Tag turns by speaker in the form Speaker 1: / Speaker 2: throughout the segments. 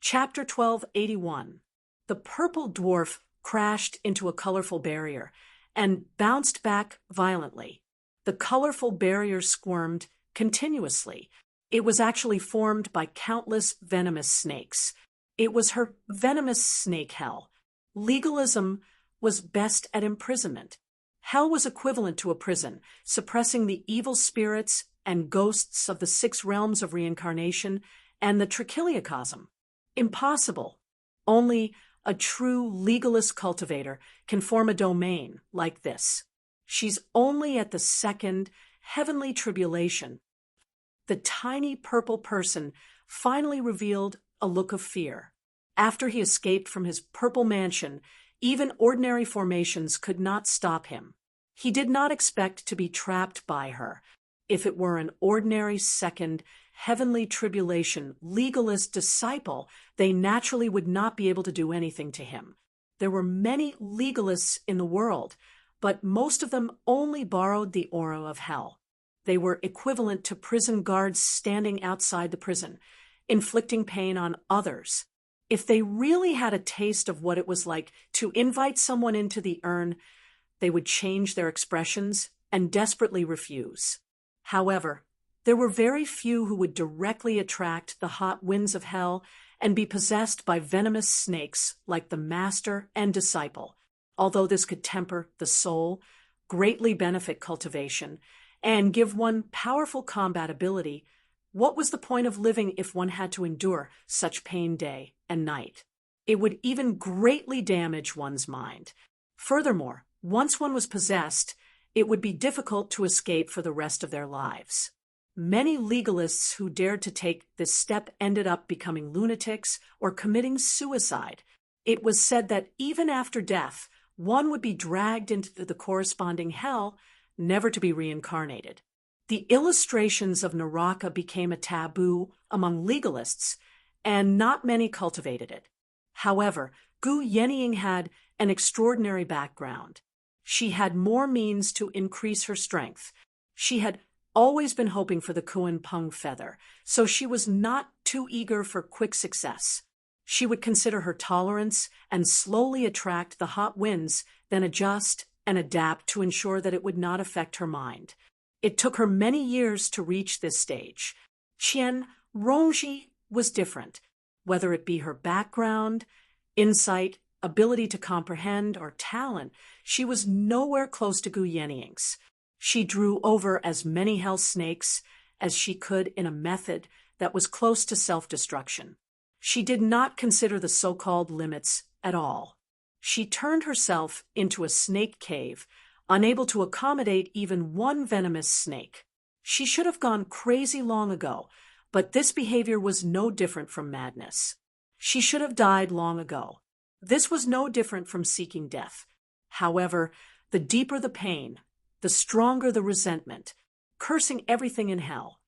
Speaker 1: Chapter 1281. The purple dwarf crashed into a colorful barrier and bounced back violently. The colorful barrier squirmed continuously. It was actually formed by countless venomous snakes. It was her venomous snake hell. Legalism was best at imprisonment. Hell was equivalent to a prison, suppressing the evil spirits and ghosts of the 6 realms of reincarnation and the trichiliocosm. Impossible. Only a true legalist cultivator can form a domain like this. She's only at the second heavenly tribulation. The tiny purple person finally revealed a look of fear. After he escaped from his purple mansion, even ordinary formations could not stop him. He did not expect to be trapped by her. If it were an ordinary second heavenly tribulation legalist disciple, they naturally would not be able to do anything to him. There were many legalists in the world, but most of them only borrowed the aura of hell. They were equivalent to prison guards standing outside the prison, inflicting pain on others. If they really had a taste of what it was like to invite someone into the urn, they would change their expressions and desperately refuse. However, there were very few who would directly attract the hot winds of hell and be possessed by venomous snakes like the master and disciple. Although this could temper the soul, greatly benefit cultivation, and give one powerful combat ability, what was the point of living if one had to endure such pain day and night? It would even greatly damage one's mind. Furthermore, once one was possessed, it would be difficult to escape for the rest of their lives. Many legalists who dared to take this step ended up becoming lunatics or committing suicide. It was said that even after death, one would be dragged into the corresponding hell, never to be reincarnated. The illustrations of Naraka became a taboo among legalists, and not many cultivated it. However, Gu Yenying had an extraordinary background. She had more means to increase her strength. She had always been hoping for the Kuan Peng feather, so she was not too eager for quick success. She would consider her tolerance and slowly attract the hot winds, then adjust and adapt to ensure that it would not affect her mind. It took her many years to reach this stage. Qian Rongji was different. Whether it be her background, insight, ability to comprehend, or talent, she was nowhere close to Gu Yenying's. She drew over as many hell snakes as she could in a method that was close to self-destruction. She did not consider the so-called limits at all. She turned herself into a snake cave, unable to accommodate even one venomous snake. She should have gone crazy long ago, but this behavior was no different from madness. She should have died long ago. This was no different from seeking death. However, the deeper the pain, the stronger the resentment, cursing everything in hell.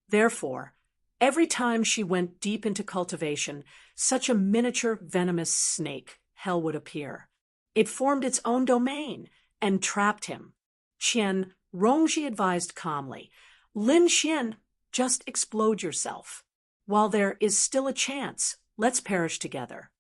Speaker 1: Therefore, every time she went deep into cultivation, such a miniature venomous snake, hell would appear. It formed its own domain and trapped him. Qian Rongji advised calmly, "Lin Xian, just explode yourself. While there is still a chance, let's perish together."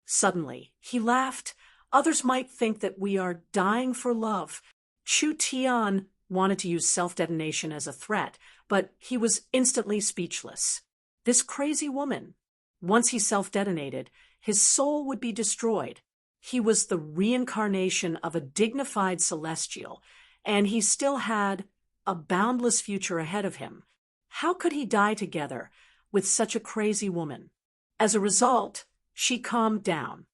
Speaker 1: Suddenly, he laughed. "Others might think that we are dying for love." Chu Tian wanted to use self-detonation as a threat, but he was instantly speechless. This crazy woman. Once he self-detonated, his soul would be destroyed. He was the reincarnation of a dignified celestial, and he still had a boundless future ahead of him. How could he die together with such a crazy woman? As a result, she calmed down.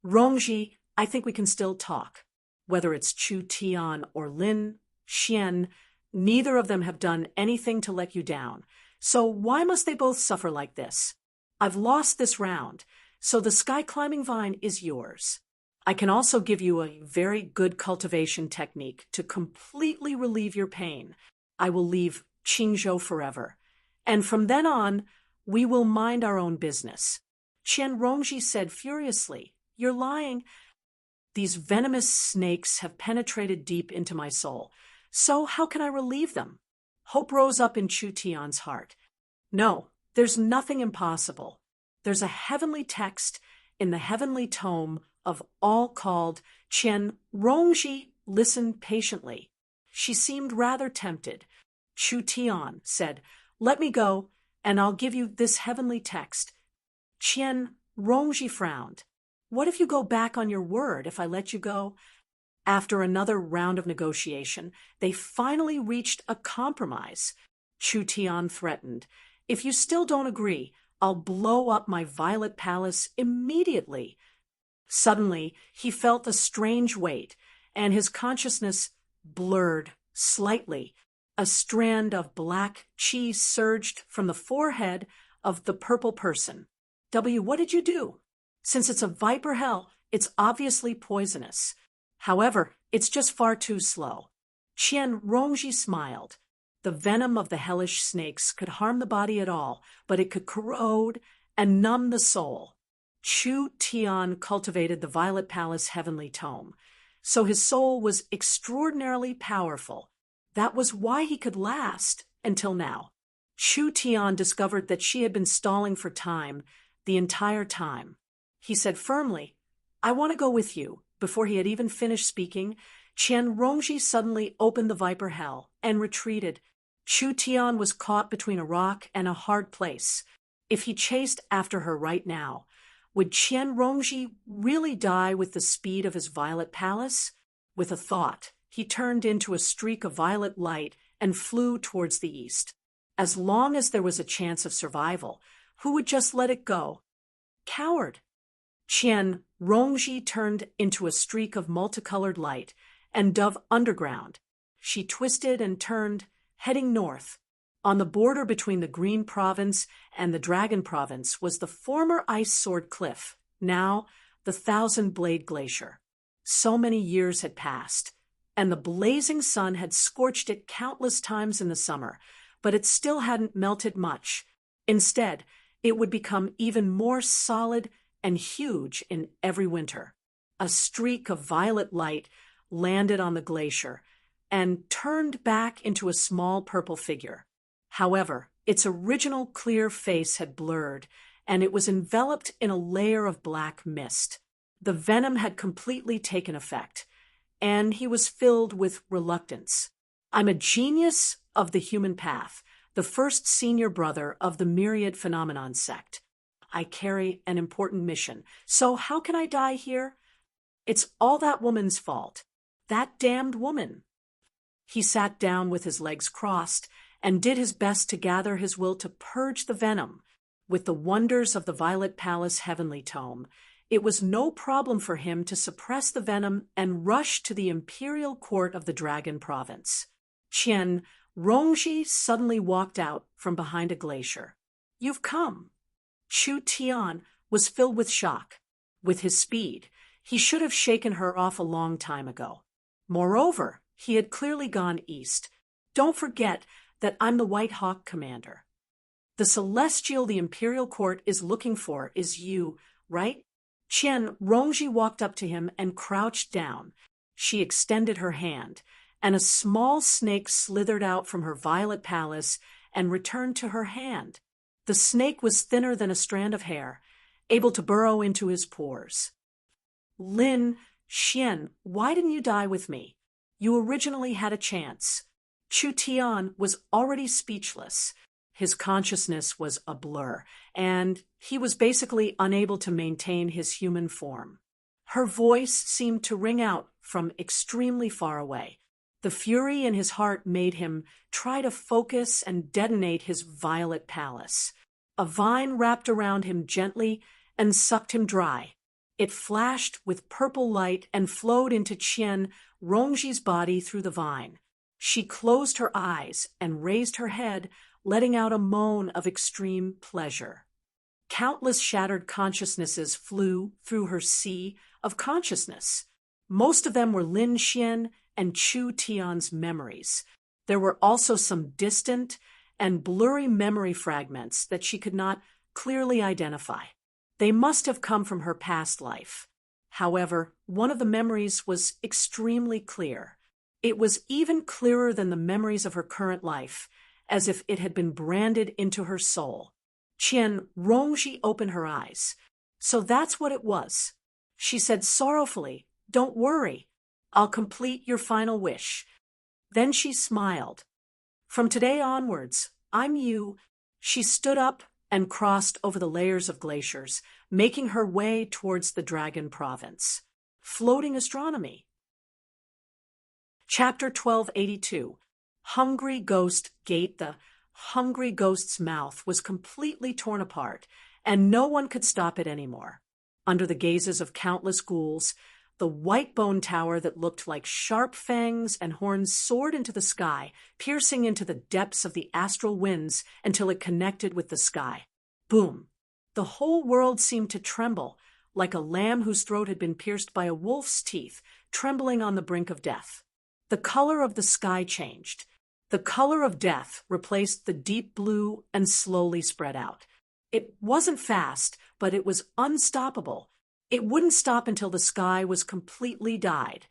Speaker 1: "Rongji, I think we can still talk. Whether it's Chu Tian or Lin Xian, neither of them have done anything to let you down. So why must they both suffer like this? I've lost this round, so the sky-climbing vine is yours. I can also give you a very good cultivation technique to completely relieve your pain. I will leave Qingzhou forever. And from then on, we will mind our own business." Qian Rongji said furiously, "You're lying. These venomous snakes have penetrated deep into my soul. So how can I relieve them?" Hope rose up in Chu Tian's heart. "No, there's nothing impossible. There's a heavenly text in the heavenly tome of all called Qian Rongji listened patiently. She seemed rather tempted. Chu Tian said, "Let me go, and I'll give you this heavenly text." Qian Rongji frowned. "What if you go back on your word if I let you go?" After another round of negotiation, they finally reached a compromise. Chu Tian threatened, "If you still don't agree, I'll blow up my violet palace immediately." Suddenly, he felt a strange weight, and his consciousness blurred slightly. A strand of black chi surged from the forehead of the purple person. What did you do? Since it's a viper hell, it's obviously poisonous. However, it's just far too slow. Qian Rongji smiled. The venom of the hellish snakes could harm the body at all, but it could corrode and numb the soul. Chu Tian cultivated the Violet Palace heavenly tome, so his soul was extraordinarily powerful. That was why he could last until now. Chu Tian discovered that she had been stalling for time the entire time. He said firmly, "I want to go with you." Before he had even finished speaking, Qian Rongji suddenly opened the viper hell and retreated. Chu Tian was caught between a rock and a hard place. If he chased after her right now, would Qian Rongji really die with the speed of his violet palace? With a thought, he turned into a streak of violet light and flew towards the east. As long as there was a chance of survival, who would just let it go? Coward. Qian Rongji turned into a streak of multicolored light and dove underground. She twisted and turned, heading north. On the border between the Green Province and the Dragon Province was the former Ice Sword Cliff, now the Thousand Blade Glacier. So many years had passed, and the blazing sun had scorched it countless times in the summer, but it still hadn't melted much. Instead, it would become even more solid and huge in every winter. A streak of violet light landed on the glacier and turned back into a small purple figure. However, its original clear face had blurred, and it was enveloped in a layer of black mist. The venom had completely taken effect, and he was filled with reluctance. "I'm a genius of the human path, the first senior brother of the Myriad Phenomenon sect. I carry an important mission, so how can I die here? It's all that woman's fault. That damned woman." He sat down with his legs crossed and did his best to gather his will to purge the venom. With the wonders of the Violet Palace heavenly tome, it was no problem for him to suppress the venom and rush to the imperial court of the Dragon Province. Qian Rongji suddenly walked out from behind a glacier. "You've come." Chu Tian was filled with shock. With his speed, he should have shaken her off a long time ago. Moreover, he had clearly gone east. "Don't forget that I'm the White Hawk commander. The celestial the imperial court is looking for is you, right?" Qian Rongji walked up to him and crouched down. She extended her hand, and a small snake slithered out from her violet palace and returned to her hand. The snake was thinner than a strand of hair, able to burrow into his pores. "Lin Xian, why didn't you die with me? You originally had a chance." Chu Tian was already speechless. His consciousness was a blur, and he was basically unable to maintain his human form. Her voice seemed to ring out from extremely far away. The fury in his heart made him try to focus and detonate his violet palace. A vine wrapped around him gently and sucked him dry. It flashed with purple light and flowed into Qian Rongji's body through the vine. She closed her eyes and raised her head, letting out a moan of extreme pleasure. Countless shattered consciousnesses flew through her sea of consciousness. Most of them were Lin Xian and Chu Tian's memories. There were also some distant and blurry memory fragments that she could not clearly identify. They must have come from her past life. However, one of the memories was extremely clear. It was even clearer than the memories of her current life, as if it had been branded into her soul. Qian Rongji opened her eyes. So that's what it was. She said sorrowfully, "Don't worry. I'll complete your final wish." Then she smiled. "From today onwards, I'm you." She stood up and crossed over the layers of glaciers, making her way towards the Dragon Province. Floating astronomy. Chapter 1282. Hungry Ghost Gate. The hungry ghost's mouth was completely torn apart, and no one could stop it anymore. Under the gazes of countless ghouls, the white bone tower that looked like sharp fangs and horns soared into the sky, piercing into the depths of the astral winds until it connected with the sky. Boom! The whole world seemed to tremble, like a lamb whose throat had been pierced by a wolf's teeth, trembling on the brink of death. The color of the sky changed. The color of death replaced the deep blue and slowly spread out. It wasn't fast, but it was unstoppable. It wouldn't stop until the sky was completely dyed.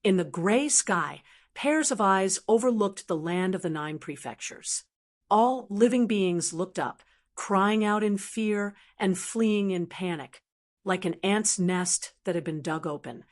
Speaker 1: In the gray sky, pairs of eyes overlooked the land of the 9 prefectures. All living beings looked up, crying out in fear and fleeing in panic, like an ant's nest that had been dug open.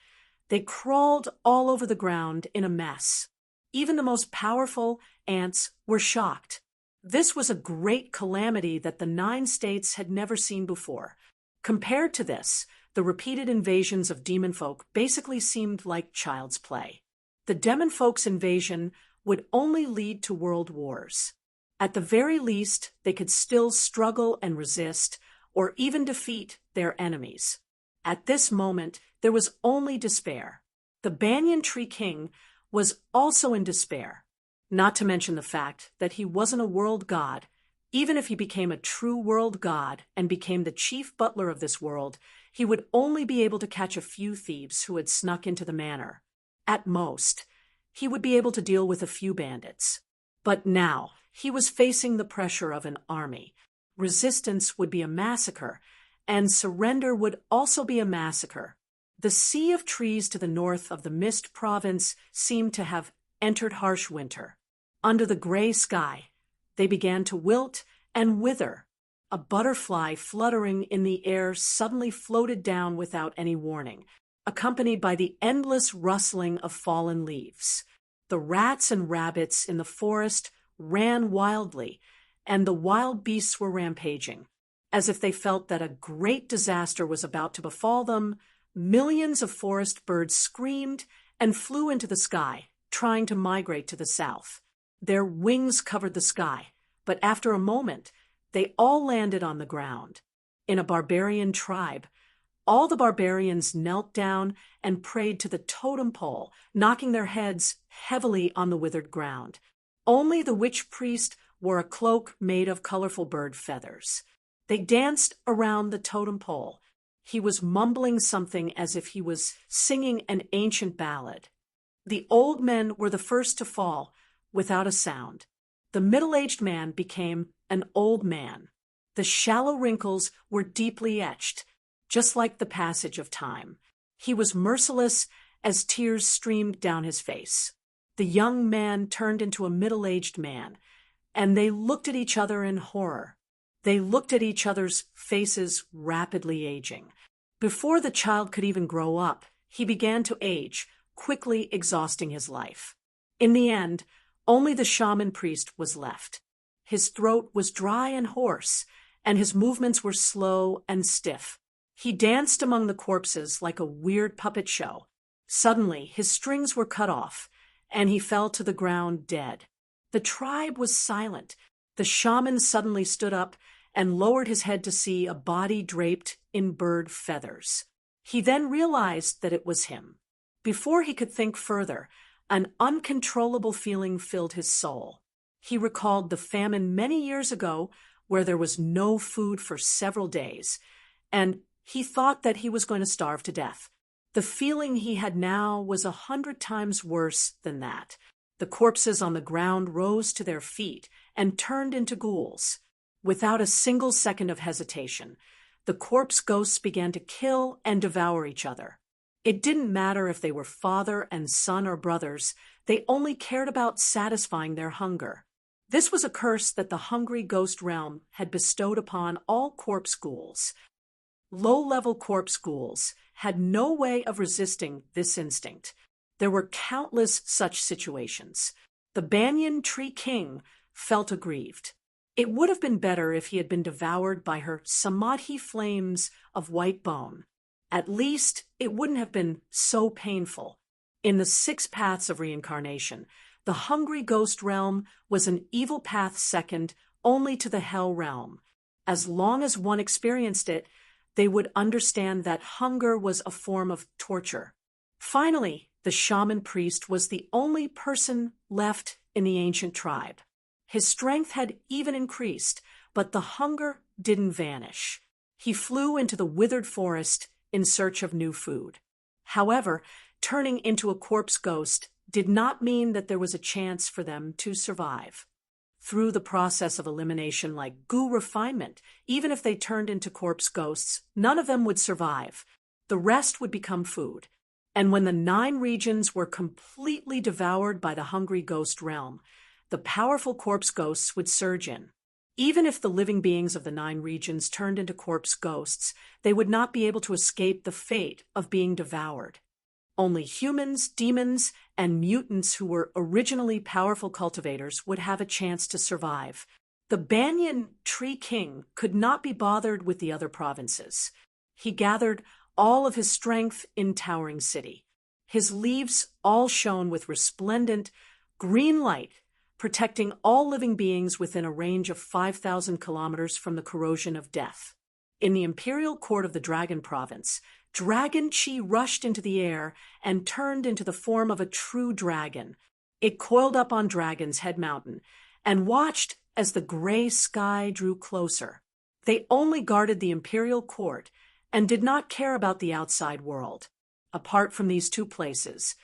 Speaker 1: They crawled all over the ground in a mess. Even the most powerful ants were shocked. This was a great calamity that the 9 states had never seen before. Compared to this, the repeated invasions of demon folk basically seemed like child's play. The demon folk's invasion would only lead to world wars. At the very least, they could still struggle and resist, or even defeat their enemies. At this moment, there was only despair. The Banyan Tree King was also in despair, not to mention the fact that he wasn't a world god. Even if he became a true world god and became the chief butler of this world, he would only be able to catch a few thieves who had snuck into the manor. At most, he would be able to deal with a few bandits. But now, he was facing the pressure of an army. Resistance would be a massacre, and surrender would also be a massacre. The sea of trees to the north of the Mist Province seemed to have entered harsh winter. Under the gray sky, they began to wilt and wither. A butterfly fluttering in the air suddenly floated down without any warning, accompanied by the endless rustling of fallen leaves. The rats and rabbits in the forest ran wildly, and the wild beasts were rampaging. As if they felt that a great disaster was about to befall them, millions of forest birds screamed and flew into the sky, trying to migrate to the south. Their wings covered the sky, but after a moment, they all landed on the ground. In a barbarian tribe, all the barbarians knelt down and prayed to the totem pole, knocking their heads heavily on the withered ground. Only the witch priest wore a cloak made of colorful bird feathers. They danced around the totem pole. He was mumbling something as if he was singing an ancient ballad. The old men were the first to fall, without a sound. The middle-aged man became an old man. The shallow wrinkles were deeply etched, just like the passage of time. He was merciless as tears streamed down his face. The young man turned into a middle-aged man, and they looked at each other in horror. They looked at each other's faces rapidly aging. Before the child could even grow up, he began to age, quickly exhausting his life. In the end, only the shaman priest was left. His throat was dry and hoarse, and his movements were slow and stiff. He danced among the corpses like a weird puppet show. Suddenly, his strings were cut off, and he fell to the ground dead. The tribe was silent. The shaman suddenly stood up and lowered his head to see a body draped in bird feathers. He then realized that it was him. Before he could think further, an uncontrollable feeling filled his soul. He recalled the famine many years ago where there was no food for several days, and he thought that he was going to starve to death. The feeling he had now was 100 times worse than that. The corpses on the ground rose to their feet and turned into ghouls. Without a single second of hesitation, the corpse ghosts began to kill and devour each other. It didn't matter if they were father and son or brothers, they only cared about satisfying their hunger. This was a curse that the hungry ghost realm had bestowed upon all corpse ghouls. Low-level corpse ghouls had no way of resisting this instinct. There were countless such situations. The Banyan Tree King felt aggrieved. It would have been better if he had been devoured by her samadhi flames of white bone. At least it wouldn't have been so painful. In the 6 paths of reincarnation, the hungry ghost realm was an evil path second only to the hell realm. As long as one experienced it, they would understand that hunger was a form of torture. Finally, the shaman priest was the only person left in the ancient tribe. His strength had even increased, but the hunger didn't vanish. He flew into the withered forest in search of new food. However, turning into a corpse ghost did not mean that there was a chance for them to survive. Through the process of elimination like goo refinement, even if they turned into corpse ghosts, none of them would survive. The rest would become food. And when the 9 regions were completely devoured by the hungry ghost realm, the powerful corpse ghosts would surge in. Even if the living beings of the 9 regions turned into corpse ghosts, they would not be able to escape the fate of being devoured. Only humans, demons, and mutants who were originally powerful cultivators would have a chance to survive. The Banyan Tree King could not be bothered with the other provinces. He gathered all of his strength in Towering City. His leaves all shone with resplendent green light, protecting all living beings within a range of 5,000 kilometers from the corrosion of death. In the imperial court of the Dragon Province, Dragon Chi rushed into the air and turned into the form of a true dragon. It coiled up on Dragon's Head Mountain and watched as the gray sky drew closer. They only guarded the imperial court and did not care about the outside world. Apart from these 2 places,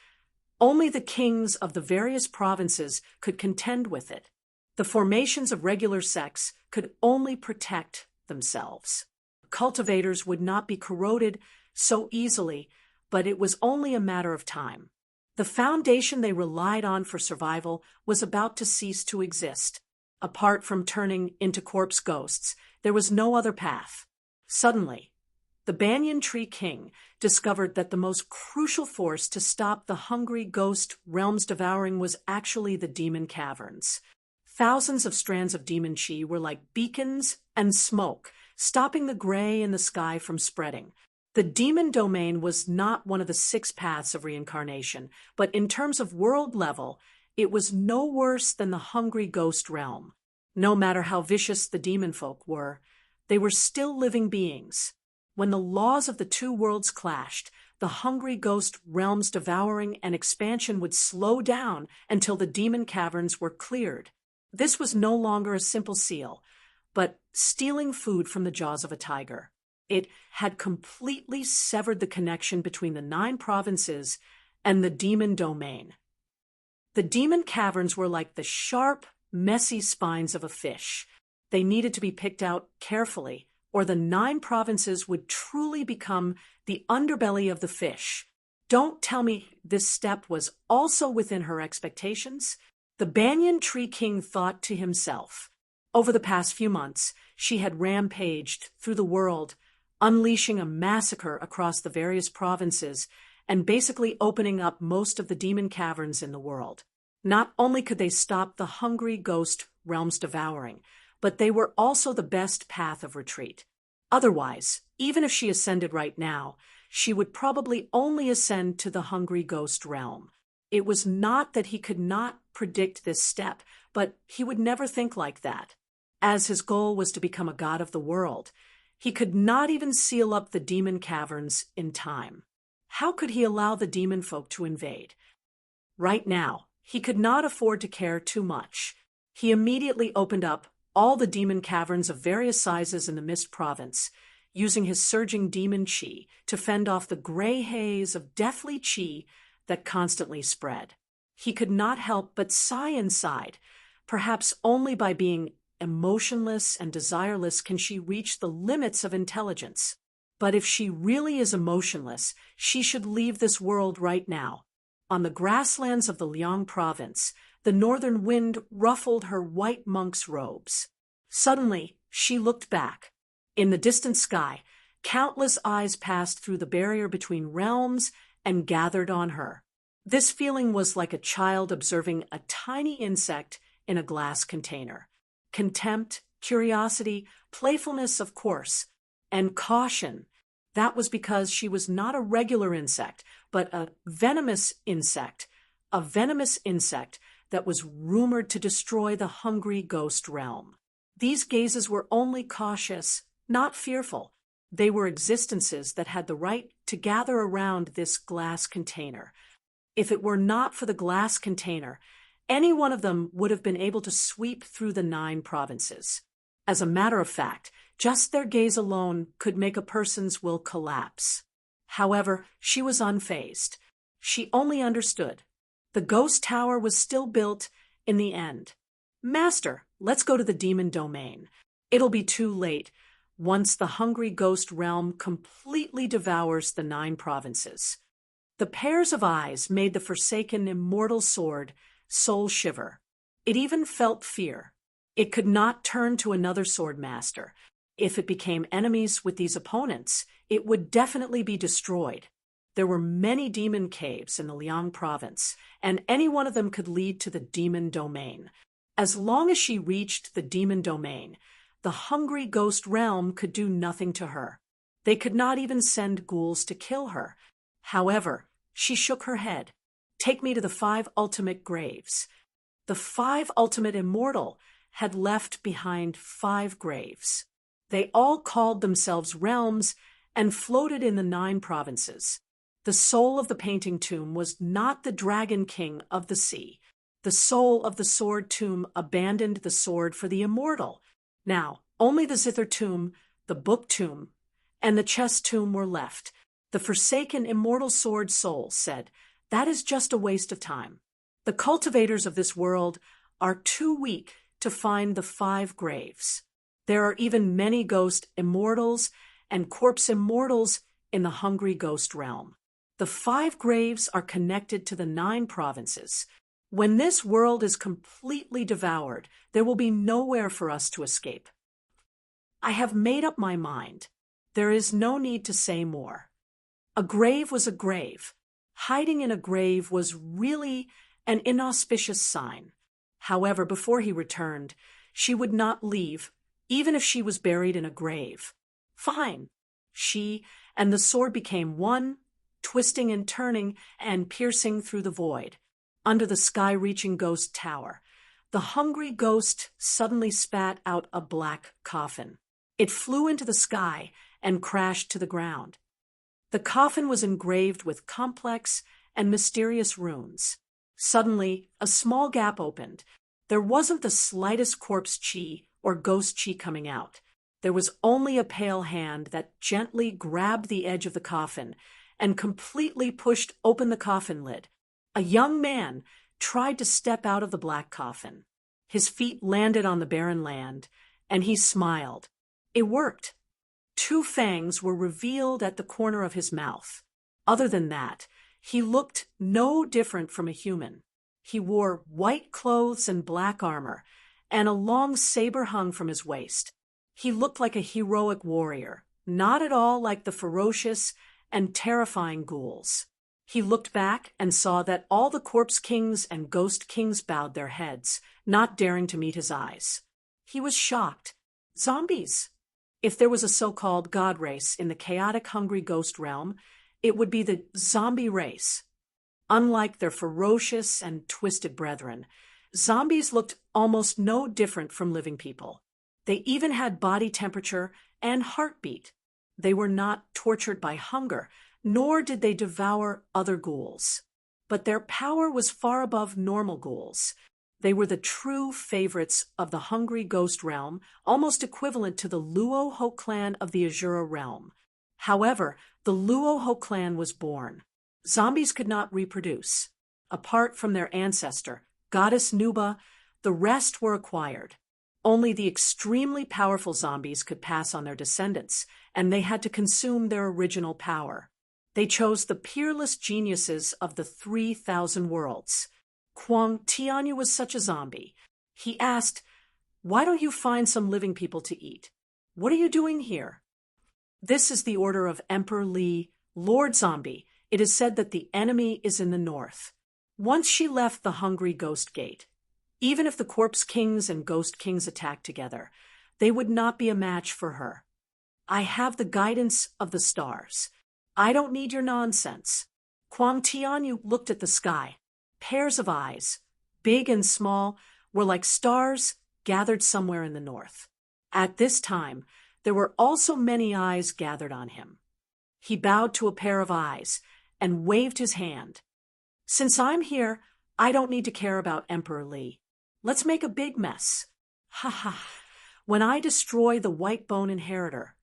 Speaker 1: only the kings of the various provinces could contend with it. The formations of regular sects could only protect themselves. Cultivators would not be corroded so easily, but it was only a matter of time. The foundation they relied on for survival was about to cease to exist. Apart from turning into corpse ghosts, there was no other path. Suddenly, the Banyan Tree King discovered that the most crucial force to stop the hungry ghost realm's devouring was actually the demon caverns. Thousands of strands of demon chi were like beacons and smoke, stopping the gray in the sky from spreading. The demon domain was not one of the 6 paths of reincarnation, but in terms of world level, it was no worse than the hungry ghost realm. No matter how vicious the demon folk were, they were still living beings. When the laws of the 2 worlds clashed, the hungry ghost realm's devouring and expansion would slow down until the demon caverns were cleared. This was no longer a simple seal, but stealing food from the jaws of a tiger. It had completely severed the connection between the 9 provinces and the demon domain. The demon caverns were like the sharp, messy spines of a fish. They needed to be picked out carefully, or the 9 provinces would truly become the underbelly of the fish. Don't tell me this step was also within her expectations. The Banyan Tree King thought to himself. Over the past few months, she had rampaged through the world, unleashing a massacre across the various provinces and basically opening up most of the demon caverns in the world. Not only could they stop the hungry ghost realm's devouring, but they were also the best path of retreat. Otherwise, even if she ascended right now, she would probably only ascend to the hungry ghost realm. It was not that he could not predict this step, but he would never think like that. As his goal was to become a god of the world, he could not even seal up the demon caverns in time. How could he allow the demon folk to invade? Right now, he could not afford to care too much. He immediately opened up all the demon caverns of various sizes in the Mist Province, using his surging demon chi to fend off the gray haze of deathly chi that constantly spread. He could not help but sigh inside. Perhaps only by being emotionless and desireless can she reach the limits of intelligence. But if she really is emotionless, she should leave this world right now. On the grasslands of the Liang province, the northern wind ruffled her white monk's robes. Suddenly, she looked back. In the distant sky, countless eyes passed through the barrier between realms and gathered on her. This feeling was like a child observing a tiny insect in a glass container. Contempt, curiosity, playfulness, of course, and caution. That was because she was not a regular insect, but a venomous insect that was rumored to destroy the hungry ghost realm. These gazes were only cautious, not fearful. They were existences that had the right to gather around this glass container. If it were not for the glass container, any one of them would have been able to sweep through the 9 provinces. As a matter of fact, just their gaze alone could make a person's will collapse. However, she was unfazed. She only understood. The ghost tower was still built in the end. Master, let's go to the demon domain. It'll be too late once the hungry ghost realm completely devours the 9 provinces. The pairs of eyes made the forsaken immortal sword soul shiver. It even felt fear. It could not turn to another sword master. If it became enemies with these opponents, it would definitely be destroyed. There were many demon caves in the Liang province, and any one of them could lead to the demon domain. As long as she reached the demon domain, the hungry ghost realm could do nothing to her. They could not even send ghouls to kill her. However, she shook her head. Take me to the 5 ultimate graves. The 5 ultimate immortal had left behind 5 graves. They all called themselves realms and floated in the 9 provinces. The soul of the painting tomb was not the dragon king of the sea. The soul of the sword tomb abandoned the sword for the immortal. Now, only the zither tomb, the book tomb, and the chess tomb were left. The forsaken immortal sword soul said, "That is just a waste of time. The cultivators of this world are too weak to find the 5 graves. There are even many ghost immortals and corpse immortals in the hungry ghost realm. The 5 graves are connected to the 9 provinces. When this world is completely devoured, there will be nowhere for us to escape. I have made up my mind. There is no need to say more." A grave was a grave. Hiding in a grave was really an inauspicious sign. However, before he returned, she would not leave, even if she was buried in a grave. Fine. She and the sword became one, twisting and turning and piercing through the void. Under the sky-reaching ghost tower, the hungry ghost suddenly spat out a black coffin. It flew into the sky and crashed to the ground. The coffin was engraved with complex and mysterious runes. Suddenly, a small gap opened. There wasn't the slightest corpse chi or ghost chi coming out. There was only a pale hand that gently grabbed the edge of the coffin and completely pushed open the coffin lid. A young man tried to step out of the black coffin. His feet landed on the barren land, and he smiled. It worked. 2 fangs were revealed at the corner of his mouth. Other than that, he looked no different from a human. He wore white clothes and black armor, and a long saber hung from his waist. He looked like a heroic warrior, not at all like the ferocious and terrifying ghouls. He looked back and saw that all the corpse kings and ghost kings bowed their heads, not daring to meet his eyes. He was shocked. Zombies! If there was a so-called god race in the chaotic, hungry ghost realm, it would be the zombie race. Unlike their ferocious and twisted brethren, zombies looked almost no different from living people. They even had body temperature and heartbeat. They were not tortured by hunger, nor did they devour other ghouls. But their power was far above normal ghouls. They were the true favorites of the hungry ghost realm, almost equivalent to the Luo Ho clan of the Azura realm. However, the Luo Ho clan was born. Zombies could not reproduce. Apart from their ancestor, Goddess Nuba, the rest were acquired. Only the extremely powerful zombies could pass on their descendants, and they had to consume their original power. They chose the peerless geniuses of the 3,000 worlds. Kwang Tianyu was such a zombie. He asked, "Why don't you find some living people to eat? What are you doing here?" "This is the order of Emperor Li, Lord Zombie. It is said that the enemy is in the north." Once she left the hungry ghost gate, even if the corpse kings and ghost kings attacked together, they would not be a match for her. "I have the guidance of the stars. I don't need your nonsense." Kwang Tianyu looked at the sky. Pairs of eyes, big and small, were like stars gathered somewhere in the north. At this time, there were also many eyes gathered on him. He bowed to a pair of eyes and waved his hand. "Since I'm here, I don't need to care about Emperor Li. Let's make a big mess. Ha ha. When I destroy the White Bone Inheritor,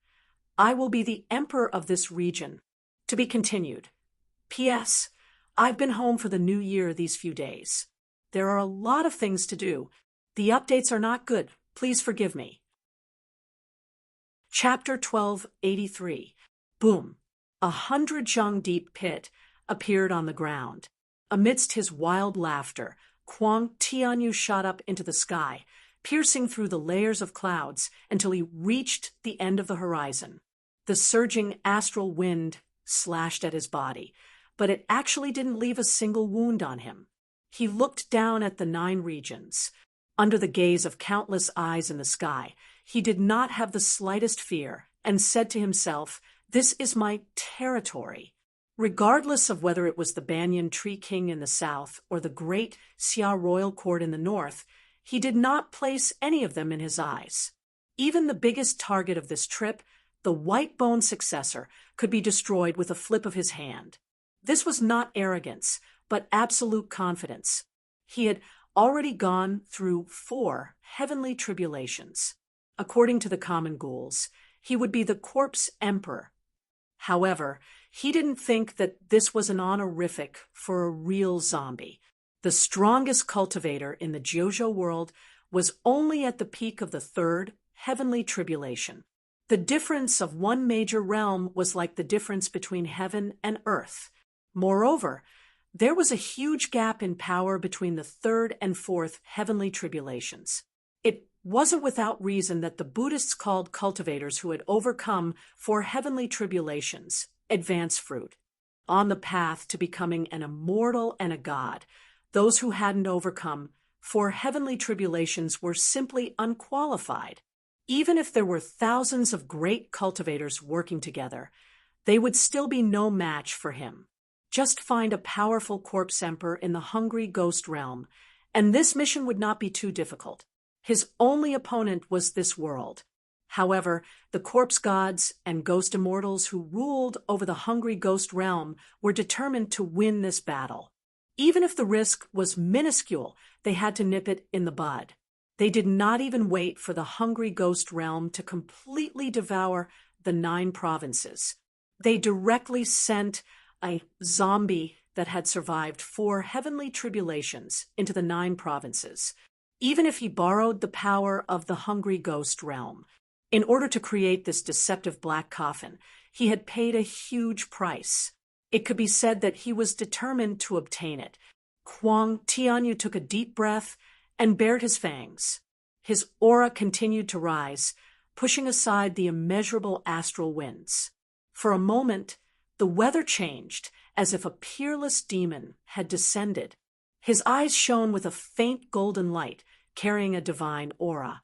Speaker 1: I will be the emperor of this region. To be continued. P.S. I've been home for the new year these few days. There are a lot of things to do. The updates are not good. Please forgive me." Chapter 1283. Boom. 100 zhang deep pit appeared on the ground. Amidst his wild laughter, Kwang Tianyu shot up into the sky, piercing through the layers of clouds until he reached the end of the horizon. The surging astral wind slashed at his body, but it actually didn't leave a single wound on him. He looked down at the 9 regions. Under the gaze of countless eyes in the sky, he did not have the slightest fear and said to himself, "This is my territory." Regardless of whether it was the Banyan Tree King in the south or the great Xia royal court in the north, he did not place any of them in his eyes. Even the biggest target of this trip, the White Bone successor, could be destroyed with a flip of his hand. This was not arrogance, but absolute confidence. He had already gone through 4 heavenly tribulations. According to the common ghouls, he would be the corpse emperor. However, he didn't think that this was an honorific for a real zombie. The strongest cultivator in the Jojo world was only at the peak of the 3rd heavenly tribulation. The difference of one major realm was like the difference between heaven and earth. Moreover, there was a huge gap in power between the 3rd and 4th heavenly tribulations. It wasn't without reason that the Buddhists called cultivators who had overcome 4 heavenly tribulations advanced fruit. On the path to becoming an immortal and a god, those who hadn't overcome 4 heavenly tribulations were simply unqualified. Even if there were thousands of great cultivators working together, they would still be no match for him. Just find a powerful corpse emperor in the hungry ghost realm, and this mission would not be too difficult. His only opponent was this world. However, the corpse gods and ghost immortals who ruled over the hungry ghost realm were determined to win this battle. Even if the risk was minuscule, they had to nip it in the bud. They did not even wait for the hungry ghost realm to completely devour the 9 provinces. They directly sent a zombie that had survived 4 heavenly tribulations into the 9 provinces. Even if he borrowed the power of the hungry ghost realm, in order to create this deceptive black coffin, he had paid a huge price. It could be said that he was determined to obtain it. Kwang Tianyu took a deep breath and bared his fangs. His aura continued to rise, pushing aside the immeasurable astral winds. For a moment, the weather changed, as if a peerless demon had descended. His eyes shone with a faint golden light, carrying a divine aura.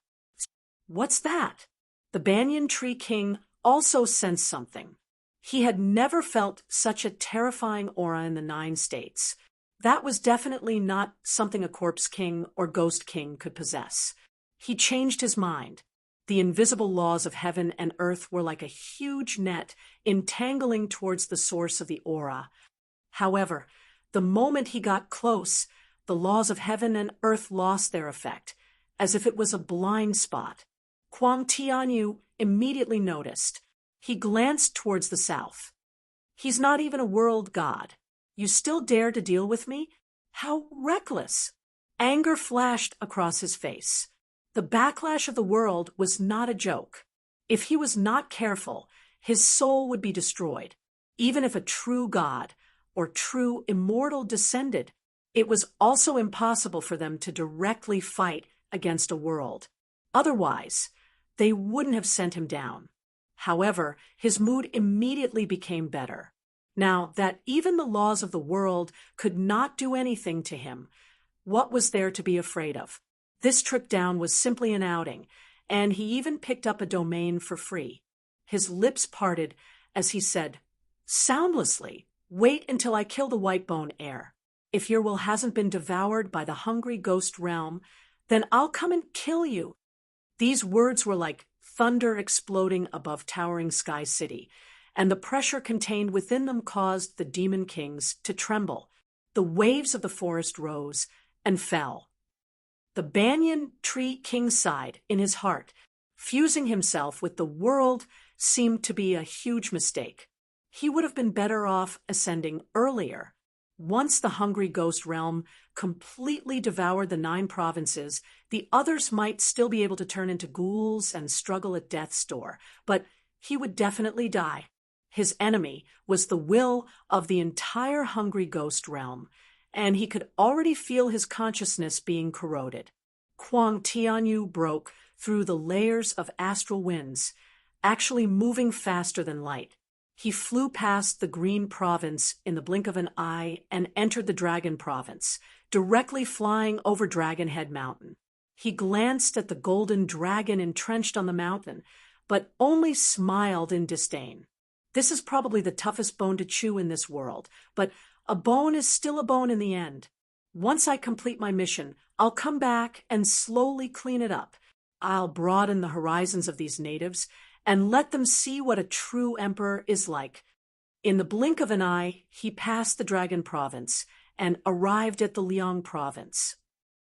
Speaker 1: "What's that?" The Banyan Tree King also sensed something. He had never felt such a terrifying aura in the 9 states. That was definitely not something a corpse king or ghost king could possess. He changed his mind. The invisible laws of heaven and earth were like a huge net entangling towards the source of the aura. However, the moment he got close, the laws of heaven and earth lost their effect, as if it was a blind spot. Kwang Tianyu immediately noticed. He glanced towards the south. "He's not even a world god. You still dare to deal with me? How reckless!" Anger flashed across his face. The backlash of the world was not a joke. If he was not careful, his soul would be destroyed. Even if a true god or true immortal descended, it was also impossible for them to directly fight against a world. Otherwise, they wouldn't have sent him down. However, his mood immediately became better. Now that even the laws of the world could not do anything to him, what was there to be afraid of? This trip down was simply an outing, and he even picked up a domain for free. His lips parted as he said, soundlessly, "Wait until I kill the Whitebone heir. If your will hasn't been devoured by the hungry ghost realm, then I'll come and kill you." These words were like thunder exploding above towering Sky City, and the pressure contained within them caused the demon kings to tremble. The waves of the forest rose and fell. The banyan tree king sighed in his heart. Fusing himself with the world seemed to be a huge mistake. He would have been better off ascending earlier. Once the hungry ghost realm completely devoured the 9 provinces, the others might still be able to turn into ghouls and struggle at death's door, but he would definitely die. His enemy was the will of the entire hungry ghost realm, and he could already feel his consciousness being corroded. Kwang Tianyu broke through the layers of astral winds, actually moving faster than light. He flew past the Green Province in the blink of an eye and entered the Dragon Province, directly flying over Dragonhead Mountain. He glanced at the golden dragon entrenched on the mountain, but only smiled in disdain. This is probably the toughest bone to chew in this world, but a bone is still a bone in the end. Once I complete my mission, I'll come back and slowly clean it up. I'll broaden the horizons of these natives and let them see what a true emperor is like. In the blink of an eye, he passed the Dragon Province and arrived at the Liang Province.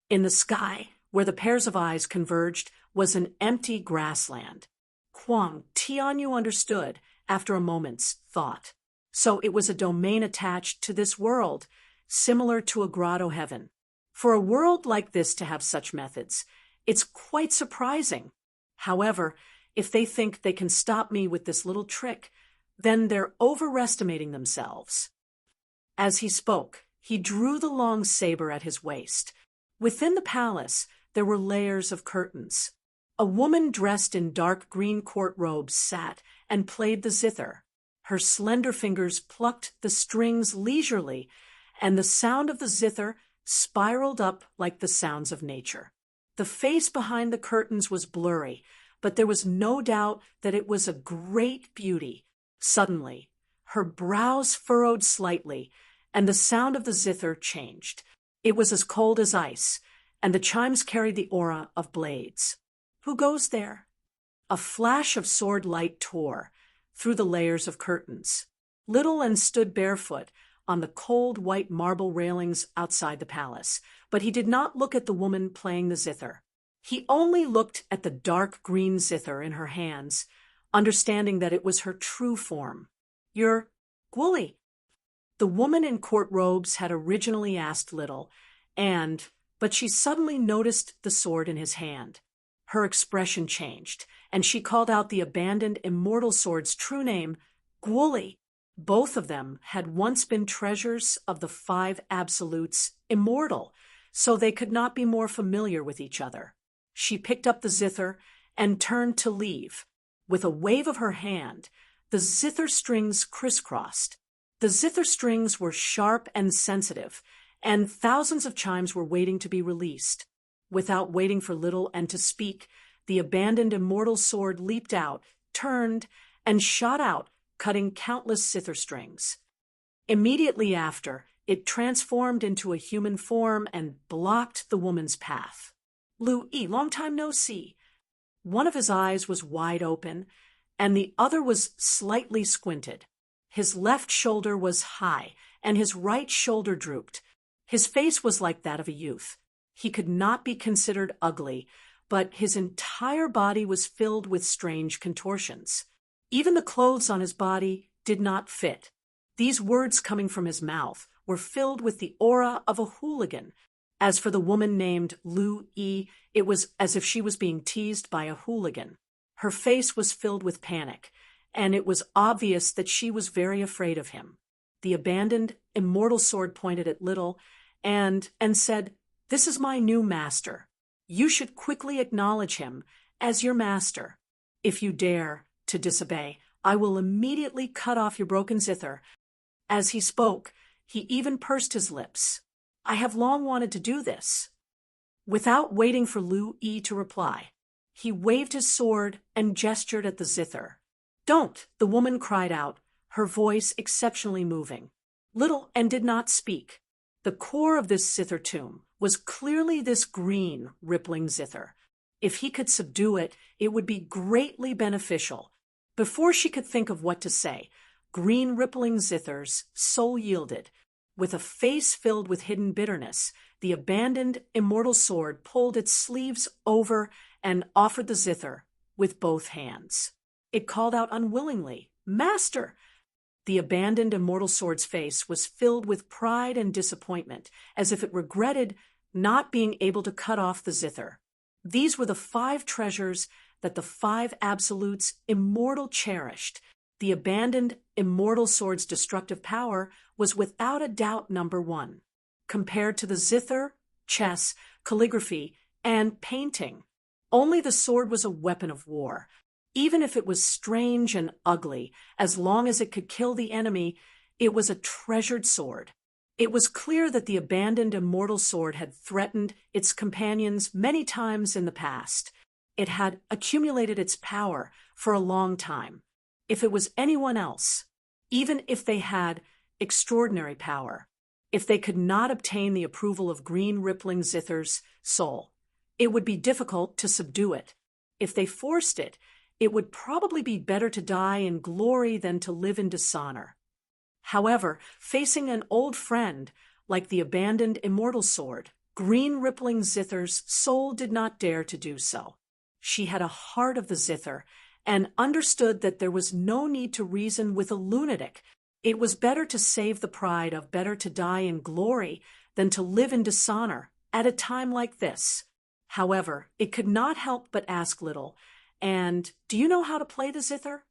Speaker 1: In the sky, where the pairs of eyes converged, was an empty grassland. Kwang Tianyu understood after a moment's thought. So it was a domain attached to this world, similar to a grotto heaven. For a world like this to have such methods, it's quite surprising. However, if they think they can stop me with this little trick, then they're overestimating themselves. As he spoke, he drew the long saber at his waist. Within the palace, there were layers of curtains. A woman dressed in dark green court robes sat and played the zither. Her slender fingers plucked the strings leisurely, and the sound of the zither spiraled up like the sounds of nature. The face behind the curtains was blurry, but there was no doubt that it was a great beauty. Suddenly, her brows furrowed slightly, and the sound of the zither changed. It was as cold as ice, and the chimes carried the aura of blades. Who goes there? A flash of sword light tore through the layers of curtains. Little and stood barefoot on the cold white marble railings outside the palace, but he did not look at the woman playing the zither. He only looked at the dark green zither in her hands, understanding that it was her true form. "You're Gwuli." The woman in court robes had originally asked Little, but she suddenly noticed the sword in his hand. Her expression changed, and she called out the abandoned immortal sword's true name, Gwuli. Both of them had once been treasures of the 5 absolutes, immortal, so they could not be more familiar with each other. She picked up the zither and turned to leave. With a wave of her hand, the zither strings crisscrossed. The zither strings were sharp and sensitive, and thousands of chimes were waiting to be released. Without waiting for Little and to speak, the abandoned immortal sword leaped out, turned, and shot out, cutting countless zither strings. Immediately after, it transformed into a human form and blocked the woman's path. "Lu Yi, long time no see." One of his eyes was wide open, and the other was slightly squinted. His left shoulder was high, and his right shoulder drooped. His face was like that of a youth. He could not be considered ugly, but his entire body was filled with strange contortions. Even the clothes on his body did not fit. These words coming from his mouth were filled with the aura of a hooligan. As for the woman named Lu Yi, it was as if she was being teased by a hooligan. Her face was filled with panic, and it was obvious that she was very afraid of him. The abandoned, immortal sword pointed at Little and said, "This is my new master. You should quickly acknowledge him as your master. If you dare to disobey, I will immediately cut off your broken zither." As he spoke, he even pursed his lips. "I have long wanted to do this." Without waiting for Lu Yi to reply, he waved his sword and gestured at the zither. "Don't!" the woman cried out, her voice exceptionally moving. Little and did not speak. The core of this zither tomb was clearly this green, rippling zither. If he could subdue it, it would be greatly beneficial. Before she could think of what to say, green rippling zither's soul yielded. With a face filled with hidden bitterness, the abandoned immortal sword pulled its sleeves over and offered the zither with both hands. It called out unwillingly, "Master!" The abandoned immortal sword's face was filled with pride and disappointment, as if it regretted not being able to cut off the zither. These were the 5 treasures that the 5 absolutes immortal cherished. The abandoned immortal sword's destructive power was without a doubt number 1, compared to the zither, chess, calligraphy, and painting. Only the sword was a weapon of war. Even if it was strange and ugly, as long as it could kill the enemy, it was a treasured sword. It was clear that the abandoned immortal sword had threatened its companions many times in the past. It had accumulated its power for a long time. If it was anyone else, even if they had extraordinary power, if they could not obtain the approval of green rippling zither's soul, it would be difficult to subdue it. If they forced it, it would probably be better to die in glory than to live in dishonor. However, facing an old friend like the abandoned immortal sword, green rippling zither's soul did not dare to do so. She had a heart of the zither and understood that there was no need to reason with a lunatic. It was better to save the pride of better to die in glory than to live in dishonor at a time like this. However, it could not help but ask Little, "And do you know how to play the zither?"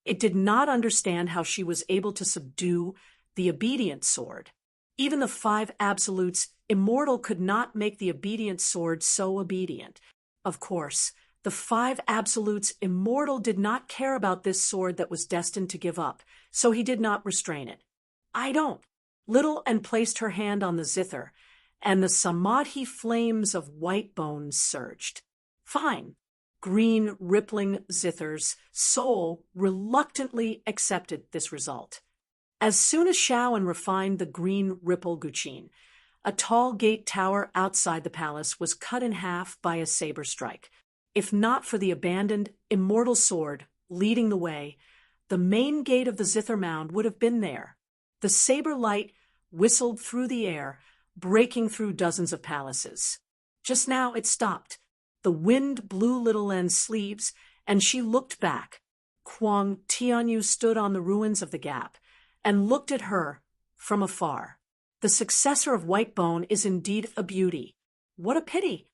Speaker 1: It did not understand how she was able to subdue the obedient sword. Even the 5 absolutes immortal could not make the obedient sword so obedient. Of course, the 5 absolutes immortal did not care about this sword that was destined to give up, so he did not restrain it. "I don't." Little and placed her hand on the zither, and the samadhi flames of white bones surged. "Fine." Green rippling zither's soul reluctantly accepted this result. As soon as Shaoan refined the green ripple guqin, a tall gate tower outside the palace was cut in half by a saber strike. If not for the abandoned immortal sword leading the way, the main gate of the zither mound would have been there. The saber light whistled through the air, breaking through dozens of palaces. Just now it stopped. The wind blew Little En's sleeves, and she looked back. Kwang Tianyu stood on the ruins of the gap and looked at her from afar. The successor of Whitebone is indeed a beauty. What a pity!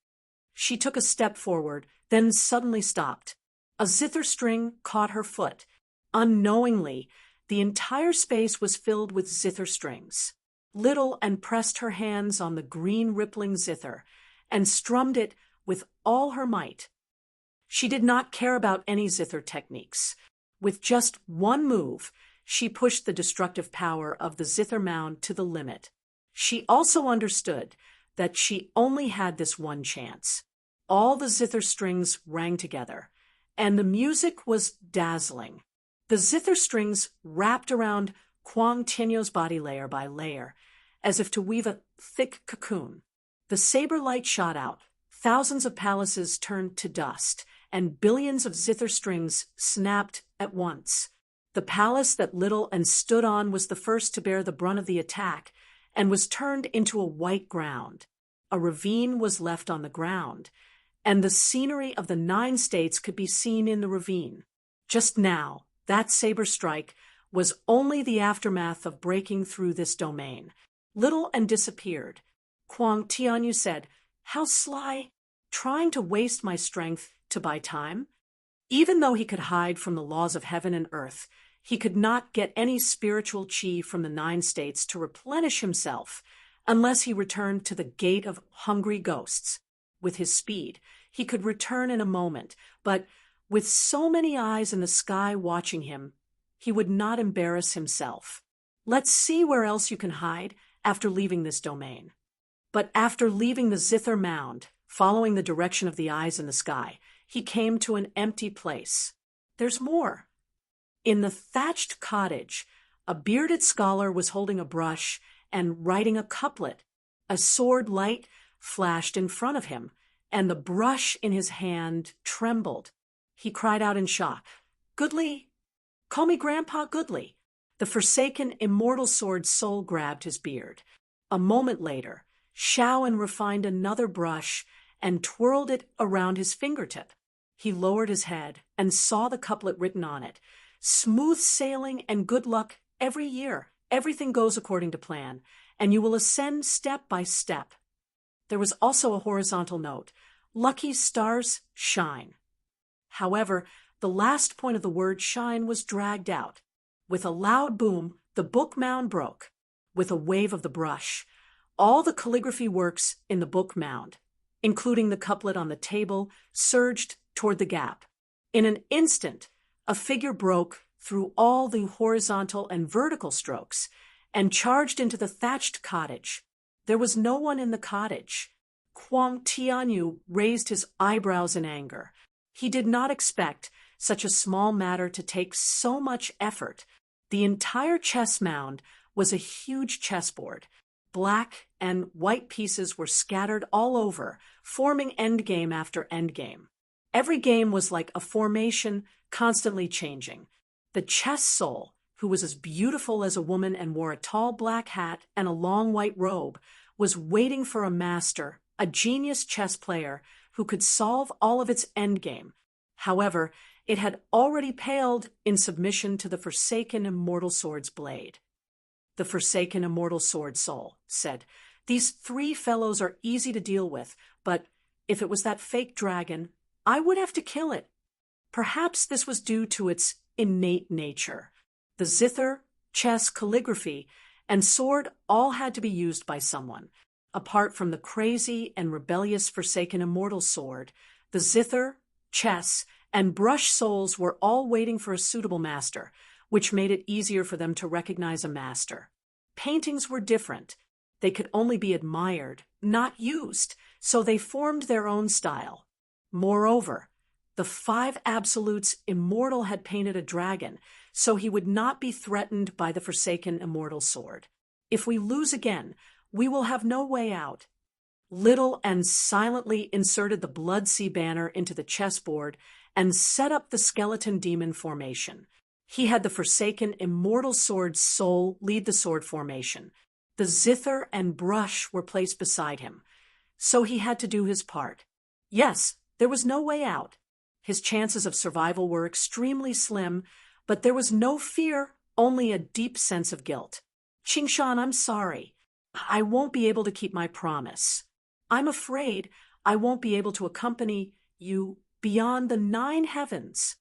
Speaker 1: She took a step forward, then suddenly stopped. A zither string caught her foot. Unknowingly, the entire space was filled with zither strings. Little and pressed her hands on the green rippling zither and strummed it with all her might. She did not care about any zither techniques. With just one move, she pushed the destructive power of the zither mound to the limit. She also understood that she only had this one chance. All the zither strings rang together, and the music was dazzling. The zither strings wrapped around Kwang Tianyu's body layer by layer, as if to weave a thick cocoon. The saber light shot out. Thousands of palaces turned to dust, and billions of zither strings snapped at once. The palace that Little and stood on was the first to bear the brunt of the attack, and was turned into a white ground. A ravine was left on the ground, and the scenery of the 9 states could be seen in the ravine. Just now, that saber strike was only the aftermath of breaking through this domain. Little and disappeared. Kwang Tianyu said, "How sly! Trying to waste my strength to buy time?" Even though he could hide from the laws of heaven and earth, he could not get any spiritual chi from the 9 states to replenish himself unless he returned to the gate of hungry ghosts. With his speed, he could return in a moment, but with so many eyes in the sky watching him, he would not embarrass himself. Let's see where else you can hide after leaving this domain. But after leaving the zither mound, following the direction of the eyes in the sky, he came to an empty place. There's more. In the thatched cottage, a bearded scholar was holding a brush and writing a couplet. A sword light flashed in front of him, and the brush in his hand trembled. He cried out in shock, "Goodly! Call me Grandpa Goodly." The forsaken immortal sword soul grabbed his beard. A moment later, Shaoan refined another brush and twirled it around his fingertip. He lowered his head and saw the couplet written on it. "Smooth sailing and good luck every year. Everything goes according to plan, and you will ascend step by step." There was also a horizontal note, "Lucky stars shine." However, the last point of the word shine was dragged out. With a loud boom, the book mound broke. With a wave of the brush, all the calligraphy works in the book mound, including the couplet on the table, surged toward the gap. In an instant, a figure broke through all the horizontal and vertical strokes and charged into the thatched cottage. There was no one in the cottage. Kwang Tianyu raised his eyebrows in anger. He did not expect such a small matter to take so much effort. The entire chess mound was a huge chessboard. Black and white pieces were scattered all over, forming endgame after endgame. Every game was like a formation, constantly changing. The chess soul, who was as beautiful as a woman and wore a tall black hat and a long white robe, was waiting for a master, a genius chess player who could solve all of its endgame. However, it had already paled in submission to the forsaken immortal sword's blade. The forsaken immortal sword soul said, "These 3 fellows are easy to deal with, but if it was that fake dragon, I would have to kill it." Perhaps this was due to its innate nature. The zither, chess, calligraphy, and sword all had to be used by someone. Apart from the crazy and rebellious forsaken immortal sword, the zither, chess, and brush souls were all waiting for a suitable master, which made it easier for them to recognize a master. Paintings were different. They could only be admired, not used, so they formed their own style. Moreover, the 5 absolutes immortal had painted a dragon, so he would not be threatened by the forsaken immortal sword. If we lose again, we will have no way out. Little and silently inserted the Blood Sea banner into the chessboard and set up the skeleton demon formation. He had the forsaken immortal sword's soul lead the sword formation. The zither and brush were placed beside him, so he had to do his part. Yes, there was no way out. His chances of survival were extremely slim, but there was no fear, only a deep sense of guilt. "Qingshan, I'm sorry. I won't be able to keep my promise. I'm afraid I won't be able to accompany you beyond the 9 heavens."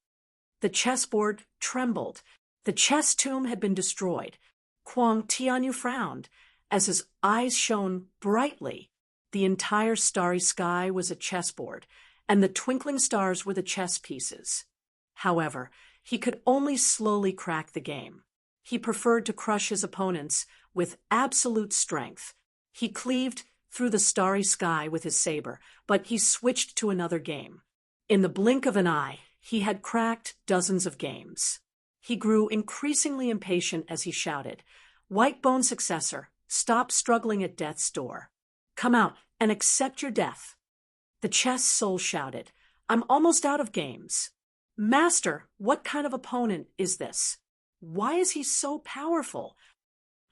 Speaker 1: The chessboard trembled. The chess tomb had been destroyed. Kwang Tianyu frowned as his eyes shone brightly. The entire starry sky was a chessboard, and the twinkling stars were the chess pieces. However, he could only slowly crack the game. He preferred to crush his opponents with absolute strength. He cleaved through the starry sky with his saber, but he switched to another game. In the blink of an eye, he had cracked dozens of games. He grew increasingly impatient as he shouted, "Whitebone successor, stop struggling at death's door. Come out and accept your death." The chess soul shouted, "I'm almost out of games." "Master, what kind of opponent is this? Why is he so powerful?"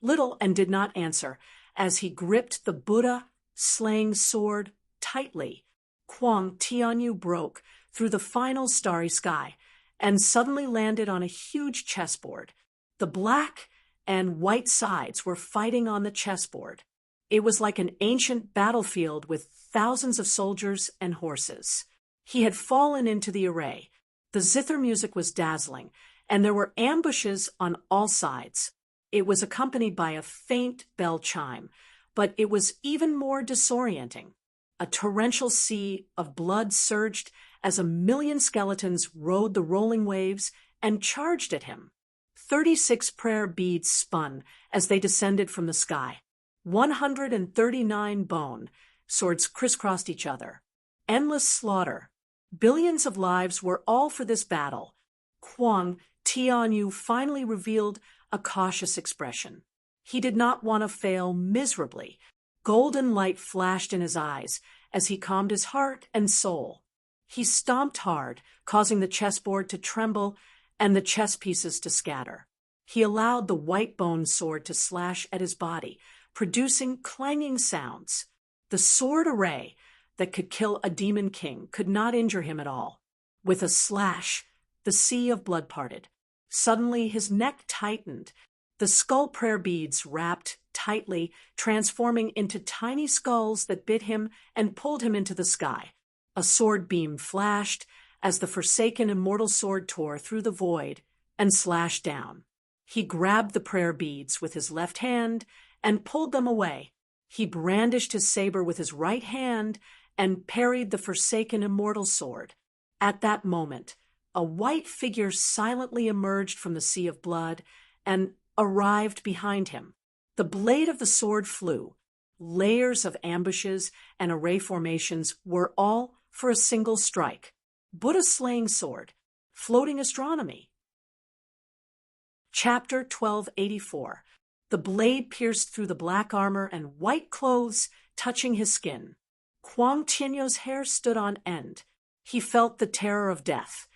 Speaker 1: Little and did not answer as he gripped the Buddha-slaying sword tightly. Kwang Tianyu broke through the final starry sky and suddenly landed on a huge chessboard. The black and white sides were fighting on the chessboard. It was like an ancient battlefield with thousands of soldiers and horses. He had fallen into the array. The zither music was dazzling, and there were ambushes on all sides. It was accompanied by a faint bell chime, but it was even more disorienting. A torrential sea of blood surged as 1,000,000 skeletons rode the rolling waves and charged at him. 36 prayer beads spun as they descended from the sky. 139 bone swords crisscrossed each other. Endless slaughter. Billions of lives were all for this battle. Kwang Tianyu finally revealed a cautious expression. He did not want to fail miserably. Golden light flashed in his eyes as he calmed his heart and soul. He stomped hard, causing the chessboard to tremble and the chess pieces to scatter. He allowed the white bone sword to slash at his body, producing clanging sounds. The sword array that could kill a demon king could not injure him at all. With a slash, the sea of blood parted. Suddenly his neck tightened. The skull prayer beads wrapped tightly, transforming into tiny skulls that bit him and pulled him into the sky. A sword beam flashed as the forsaken immortal sword tore through the void and slashed down. He grabbed the prayer beads with his left hand and pulled them away. He brandished his saber with his right hand and parried the forsaken immortal sword. At that moment, a white figure silently emerged from the sea of blood and arrived behind him. The blade of the sword flew. Layers of ambushes and array formations were all for a single strike. Buddha's slaying sword. Floating astronomy. Chapter 1284. The blade pierced through the black armor and white clothes, touching his skin. Kwang Tianyu's hair stood on end. He felt the terror of death,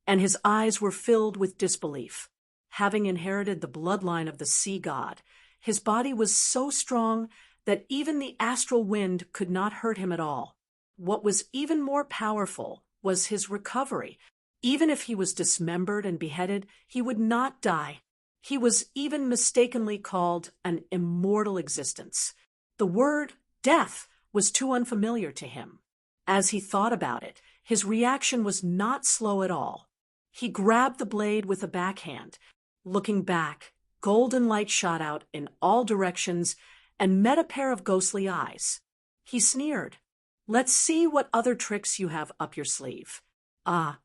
Speaker 1: and his eyes were filled with disbelief. Having inherited the bloodline of the sea god, his body was so strong that even the astral wind could not hurt him at all. What was even more powerful was his recovery. Even if he was dismembered and beheaded, he would not die. He was even mistakenly called an immortal existence. The word death was too unfamiliar to him. As he thought about it, his reaction was not slow at all. He grabbed the blade with a backhand. Looking back, golden light shot out in all directions and met a pair of ghostly eyes. He sneered. "Let's see what other tricks you have up your sleeve." Ah.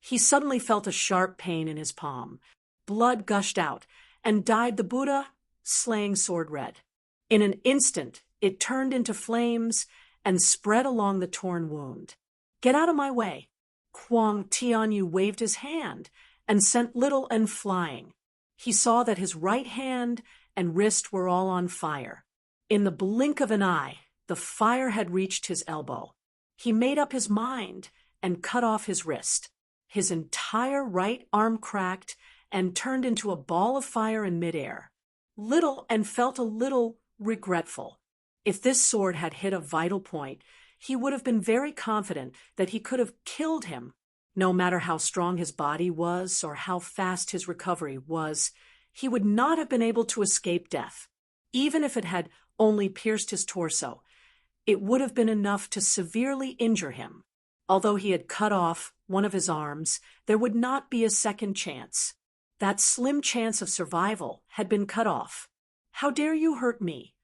Speaker 1: He suddenly felt a sharp pain in his palm. Blood gushed out and dyed the Buddha slaying sword red. In an instant, it turned into flames and spread along the torn wound. "Get out of my way." Kwang Tianyu waved his hand and sent Little En flying. He saw that his right hand and wrist were all on fire. In the blink of an eye, the fire had reached his elbow. He made up his mind and cut off his wrist. His entire right arm cracked and turned into a ball of fire in midair. Little En felt a little regretful. If this sword had hit a vital point, he would have been very confident that he could have killed him. No matter how strong his body was or how fast his recovery was, he would not have been able to escape death. Even if it had only pierced his torso, it would have been enough to severely injure him. Although he had cut off one of his arms, there would not be a second chance. That slim chance of survival had been cut off. "How dare you hurt me?"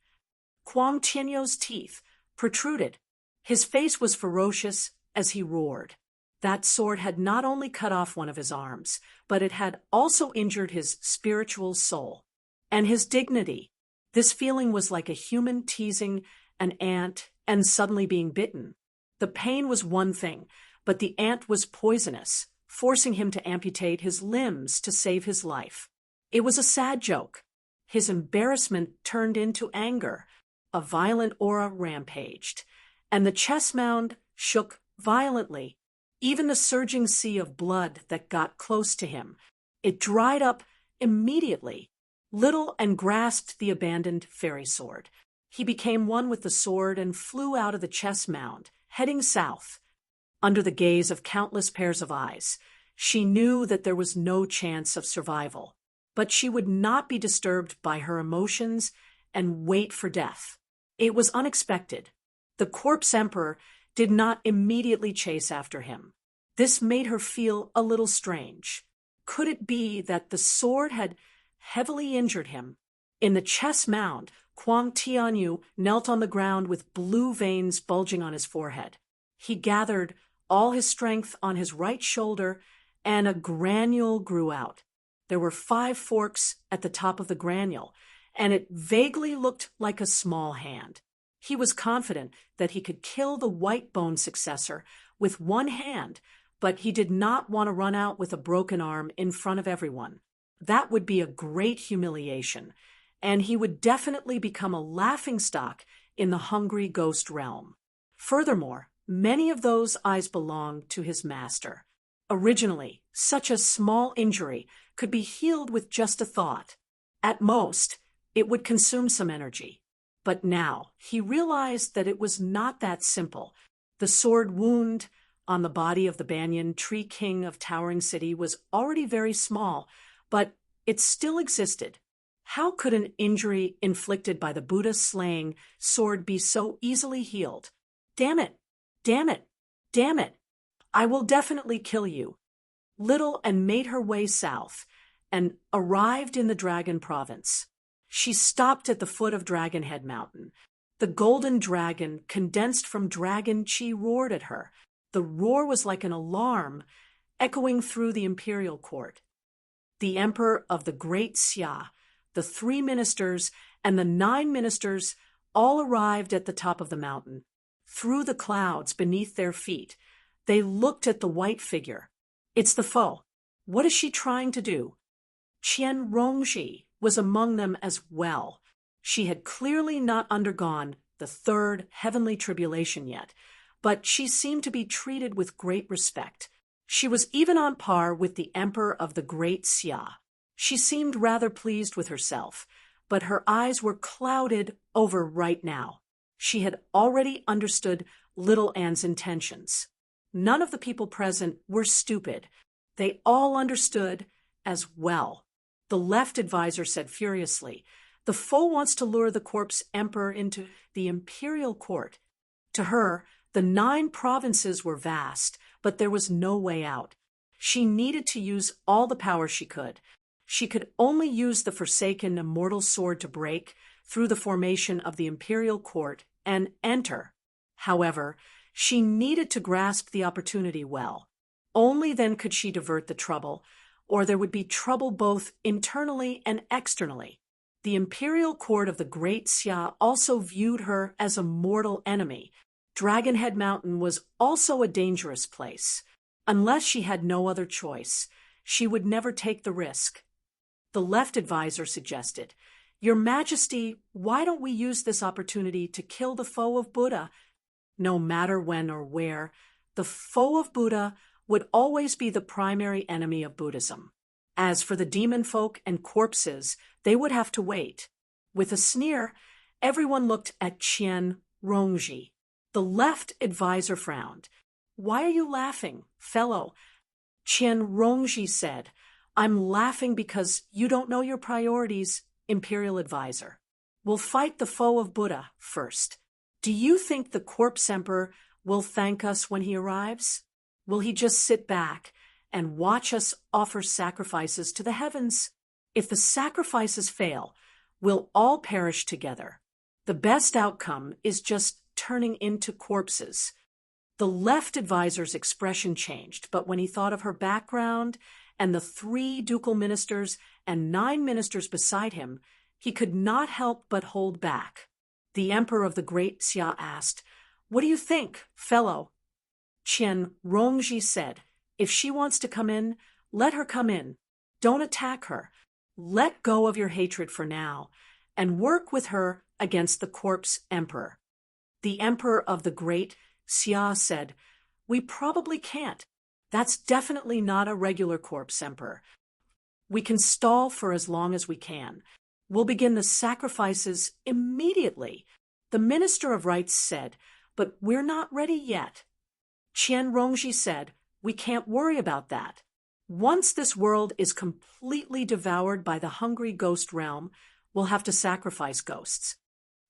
Speaker 1: Kwang Tianyu's teeth protruded. His face was ferocious as he roared. That sword had not only cut off one of his arms, but it had also injured his spiritual soul and his dignity. This feeling was like a human teasing an ant and suddenly being bitten. The pain was one thing, but the ant was poisonous, forcing him to amputate his limbs to save his life. It was a sad joke. His embarrassment turned into anger. A violent aura rampaged, and the chess mound shook violently. Even the surging sea of blood that got close to him, it dried up immediately. Little En grasped the abandoned fairy sword. He became one with the sword and flew out of the chess mound, heading south. Under the gaze of countless pairs of eyes, she knew that there was no chance of survival, but she would not be disturbed by her emotions and wait for death. It was unexpected. The corpse emperor did not immediately chase after him. This made her feel a little strange. Could it be that the sword had heavily injured him? In the chess mound, Kwang Tianyu knelt on the ground with blue veins bulging on his forehead. He gathered all his strength on his right shoulder, and a granule grew out. There were 5 forks at the top of the granule, and it vaguely looked like a small hand. He was confident that he could kill the white bone successor with one hand, but he did not want to run out with a broken arm in front of everyone. That would be a great humiliation, and he would definitely become a laughingstock in the hungry ghost realm. Furthermore, many of those eyes belonged to his master. Originally, such a small injury could be healed with just a thought. At most, it would consume some energy. But now, he realized that it was not that simple. The sword wound on the body of the Banyan Tree King of Towering City was already very small, but it still existed. How could an injury inflicted by the Buddha-slaying sword be so easily healed? Damn it! Damn it! Damn it! I will definitely kill you. Little Anne made her way south and arrived in the Dragon Province. She stopped at the foot of Dragon Head Mountain. The golden dragon, condensed from dragon chi, roared at her. The roar was like an alarm echoing through the imperial court. The emperor of the Great Xia, the 3 ministers, and the 9 ministers all arrived at the top of the mountain. Through the clouds beneath their feet, they looked at the white figure. It's the foe. What is she trying to do? Qian Rongji was among them as well. She had clearly not undergone the 3rd heavenly tribulation yet, but she seemed to be treated with great respect. She was even on par with the emperor of the Great Xia. She seemed rather pleased with herself, but her eyes were clouded over right now. She had already understood Little Anne's intentions. None of the people present were stupid. They all understood as well. The left advisor said furiously, "The foe wants to lure the corpse emperor into the imperial court." To her, the 9 provinces were vast, but there was no way out. She needed to use all the power she could. She could only use the forsaken immortal sword to break through the formation of the imperial court and enter. However, she needed to grasp the opportunity well. Only then could she divert the trouble, or there would be trouble both internally and externally. The imperial court of the Great Xia also viewed her as a mortal enemy. Dragon Head Mountain was also a dangerous place. Unless she had no other choice, she would never take the risk. The left advisor suggested, "Your Majesty, why don't we use this opportunity to kill the foe of Buddha?" No matter when or where, the foe of Buddha would always be the primary enemy of Buddhism. As for the demon folk and corpses, they would have to wait. With a sneer, everyone looked at Qian Rongji. The left advisor frowned. "Why are you laughing, fellow?" Qian Rongji said, "I'm laughing because you don't know your priorities, imperial advisor. We'll fight the foe of Buddha first. Do you think the corpse emperor will thank us when he arrives? Will he just sit back and watch us offer sacrifices to the heavens? If the sacrifices fail, we'll all perish together. The best outcome is just turning into corpses." The left advisor's expression changed, but when he thought of her background and the 3 ducal ministers and 9 ministers beside him, he could not help but hold back. The emperor of the Great Xia asked, "What do you think, fellow?" Qian Rongji said, "If she wants to come in, let her come in. Don't attack her. Let go of your hatred for now, and work with her against the corpse emperor." The emperor of the Great Xia said, "We probably can't. That's definitely not a regular corpse emperor. We can stall for as long as we can. We'll begin the sacrifices immediately." The minister of rites said, "But we're not ready yet." Qian Rongji said, "We can't worry about that. Once this world is completely devoured by the hungry ghost realm, we'll have to sacrifice ghosts."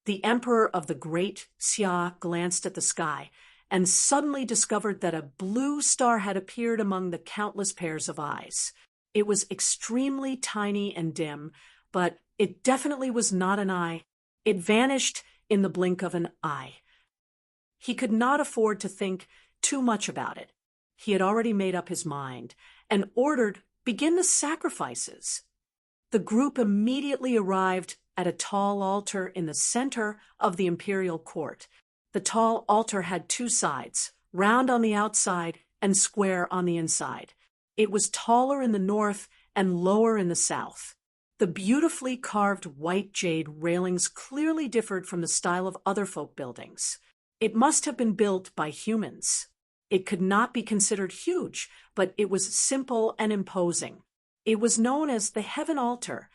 Speaker 1: The emperor of the Great Xia glanced at the sky and suddenly discovered that a blue star had appeared among the countless pairs of eyes. It was extremely tiny and dim, but it definitely was not an eye. It vanished in the blink of an eye. He could not afford to think too much about it. He had already made up his mind and ordered, "Begin the sacrifices." The group immediately arrived at a tall altar in the center of the imperial court. The tall altar had two sides, round on the outside and square on the inside. It was taller in the north and lower in the south. The beautifully carved white jade railings clearly differed from the style of other folk buildings. It must have been built by humans. It could not be considered huge, but it was simple and imposing. It was known as the Heaven Altar.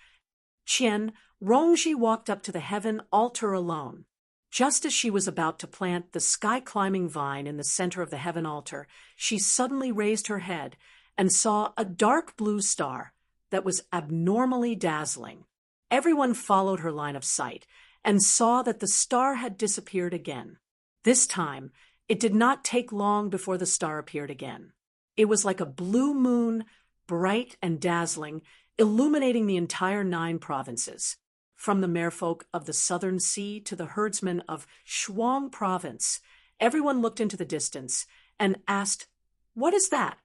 Speaker 1: Qian Rongji walked up to the Heaven Altar alone. Just as she was about to plant the sky-climbing vine in the center of the Heaven Altar, she suddenly raised her head and saw a dark blue star that was abnormally dazzling. Everyone followed her line of sight and saw that the star had disappeared again. This time, it did not take long before the star appeared again. It was like a blue moon, bright and dazzling, illuminating the entire 9 provinces. From the merfolk of the Southern Sea to the herdsmen of Shuang Province, everyone looked into the distance and asked, "What is that?"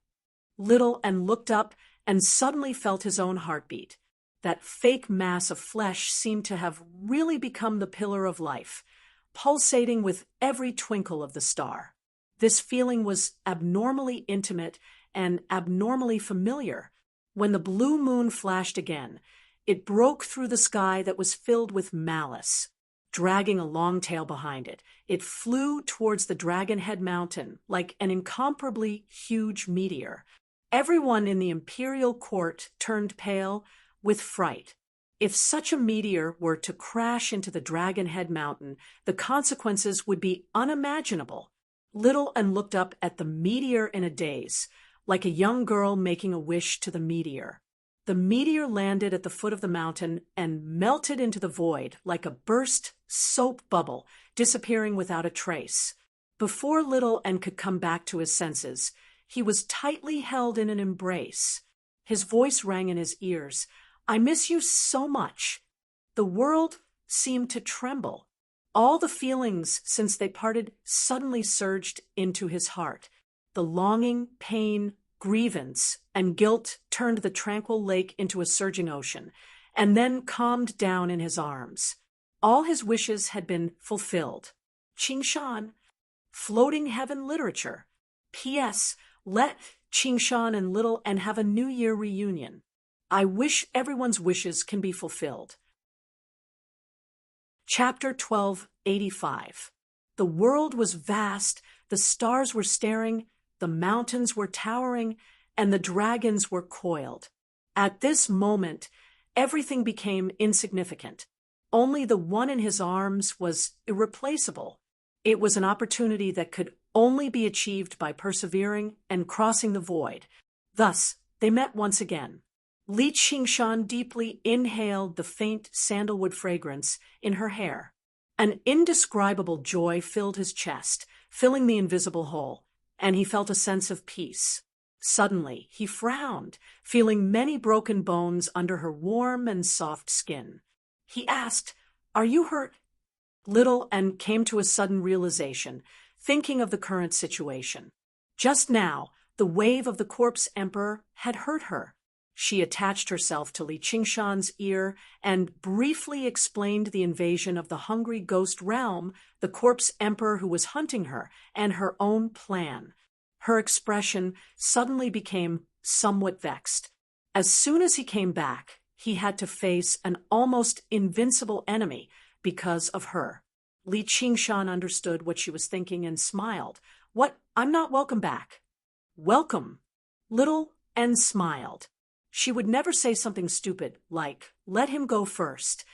Speaker 1: Little and looked up and suddenly felt his own heartbeat. That fake mass of flesh seemed to have really become the pillar of life, pulsating with every twinkle of the star. This feeling was abnormally intimate and abnormally familiar. When the blue moon flashed again, it broke through the sky that was filled with malice. Dragging a long tail behind it, it flew towards the Dragon Head Mountain like an incomparably huge meteor. Everyone in the imperial court turned pale with fright. If such a meteor were to crash into the Dragon Head Mountain, the consequences would be unimaginable. Little and looked up at the meteor in a daze, like a young girl making a wish to the meteor. The meteor landed at the foot of the mountain and melted into the void like a burst soap bubble, disappearing without a trace. Before Little and could come back to his senses, he was tightly held in an embrace. His voice rang in his ears. "I miss you so much." The world seemed to tremble. All the feelings since they parted suddenly surged into his heart. The longing, pain, grievance, and guilt turned the tranquil lake into a surging ocean, and then calmed down in his arms. All his wishes had been fulfilled. Qingshan, floating heaven literature. P.S. Let Qingshan and Little and have a New Year reunion. I wish everyone's wishes can be fulfilled. Chapter 1285. The world was vast, the stars were staring, the mountains were towering, and the dragons were coiled. At this moment, everything became insignificant. Only the one in his arms was irreplaceable. It was an opportunity that could only be achieved by persevering and crossing the void. Thus, they met once again. Li Qingshan deeply inhaled the faint sandalwood fragrance in her hair. An indescribable joy filled his chest, filling the invisible hole, and he felt a sense of peace. Suddenly, he frowned, feeling many broken bones under her warm and soft skin. He asked, "Are you hurt?" Little and came to a sudden realization, thinking of the current situation. Just now, the wave of the corpse emperor had hurt her. She attached herself to Li Qingshan's ear and briefly explained the invasion of the hungry ghost realm, the corpse emperor who was hunting her, and her own plan. Her expression suddenly became somewhat vexed. As soon as he came back, he had to face an almost invincible enemy because of her. Li Qingshan understood what she was thinking and smiled. "What? I'm not welcome back." "Welcome." Little and smiled. She would never say something stupid like, "Let him go first."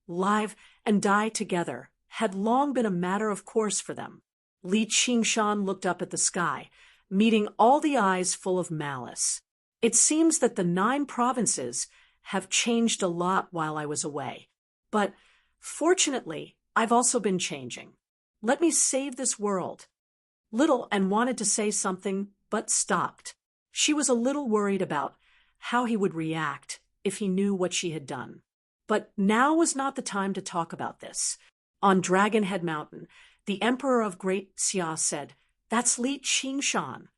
Speaker 1: Live and die together had long been a matter of course for them. Li Qingshan looked up at the sky, meeting all the eyes full of malice. "It seems that the 9 provinces have changed a lot while I was away. But fortunately, I've also been changing. Let me save this world." little and wanted to say something, but stopped. She was a little worried about how he would react if he knew what she had done. But now was not the time to talk about this. On Dragonhead Mountain, the Emperor of Great Xia said, "That's Li Qingshan."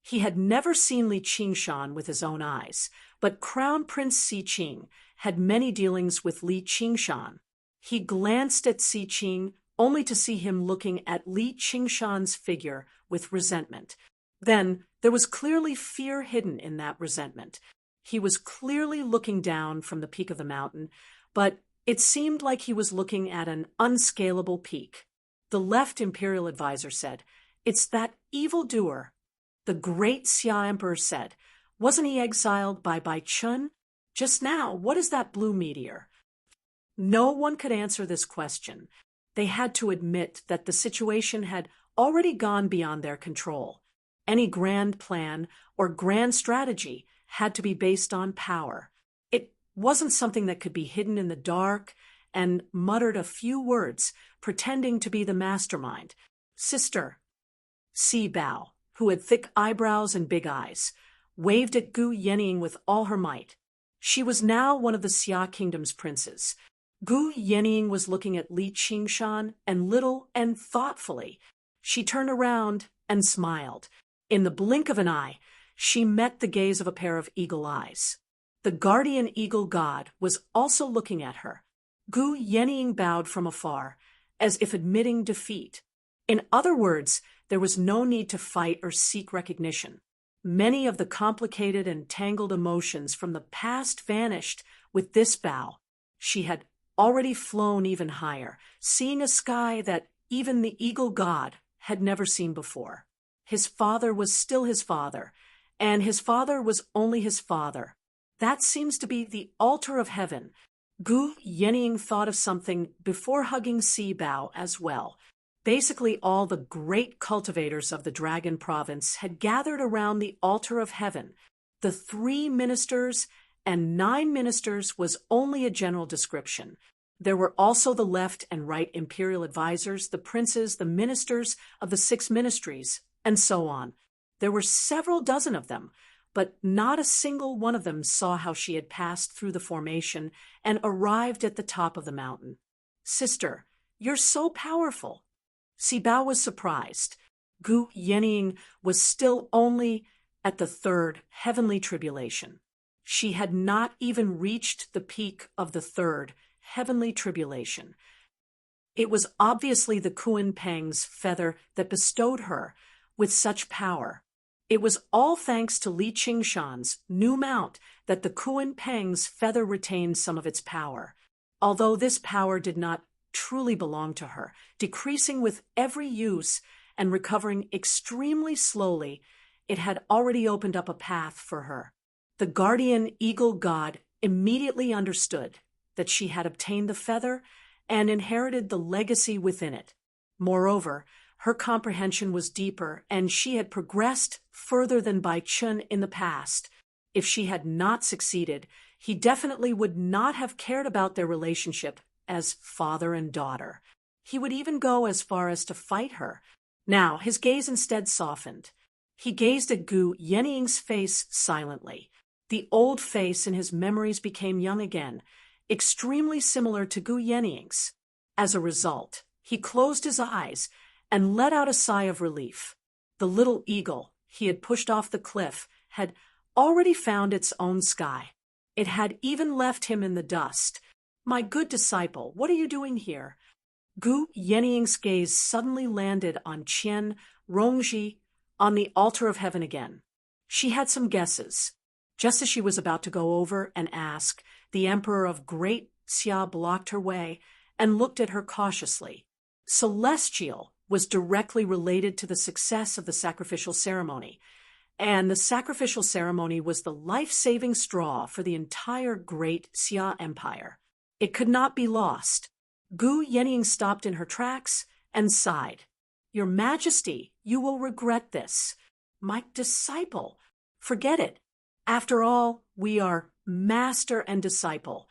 Speaker 1: He had never seen Li Qingshan with his own eyes, but Crown Prince Si Qing had many dealings with Li Qingshan. He glanced at Si Qing only to see him looking at Li Qingshan's figure with resentment. Then there was clearly fear hidden in that resentment. He was clearly looking down from the peak of the mountain, but it seemed like he was looking at an unscalable peak. The left imperial advisor said, "It's that evildoer." The great Xia Emperor said, "Wasn't he exiled by Bai Chun? Just now, what is that blue meteor?" No one could answer this question. They had to admit that the situation had already gone beyond their control. Any grand plan or grand strategy had to be based on power. It wasn't something that could be hidden in the dark and muttered a few words, pretending to be the mastermind. "Sister." Si Bao, who had thick eyebrows and big eyes, waved at Gu Yenying with all her might. She was now one of the Xia Kingdom's princes. Gu Yenying was looking at Li Qingshan and little and thoughtfully. She turned around and smiled. In the blink of an eye, she met the gaze of a pair of eagle eyes. The guardian eagle god was also looking at her. Gu Yenying bowed from afar, as if admitting defeat. In other words, there was no need to fight or seek recognition. Many of the complicated and tangled emotions from the past vanished with this bow. She had already flown even higher, seeing a sky that even the eagle god had never seen before. His father was still his father, and his father was only his father. That seems to be the altar of heaven. Gu Yenying thought of something before hugging Si Bao as well. Basically, all the great cultivators of the Dragon Province had gathered around the altar of heaven. The 3 ministers and 9 ministers was only a general description. There were also the left and right imperial advisors, the princes, the ministers of the 6 ministries, and so on. There were several dozen of them, but not a single one of them saw how she had passed through the formation and arrived at the top of the mountain. "Sister, you're so powerful." Si Bao was surprised. Gu Yenying was still only at the 3rd heavenly tribulation. She had not even reached the peak of the 3rd heavenly tribulation. It was obviously the Kuan Peng's feather that bestowed her with such power. It was all thanks to Li Qingshan's new mount that the Kuan Peng's feather retained some of its power, although this power did not truly belong to her, decreasing with every use and recovering extremely slowly. It had already opened up a path for her. The guardian eagle god immediately understood that she had obtained the feather and inherited the legacy within it. Moreover, her comprehension was deeper, and she had progressed further than Bai Chun in the past. If she had not succeeded, he definitely would not have cared about their relationship as father and daughter. He would even go as far as to fight her. Now his gaze instead softened. He gazed at Gu Yenying's face silently. The old face in his memories became young again, extremely similar to Gu Yenying's. As a result, he closed his eyes and let out a sigh of relief. The little eagle he had pushed off the cliff had already found its own sky. It had even left him in the dust. "My good disciple, what are you doing here?" Gu Yenying's gaze suddenly landed on Qian Rongji on the altar of heaven again. She had some guesses. Just as she was about to go over and ask, the Emperor of Great Xia blocked her way and looked at her cautiously. Celestial was directly related to the success of the sacrificial ceremony, and the sacrificial ceremony was the life-saving straw for the entire Great Xia Empire. It could not be lost. Gu Yenying stopped in her tracks and sighed. "Your Majesty, you will regret this." "My disciple, forget it. After all, we are master and disciple."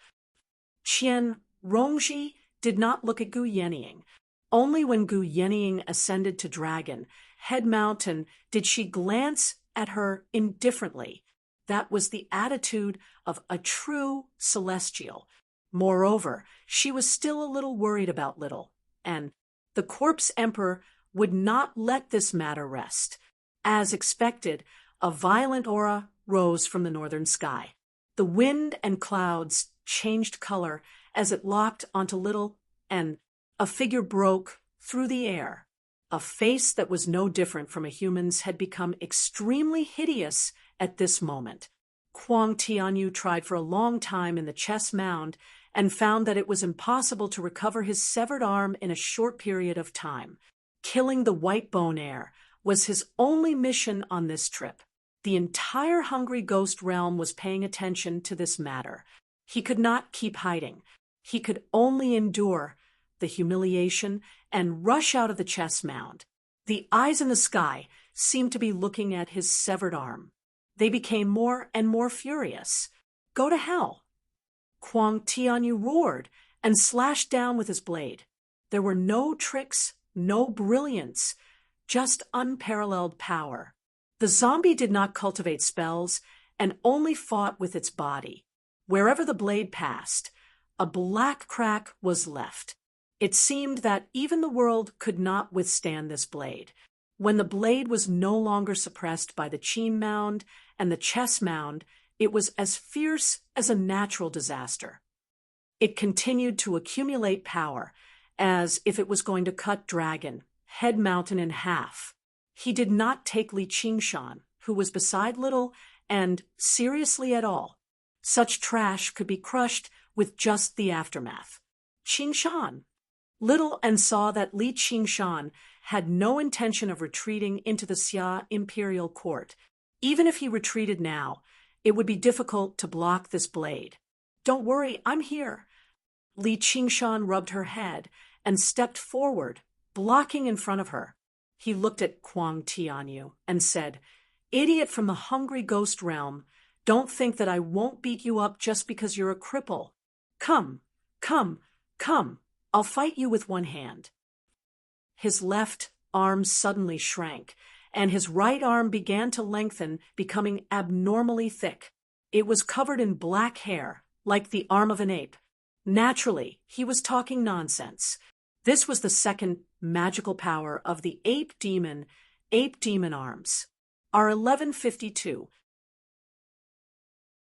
Speaker 1: Qian Rongji did not look at Gu Yenying. Only when Gu Yenying ascended to dragon head mount, and did she glance at her indifferently? That was the attitude of a true celestial. Moreover, she was still a little worried about Little, and the corpse emperor would not let this matter rest. As expected, a violent aura rose from the northern sky. The wind and clouds changed color as it locked onto Little, and a figure broke through the air. A face that was no different from a human's had become extremely hideous at this moment. Kwang Tianyu tried for a long time in the chess mound and found that it was impossible to recover his severed arm in a short period of time. Killing the white bone heir was his only mission on this trip. The entire Hungry Ghost realm was paying attention to this matter. He could not keep hiding. He could only endure the humiliation and rush out of the chess mound. The eyes in the sky seemed to be looking at his severed arm. They became more and more furious. Go to hell! Kwang Tianyu roared and slashed down with his blade. There were no tricks, no brilliance, just unparalleled power. The zombie did not cultivate spells and only fought with its body. Wherever the blade passed, a black crack was left. It seemed that even the world could not withstand this blade. When the blade was no longer suppressed by the Qin mound and the chess mound, it was as fierce as a natural disaster. It continued to accumulate power, as if it was going to cut Dragon, Head Mountain in half. He did not take Li Qingshan, who was beside Little, and seriously at all. Such trash could be crushed with just the aftermath. Qingshan! Little and saw that Li Qingshan had no intention of retreating into the Xia imperial court. Even if he retreated now, it would be difficult to block this blade. Don't worry, I'm here. Li Qingshan rubbed her head and stepped forward, blocking in front of her. He looked at Kwang Tianyu and said, "Idiot from the Hungry Ghost realm, don't think that I won't beat you up just because you're a cripple. Come, come, come. I'll fight you with one hand." His left arm suddenly shrank, and his right arm began to lengthen, becoming abnormally thick. It was covered in black hair, like the arm of an ape. Naturally, he was talking nonsense. This was the second magical power of the ape demon arms. R1152.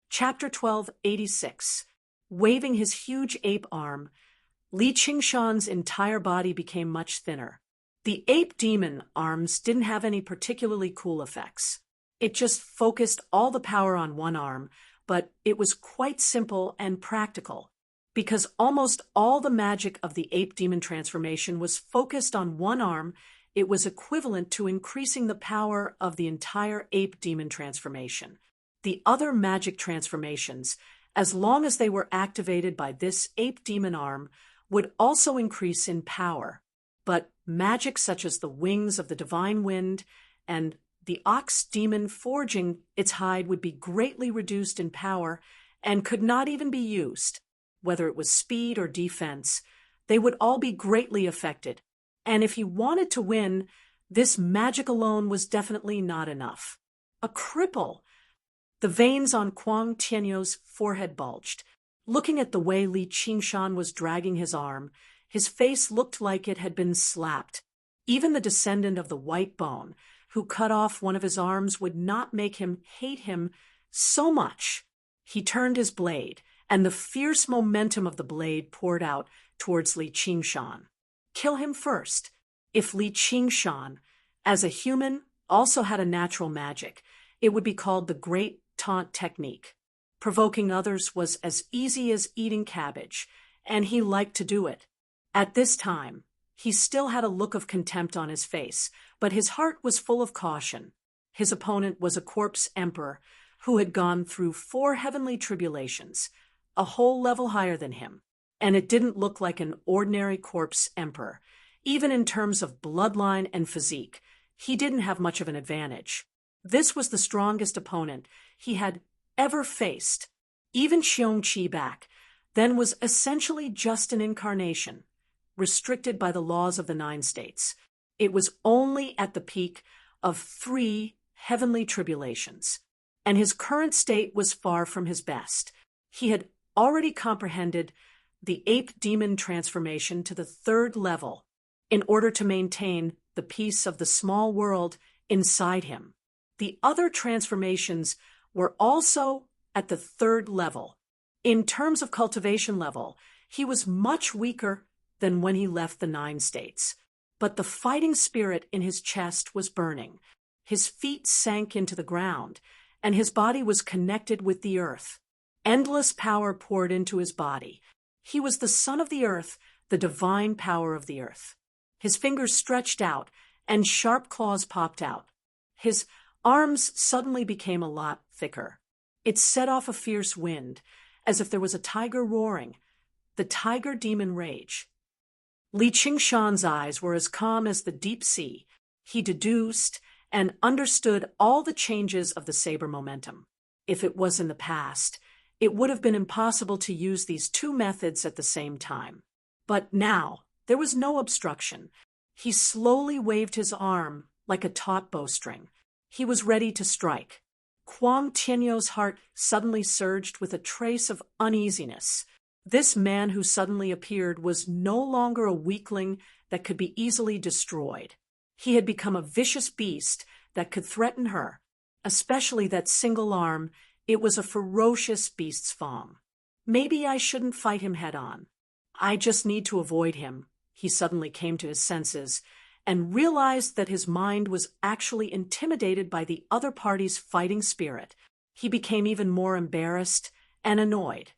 Speaker 1: Chapter 1286. Waving his huge ape arm, Li Qingshan's entire body became much thinner. The ape demon arms didn't have any particularly cool effects. It just focused all the power on one arm, but it was quite simple and practical. Because almost all the magic of the ape demon transformation was focused on one arm, it was equivalent to increasing the power of the entire ape demon transformation. The other magic transformations, as long as they were activated by this ape demon arm, would also increase in power. But magic such as the wings of the divine wind and the ox demon forging its hide would be greatly reduced in power and could not even be used. Whether it was speed or defense, they would all be greatly affected. And if he wanted to win, this magic alone was definitely not enough. A cripple! The veins on Kwang Tianyu's forehead bulged. Looking at the way Li Qingshan was dragging his arm, his face looked like it had been slapped. Even the descendant of the white bone, who cut off one of his arms, would not make him hate him so much. He turned his blade, and the fierce momentum of the blade poured out towards Li Qingshan. Kill him first. If Li Qingshan, as a human, also had a natural magic, it would be called the Great Taunt Technique. Provoking others was as easy as eating cabbage, and he liked to do it. At this time, he still had a look of contempt on his face, but his heart was full of caution. His opponent was a corpse emperor who had gone through 4 heavenly tribulations, a whole level higher than him, and it didn't look like an ordinary corpse emperor. Even in terms of bloodline and physique, he didn't have much of an advantage. This was the strongest opponent he had ever faced. Even Xiongqi back then was essentially just an incarnation, restricted by the laws of the 9 states. It was only at the peak of 3 heavenly tribulations, and his current state was far from his best. He had already comprehended the ape-demon transformation to the 3rd level in order to maintain the peace of the small world inside him. The other transformations were also at the 3rd level. In terms of cultivation level, he was much weaker than when he left the 9 states. But the fighting spirit in his chest was burning. His feet sank into the ground, and his body was connected with the earth. Endless power poured into his body. He was the son of the earth, the divine power of the earth. His fingers stretched out, and sharp claws popped out. His arms suddenly became a lot thicker. It set off a fierce wind, as if there was a tiger roaring, the tiger demon rage. Li Qingshan's eyes were as calm as the deep sea. He deduced and understood all the changes of the saber momentum. If it was in the past, it would have been impossible to use these 2 methods at the same time. But now, there was no obstruction. He slowly waved his arm like a taut bowstring. He was ready to strike. Kuang Tianyou's heart suddenly surged with a trace of uneasiness. This man who suddenly appeared was no longer a weakling that could be easily destroyed. He had become a vicious beast that could threaten her, especially that single arm. It was a ferocious beast's fang. Maybe I shouldn't fight him head-on. I just need to avoid him. He suddenly came to his senses and realized that his mind was actually intimidated by the other party's fighting spirit. He became even more embarrassed and annoyed.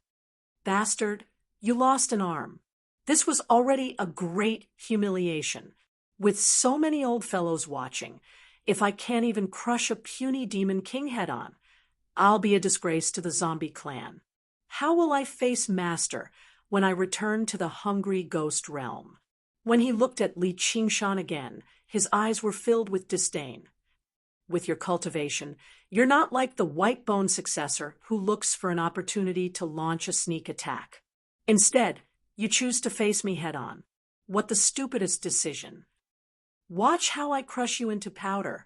Speaker 1: Bastard, you lost an arm. This was already a great humiliation. With so many old fellows watching, if I can't even crush a puny demon king head-on, I'll be a disgrace to the zombie clan. How will I face Master when I return to the hungry ghost realm? When he looked at Li Qingshan again, his eyes were filled with disdain. With your cultivation, you're not like the white-boned successor who looks for an opportunity to launch a sneak attack. Instead, you choose to face me head-on. What the stupidest decision. Watch how I crush you into powder.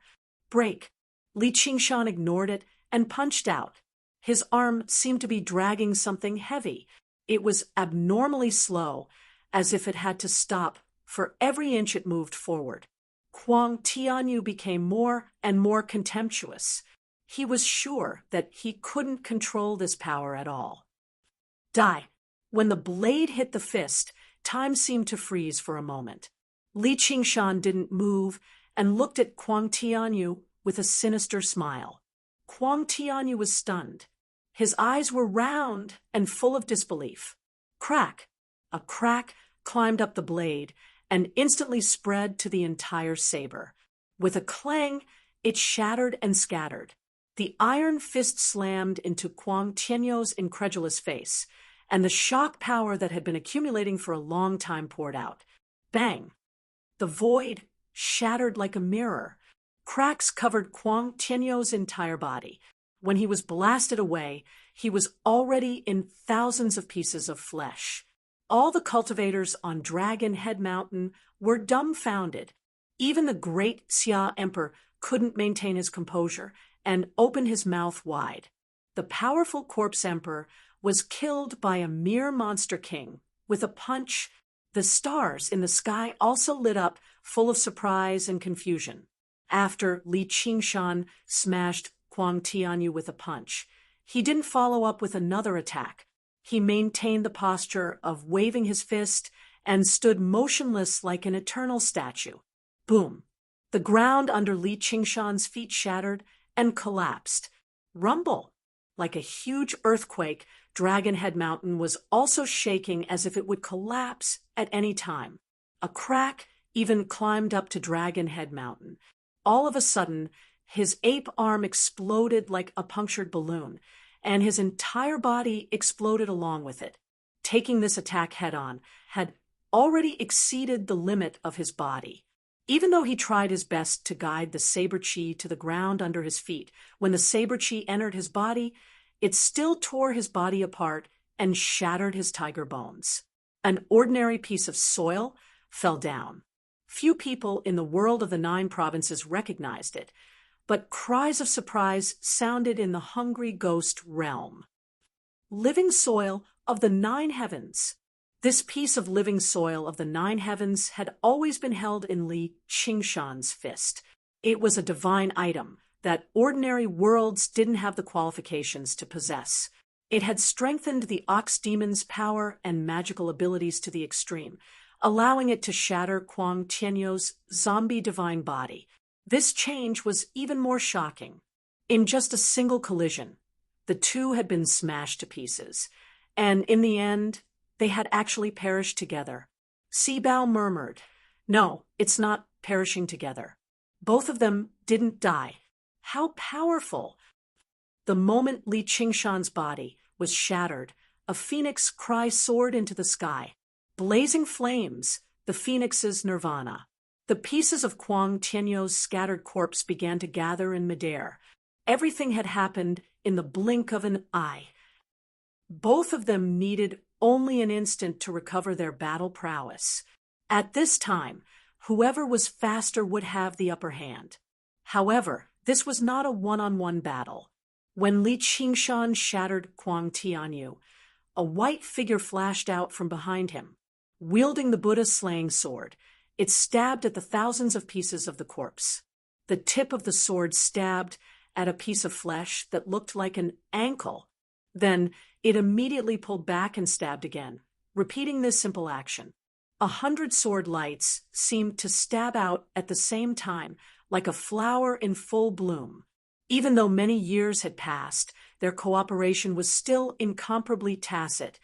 Speaker 1: Break. Li Qingshan ignored it and punched out. His arm seemed to be dragging something heavy. It was abnormally slow, as if it had to stop for every inch it moved forward. Kuang Tianyou became more and more contemptuous. He was sure that he couldn't control this power at all. Die. When the blade hit the fist, time seemed to freeze for a moment. Li Qingshan didn't move and looked at Kuang Tianyou with a sinister smile. Kuang Tianyou was stunned. His eyes were round and full of disbelief. Crack! A crack climbed up the blade and instantly spread to the entire saber. With a clang, it shattered and scattered. The iron fist slammed into Kuang Tianyou's incredulous face, and the shock power that had been accumulating for a long time poured out. Bang! The void shattered like a mirror. Cracks covered Kuang Tianyou's entire body. When he was blasted away, he was already in thousands of pieces of flesh. All the cultivators on Dragon Head Mountain were dumbfounded. Even the great Xia Emperor couldn't maintain his composure and opened his mouth wide. The powerful Corpse Emperor was killed by a mere monster king with a punch. The stars in the sky also lit up, full of surprise and confusion. After Li Qingshan smashed Kuang Tianyou with a punch, he didn't follow up with another attack. He maintained the posture of waving his fist and stood motionless like an eternal statue. Boom! The ground under Li Qingshan's feet shattered and collapsed. Rumble! Like a huge earthquake, Dragon Head Mountain was also shaking as if it would collapse at any time. A crack even climbed up to Dragon Head Mountain. All of a sudden, his ape arm exploded like a punctured balloon, and his entire body exploded along with it. Taking this attack head-on had already exceeded the limit of his body. Even though he tried his best to guide the saber chi to the ground under his feet, when the saber chi entered his body, it still tore his body apart and shattered his tiger bones. An ordinary piece of soil fell down. Few people in the world of the 9 provinces recognized it, but cries of surprise sounded in the hungry ghost realm. Living soil of the 9 heavens. This piece of living soil of the 9 heavens had always been held in Li Qingshan's fist. It was a divine item that ordinary worlds didn't have the qualifications to possess. It had strengthened the ox demon's power and magical abilities to the extreme, allowing it to shatter Kuang Tianyou's zombie divine body. This change was even more shocking. In just a single collision, the two had been smashed to pieces, and in the end, they had actually perished together. Sibao murmured, "No, it's not perishing together. Both of them didn't die. How powerful!" The moment Li Qingshan's body was shattered, a phoenix cry soared into the sky. Blazing flames, the phoenix's nirvana. The pieces of Kuang Tianyou's scattered corpse began to gather in midair. Everything had happened in the blink of an eye. Both of them needed only an instant to recover their battle prowess. At this time, whoever was faster would have the upper hand. However, this was not a one-on-one battle. When Li Qingshan shattered Kuang Tianyou, a white figure flashed out from behind him. Wielding the Buddha-slaying sword, it stabbed at the thousands of pieces of the corpse. The tip of the sword stabbed at a piece of flesh that looked like an ankle. Then it immediately pulled back and stabbed again, repeating this simple action. 100 sword lights seemed to stab out at the same time, like a flower in full bloom. Even though many years had passed, their cooperation was still incomparably tacit,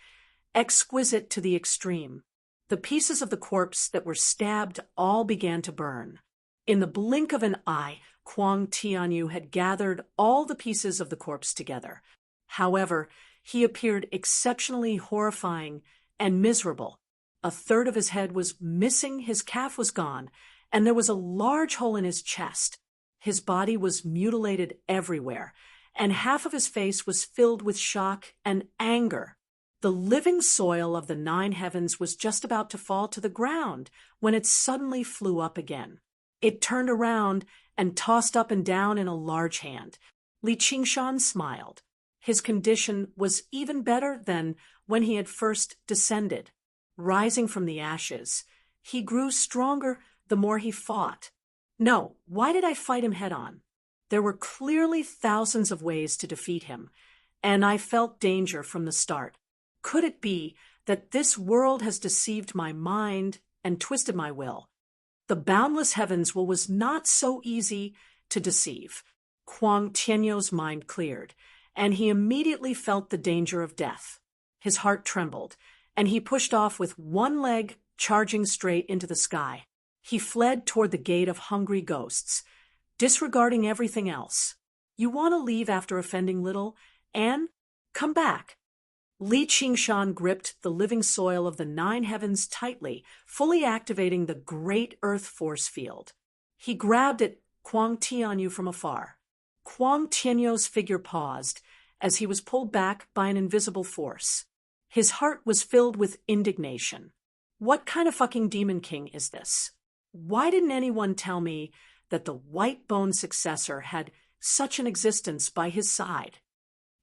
Speaker 1: exquisite to the extreme. The pieces of the corpse that were stabbed all began to burn. In the blink of an eye, Kuang Tianyou had gathered all the pieces of the corpse together. However, he appeared exceptionally horrifying and miserable. A third of his head was missing, his calf was gone, and there was a large hole in his chest. His body was mutilated everywhere, and half of his face was filled with shock and anger. The living soil of the 9 heavens was just about to fall to the ground when it suddenly flew up again. It turned around and tossed up and down in a large hand. Li Qingshan smiled. His condition was even better than when he had first descended. Rising from the ashes, he grew stronger the more he fought. No, why did I fight him head-on? There were clearly thousands of ways to defeat him, and I felt danger from the start. Could it be that this world has deceived my mind and twisted my will? The boundless heavens was not so easy to deceive. Kuang Tianyou's mind cleared, and he immediately felt the danger of death. His heart trembled, and he pushed off with one leg charging straight into the sky. He fled toward the gate of hungry ghosts, disregarding everything else. You want to leave after offending little, and come back. Li Qingshan gripped the living soil of the 9 heavens tightly, fully activating the great earth force field. He grabbed at Kuang Tianyou from afar. Kuang Tianyou's figure paused as he was pulled back by an invisible force. His heart was filled with indignation. What kind of fucking demon king is this? Why didn't anyone tell me that the white-bone successor had such an existence by his side?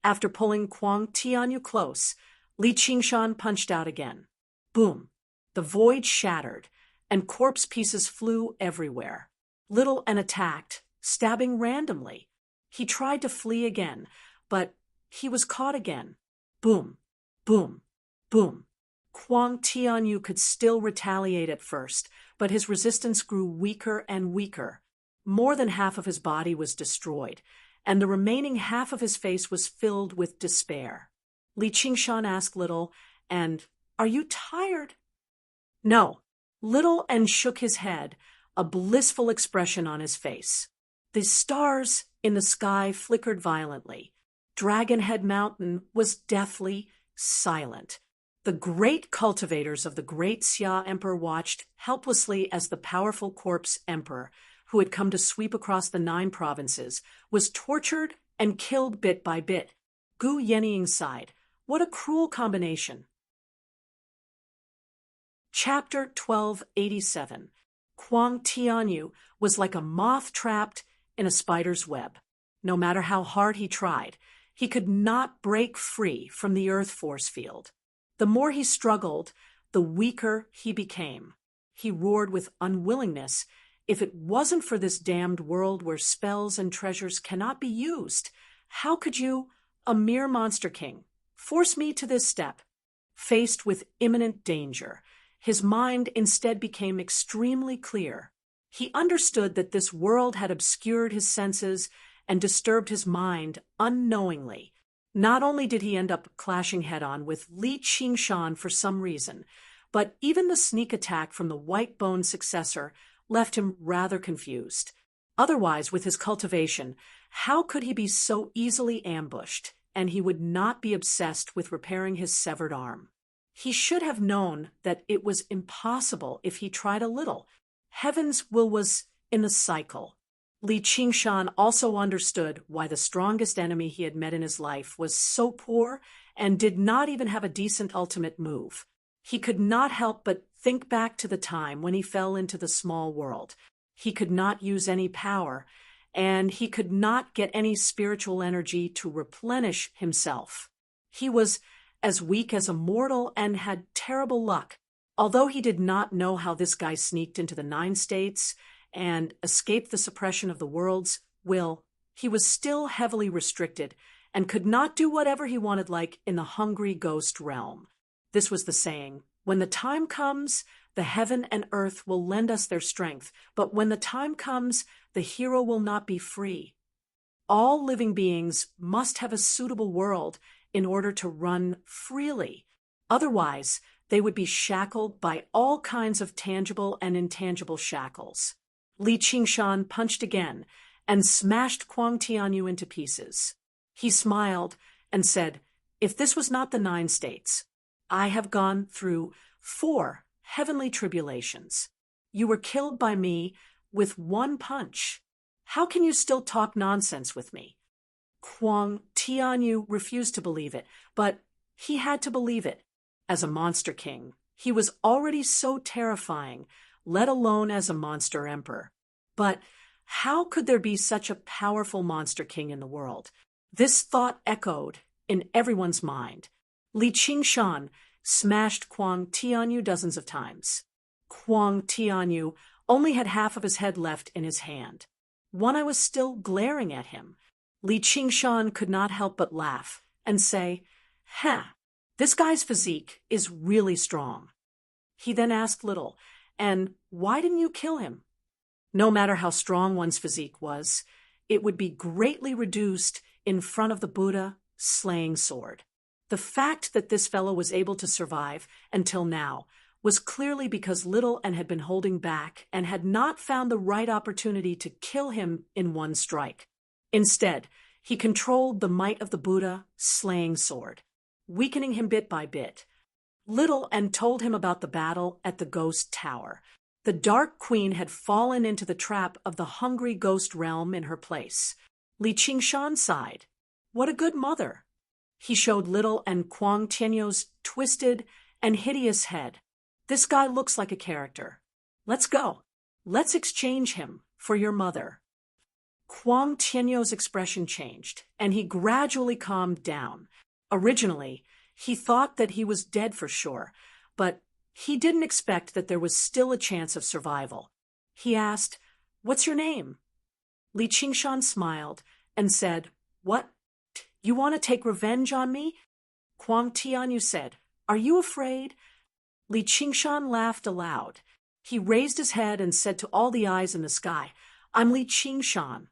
Speaker 1: After pulling Kuang Tianyou close, Li Qingshan punched out again. Boom! The void shattered, and corpse pieces flew everywhere. Little and attacked, stabbing randomly. He tried to flee again, but he was caught again. Boom! Boom! Boom! Kuang Tianyou could still retaliate at first, but his resistance grew weaker and weaker. More than half of his body was destroyed, and the remaining half of his face was filled with despair. Li Qingshan asked Little, and, "Are you tired?" No. Little and shook his head, a blissful expression on his face. The stars in the sky flickered violently. Dragonhead Mountain was deathly silent. The great cultivators of the great Xia Emperor watched helplessly as the powerful corpse emperor, who had come to sweep across the 9 provinces, was tortured and killed bit by bit. Gu Yenying sighed. What a cruel combination. Chapter 1287. Kuang Tianyu was like a moth trapped in a spider's web. No matter how hard he tried, he could not break free from the earth force field. The more he struggled, the weaker he became. He roared with unwillingness. If it wasn't for this damned world where spells and treasures cannot be used, how could you, a mere monster king, force me to this step? Faced with imminent danger, his mind instead became extremely clear. He understood that this world had obscured his senses and disturbed his mind unknowingly. Not only did he end up clashing head-on with Li Qingshan for some reason, but even the sneak attack from the white-boned successor left him rather confused. Otherwise, with his cultivation, how could he be so easily ambushed, and he would not be obsessed with repairing his severed arm? He should have known that it was impossible if he tried a little. Heaven's will was in a cycle. Li Qingshan also understood why the strongest enemy he had met in his life was so poor and did not even have a decent ultimate move. He could not help but think back to the time when he fell into the small world. He could not use any power, and he could not get any spiritual energy to replenish himself. He was as weak as a mortal and had terrible luck. Although he did not know how this guy sneaked into the 9 states and escaped the suppression of the world's will, he was still heavily restricted and could not do whatever he wanted like in the hungry ghost realm. This was the saying, when the time comes, the heaven and earth will lend us their strength, but when the time comes, the hero will not be free. All living beings must have a suitable world in order to run freely. Otherwise, they would be shackled by all kinds of tangible and intangible shackles. Li Qingshan punched again and smashed Kuang Tianyu into pieces. He smiled and said, "If this was not the 9 states, I have gone through 4 heavenly tribulations. You were killed by me with 1 punch. How can you still talk nonsense with me?" Kuang Tianyu refused to believe it, but he had to believe it. As a monster king, he was already so terrifying, let alone as a monster emperor. But how could there be such a powerful monster king in the world? This thought echoed in everyone's mind. Li Qingshan smashed Kuang Tianyu dozens of times. Kuang Tianyu only had half of his head left in his hand. One eye was still glaring at him. Li Qingshan could not help but laugh and say, "Ha! This guy's physique is really strong." He then asked Little, "And why didn't you kill him?" No matter how strong one's physique was, it would be greatly reduced in front of the Buddha slaying sword. The fact that this fellow was able to survive until now was clearly because Little and had been holding back and had not found the right opportunity to kill him in one strike. Instead, he controlled the might of the Buddha slaying sword, weakening him bit by bit. Little and told him about the battle at the Ghost Tower. The Dark Queen had fallen into the trap of the hungry ghost realm in her place. Li Qingshan sighed. What a good mother. He showed Little and Kuang Tianyu's twisted and hideous head. This guy looks like a character. Let's go. Let's exchange him for your mother. Kuang Tianyu's expression changed, and he gradually calmed down. Originally, he thought that he was dead for sure, but he didn't expect that there was still a chance of survival. He asked, "What's your name?" Li Qingshan smiled and said, "What? You want to take revenge on me?" Kuang Tianyu said, "Are you afraid?" Li Qingshan laughed aloud. He raised his head and said to all the eyes in the sky, "I'm Li Qingshan."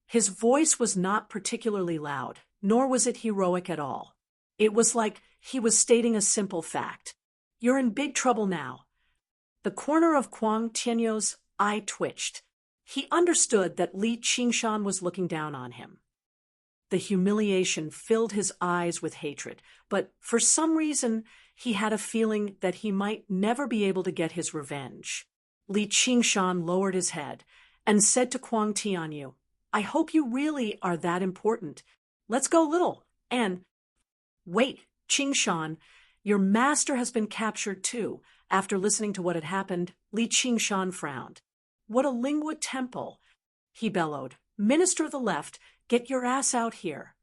Speaker 1: His voice was not particularly loud, nor was it heroic at all. It was like he was stating a simple fact. You're in big trouble now. The corner of Kuang Tianyu's eye twitched. He understood that Li Qingshan was looking down on him. The humiliation filled his eyes with hatred, but for some reason he had a feeling that he might never be able to get his revenge. Li Qingshan lowered his head and said to Kuang Tianyu, "I hope you really are that important. Let's go, Little. And wait, Qingshan, your master has been captured too. After listening to what had happened, Li Qingshan frowned. "What a lingua temple!" he bellowed. "Minister of the Left, get your ass out here."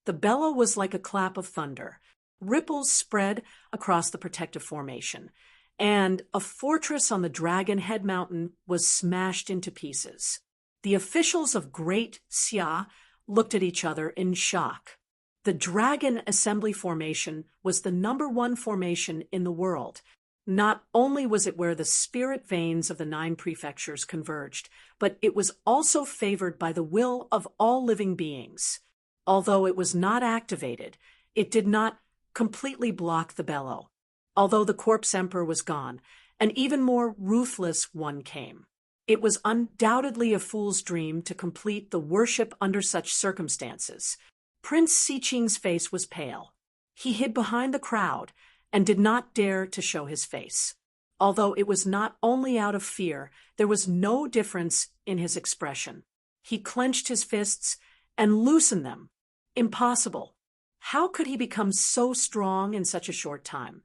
Speaker 1: The bellow was like a clap of thunder. Ripples spread across the protective formation, and a fortress on the Dragon Head Mountain was smashed into pieces. The officials of Great Xia looked at each other in shock. The Dragon Assembly Formation was the #1 formation in the world. Not only was it where the spirit veins of the 9 prefectures converged, but it was also favored by the will of all living beings. Although it was not activated, it did not completely block the bellow. Although the corpse emperor was gone, an even more ruthless one came. It was undoubtedly a fool's dream to complete the worship under such circumstances. Prince Siqing's face was pale. He hid behind the crowd and did not dare to show his face. Although it was not only out of fear, there was no difference in his expression. He clenched his fists and loosened them. Impossible. How could he become so strong in such a short time?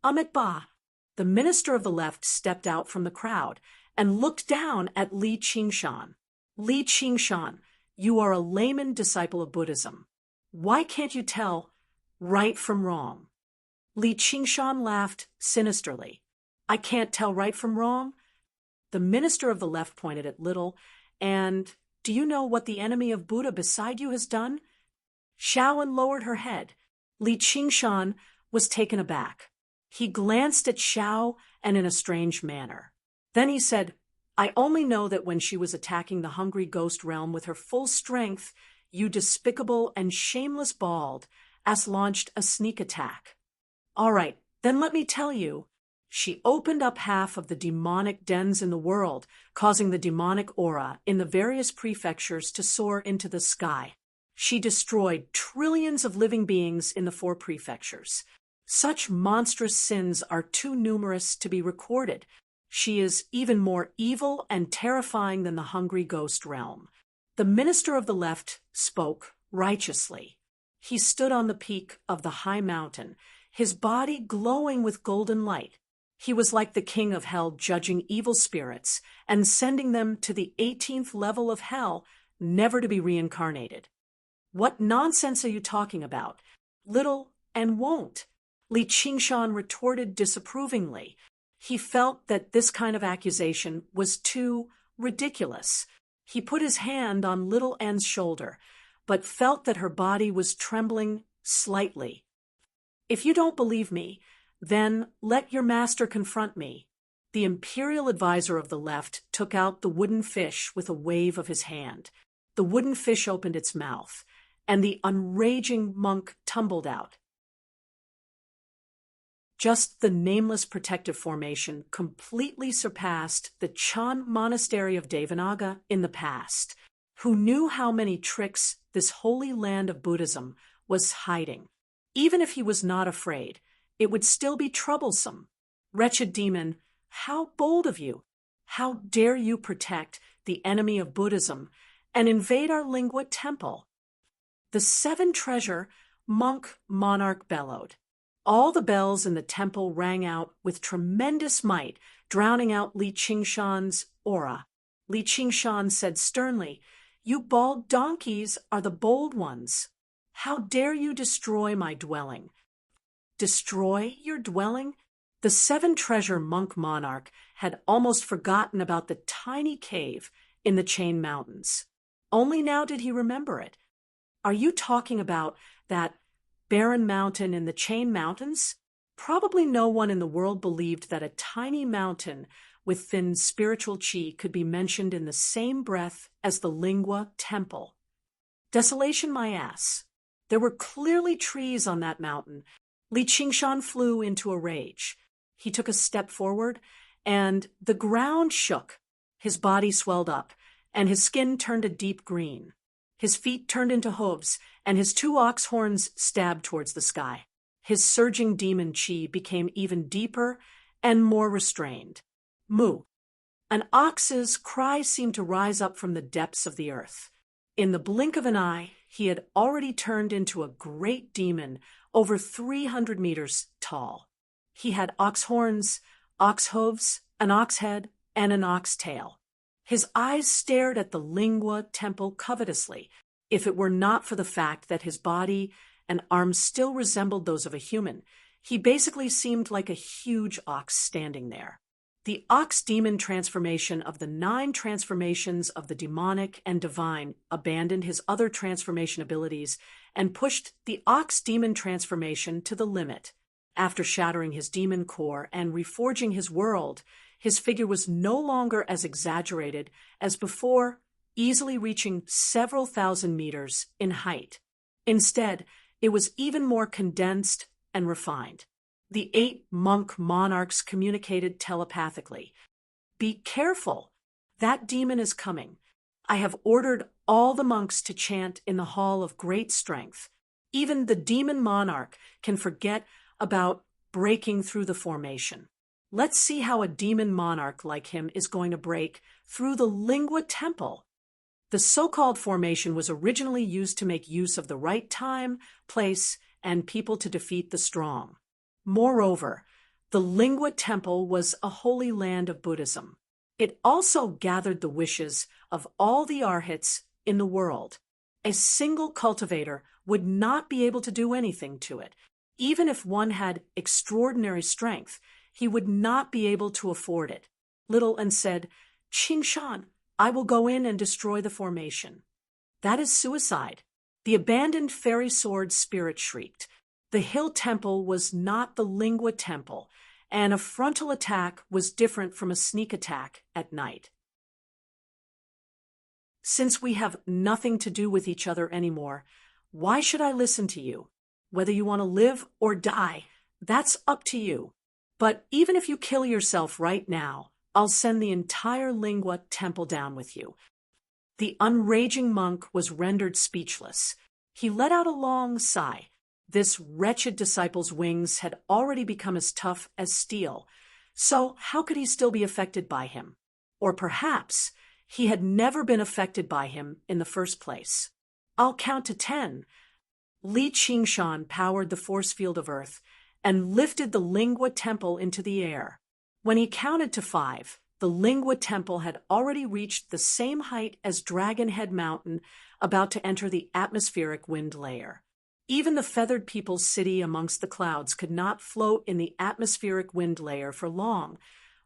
Speaker 1: Amit Ba, the minister of the left, stepped out from the crowd and looked down at Li Qingshan. "Li Qingshan, you are a layman disciple of Buddhism. Why can't you tell right from wrong?" Li Qingshan laughed sinisterly. "I can't tell right from wrong?" The minister of the left pointed at Little, and, "Do you know what the enemy of Buddha beside you has done?" Shaoan lowered her head. Li Qingshan was taken aback. He glanced at Xiao and in a strange manner. Then he said, "I only know that when she was attacking the hungry ghost realm with her full strength, you despicable and shameless bald ass launched a sneak attack. All right, then let me tell you. She opened up half of the demonic dens in the world, causing the demonic aura in the various prefectures to soar into the sky. She destroyed trillions of living beings in the 4 prefectures. Such monstrous sins are too numerous to be recorded. She is even more evil and terrifying than the hungry ghost realm." The minister of the left spoke righteously. He stood on the peak of the high mountain, his body glowing with golden light. He was like the king of hell, judging evil spirits and sending them to the 18th level of hell, never to be reincarnated. "What nonsense are you talking about? Little and won't," Li Qingshan retorted disapprovingly. He felt that this kind of accusation was too ridiculous. He put his hand on Little N's shoulder, but felt that her body was trembling slightly. "If you don't believe me, then let your master confront me." The imperial advisor of the left took out the wooden fish with a wave of his hand. The wooden fish opened its mouth, and the unraging monk tumbled out. Just the nameless protective formation completely surpassed the Chan monastery of Devanaga in the past. Who knew how many tricks this holy land of Buddhism was hiding? Even if he was not afraid, it would still be troublesome. Wretched demon, how bold of you! How dare you protect the enemy of Buddhism and invade our lingua temple? The 7 treasure monk monarch bellowed. All the bells in the temple rang out with tremendous might, drowning out Li Qingshan's aura. Li Qingshan said sternly, "You bald donkeys are the bold ones. How dare you destroy my dwelling?" Destroy your dwelling? The 7 treasure monk monarch had almost forgotten about the tiny cave in the Chain Mountains. Only now did he remember it. "Are you talking about that barren mountain in the Chain Mountains?" Probably no one in the world believed that a tiny mountain with thin spiritual chi could be mentioned in the same breath as the Lingua Temple. Desolation my ass. There were clearly trees on that mountain. Li Qingshan flew into a rage. He took a step forward, and the ground shook. His body swelled up, and his skin turned a deep green. His feet turned into hooves, and his 2 ox horns stabbed towards the sky. His surging demon chi became even deeper and more restrained. Moo. An ox's cry seemed to rise up from the depths of the earth. In the blink of an eye, he had already turned into a great demon over 300 meters tall. He had ox horns, ox hooves, an ox head, and an ox tail. His eyes stared at the lingua temple covetously, if it were not for the fact that his body and arms still resembled those of a human. He basically seemed like a huge ox standing there. The ox-demon transformation of the 9 transformations of the demonic and divine abandoned his other transformation abilities and pushed the ox-demon transformation to the limit. After shattering his demon core and reforging his world, his figure was no longer as exaggerated as before, easily reaching several thousand meters in height. Instead, it was even more condensed and refined. The 8 monk monarchs communicated telepathically. "Be careful! That demon is coming. I have ordered all the monks to chant in the Hall of Great Strength. Even the demon monarch can forget about breaking through the formation. Let's see how a demon monarch like him is going to break through the lingua temple." The so-called formation was originally used to make use of the right time, place, and people to defeat the strong. Moreover, the lingua temple was a holy land of Buddhism. It also gathered the wishes of all the arhats in the world. A single cultivator would not be able to do anything to it. Even if one had extraordinary strength, he would not be able to afford it. Little and said, "Qingshan, I will go in and destroy the formation." "That is suicide." The abandoned fairy sword spirit shrieked. The hill temple was not the lingua temple, and a frontal attack was different from a sneak attack at night. "Since we have nothing to do with each other anymore, why should I listen to you? Whether you want to live or die, that's up to you. But even if you kill yourself right now, I'll send the entire lingua temple down with you." The unraging monk was rendered speechless. He let out a long sigh. This wretched disciple's wings had already become as tough as steel, so how could he still be affected by him? Or perhaps he had never been affected by him in the first place. "I'll count to 10. Li Qingshan powered the force field of Earth and lifted the lingua temple into the air. When he counted to 5, the lingua temple had already reached the same height as Dragon Head Mountain, about to enter the atmospheric wind layer. Even the feathered people's city amongst the clouds could not float in the atmospheric wind layer for long,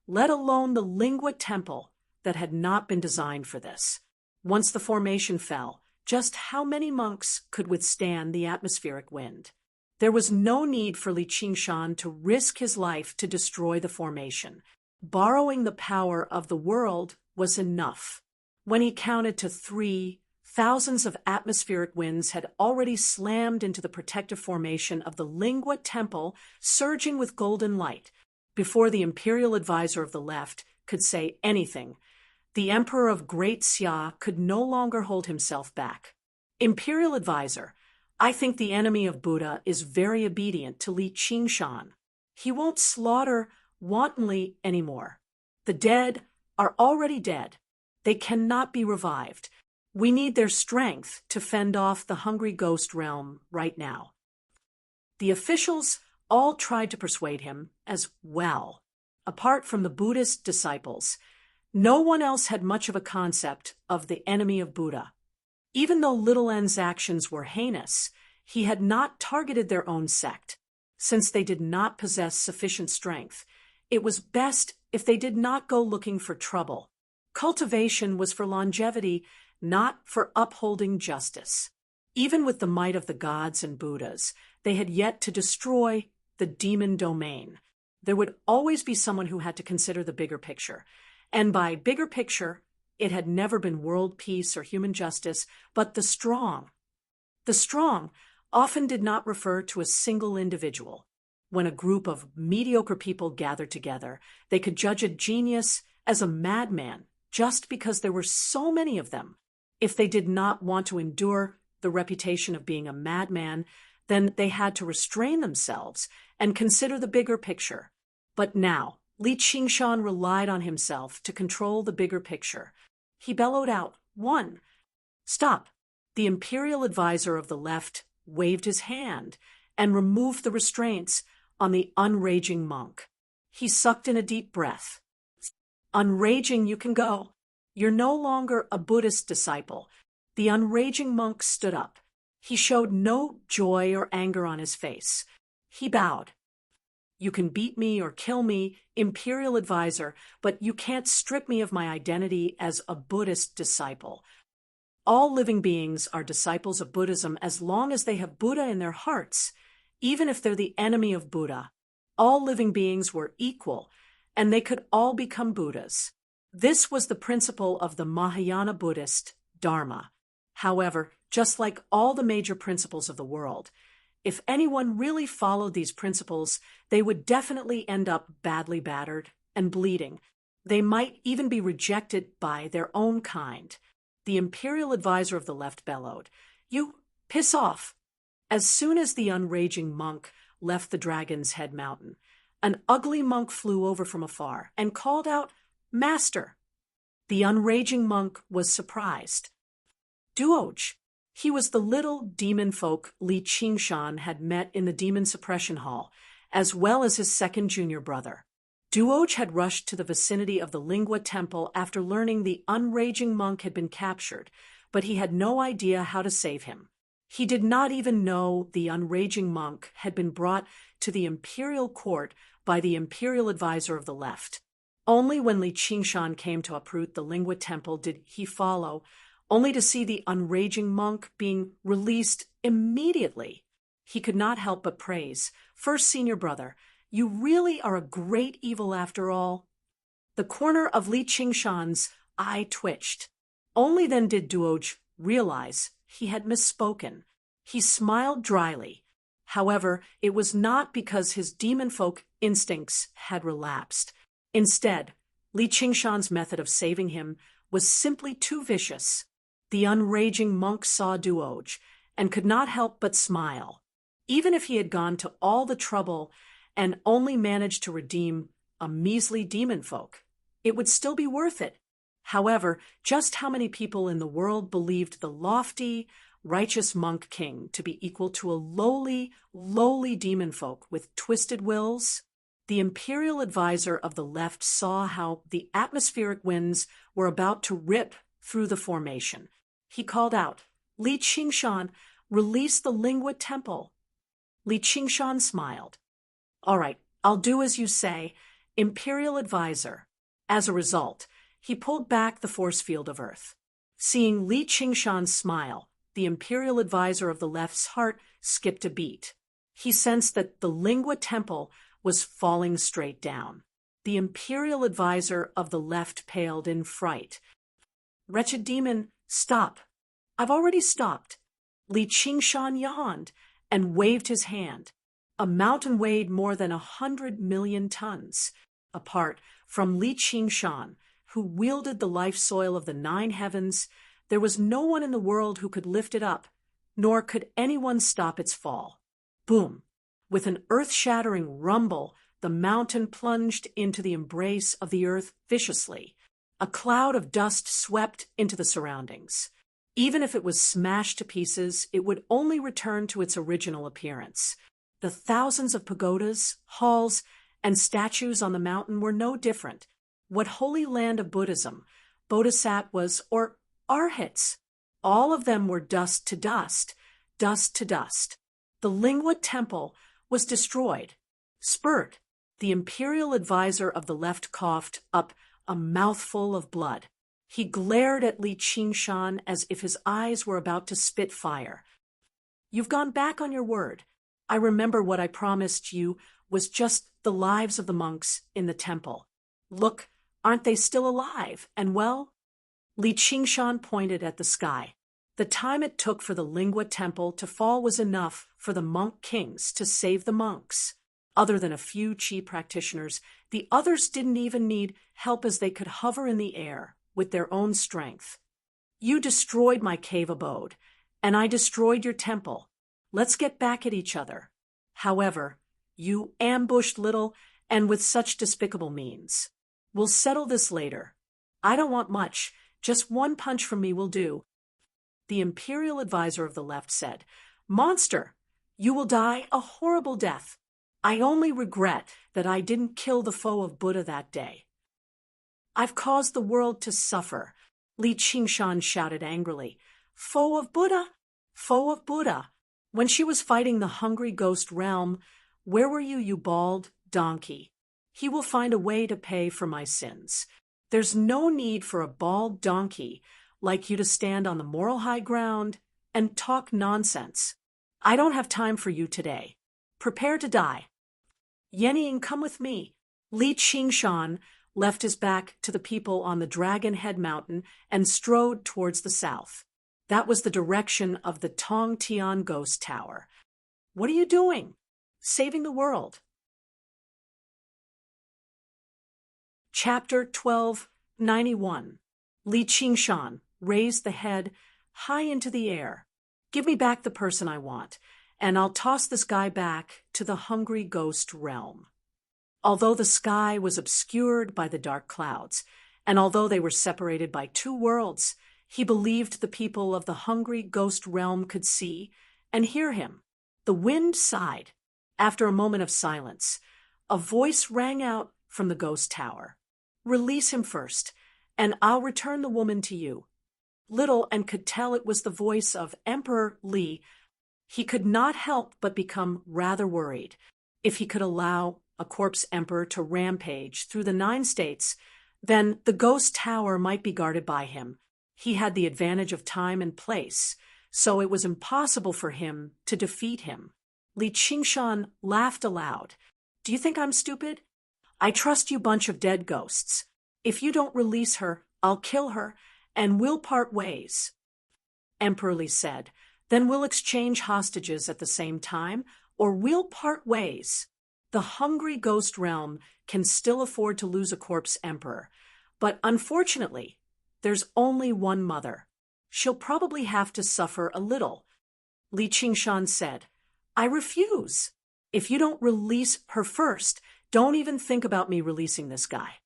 Speaker 1: let alone the lingua temple that had not been designed for this. Once the formation fell, just how many monks could withstand the atmospheric wind? There was no need for Li Qingshan to risk his life to destroy the formation. Borrowing the power of the world was enough. When he counted to 3, thousands of atmospheric winds had already slammed into the protective formation of the lingua temple, surging with golden light. Before the imperial advisor of the left could say anything, the emperor of Great Xia could no longer hold himself back. "Imperial advisor, I think the enemy of Buddha is very obedient to Li Qingshan. He won't slaughter wantonly anymore. The dead are already dead. They cannot be revived. We need their strength to fend off the hungry ghost realm right now." The officials all tried to persuade him as well. Apart from the Buddhist disciples, no one else had much of a concept of the enemy of Buddha. Even though Little N's actions were heinous, he had not targeted their own sect. Since they did not possess sufficient strength, it was best if they did not go looking for trouble. Cultivation was for longevity, not for upholding justice. Even with the might of the gods and Buddhas, they had yet to destroy the demon domain. There would always be someone who had to consider the bigger picture. And by bigger picture, it had never been world peace or human justice, but the strong. The strong often did not refer to a single individual. When a group of mediocre people gathered together, they could judge a genius as a madman just because there were so many of them. If they did not want to endure the reputation of being a madman, then they had to restrain themselves and consider the bigger picture. But now, Li Qingshan relied on himself to control the bigger picture. He bellowed out, "1. Stop." The imperial advisor of the left waved his hand and removed the restraints on the unraging monk. He sucked in a deep breath. Unraging, you can go. You're no longer a Buddhist disciple. The unraging monk stood up. He showed no joy or anger on his face. He bowed. You can beat me or kill me, imperial advisor, but you can't strip me of my identity as a Buddhist disciple. All living beings are disciples of Buddhism as long as they have Buddha in their hearts, even if they're the enemy of Buddha. All living beings were equal, and they could all become Buddhas. This was the principle of the Mahayana Buddhist Dharma. However, just like all the major principles of the world, if anyone really followed these principles, they would definitely end up badly battered and bleeding. They might even be rejected by their own kind. The imperial advisor of the left bellowed, "You piss off!" As soon as the unraging monk left the Dragon's Head mountain, an ugly monk flew over from afar and called out, "Master!" The unraging monk was surprised. Duoj. He was the little demon folk Li Qingshan had met in the demon suppression hall, as well as his second junior brother. Duoj had rushed to the vicinity of the Lingua Temple after learning the unraging monk had been captured, but he had no idea how to save him. He did not even know the unraging monk had been brought to the imperial court by the imperial advisor of the left. Only when Li Qingshan came to uproot the Lingua Temple did he follow, only to see the unraging monk being released immediately. He could not help but praise, "First senior brother, you really are a great evil after all." The corner of Li Qingshan's eye twitched. Only then did Duoj realize he had misspoken. He smiled dryly. However, it was not because his demon folk instincts had relapsed. Instead, Li Qingshan's method of saving him was simply too vicious. The unraging monk saw Duoj and could not help but smile. Even if he had gone to all the trouble and only managed to redeem a measly demon folk, it would still be worth it. However, just how many people in the world believed the lofty, righteous monk king to be equal to a lowly demon folk with twisted wills? The imperial advisor of the left saw how the atmospheric winds were about to rip through the formation. He called out, "Li Qingshan, release the Lingua Temple." Li Qingshan smiled. "All right, I'll do as you say, imperial advisor." As a result, he pulled back the force field of Earth. Seeing Li Qingshan smile, the imperial advisor of the left's heart skipped a beat. He sensed that the Lingua Temple was falling straight down. The imperial advisor of the left paled in fright. "Wretched demon, stop." "I've already stopped." Li Qingshan yawned and waved his hand. A mountain weighed more than 100 million tons. Apart from Li Qingshan, who wielded the life soil of the 9 heavens, there was no one in the world who could lift it up, nor could anyone stop its fall. Boom! With an earth-shattering rumble, the mountain plunged into the embrace of the earth viciously. A cloud of dust swept into the surroundings. Even if it was smashed to pieces, it would only return to its original appearance. The thousands of pagodas, halls, and statues on the mountain were no different. What holy land of Buddhism, Bodhisattvas, or Arhats? All of them were dust to dust, dust to dust. The Lingua Temple was destroyed. Spurt, the imperial advisor of the left, coughed up a mouthful of blood. He glared at Li Qingshan as if his eyes were about to spit fire. "You've gone back on your word. I remember what I promised you was just the lives of the monks in the temple. Look, aren't they still alive and well?" Li Qingshan pointed at the sky. The time it took for the Lingua Temple to fall was enough for the monk kings to save the monks. Other than a few chi practitioners, the others didn't even need help as they could hover in the air with their own strength. "You destroyed my cave abode, and I destroyed your temple. Let's get back at each other. However, you ambushed little and with such despicable means. We'll settle this later. I don't want much, just one punch from me will do." The imperial advisor of the left said, "Monster, you will die a horrible death." I only regret that I didn't kill the foe of Buddha that day. I've caused the world to suffer, Li Qingshan shouted angrily. Foe of Buddha? Foe of Buddha. When she was fighting the hungry ghost realm, where were you, you bald donkey? He will find a way to pay for my sins. There's no need for a bald donkey like you to stand on the moral high ground and talk nonsense. I don't have time for you today. Prepare to die. Yenying, come with me. Li Qingshan left his back to the people on the Dragon Head Mountain and strode towards the south. That was the direction of the Tong Tian Ghost Tower. What are you doing? Saving the world. Chapter 1291. Li Qingshan raised the head high into the air. Give me back the person I want, and I'll toss this guy back to the hungry ghost realm. Although the sky was obscured by the dark clouds, and although they were separated by two worlds, he believed the people of the hungry ghost realm could see and hear him. The wind sighed. After a moment of silence, a voice rang out from the ghost tower. Release him first, and I'll return the woman to you. Little and could tell it was the voice of Emperor Li. He could not help but become rather worried. If he could allow a corpse emperor to rampage through the 9 states, then the ghost tower might be guarded by him. He had the advantage of time and place, so it was impossible for him to defeat him. Li Qingshan laughed aloud. Do you think I'm stupid? I trust you bunch of dead ghosts. If you don't release her, I'll kill her, and we'll part ways. Emperor Li said, then we'll exchange hostages at the same time, or we'll part ways. The hungry ghost realm can still afford to lose a corpse emperor, but unfortunately, there's only one mother. She'll probably have to suffer a little. Li Qingshan said, I refuse. If you don't release her first, don't even think about me releasing this guy.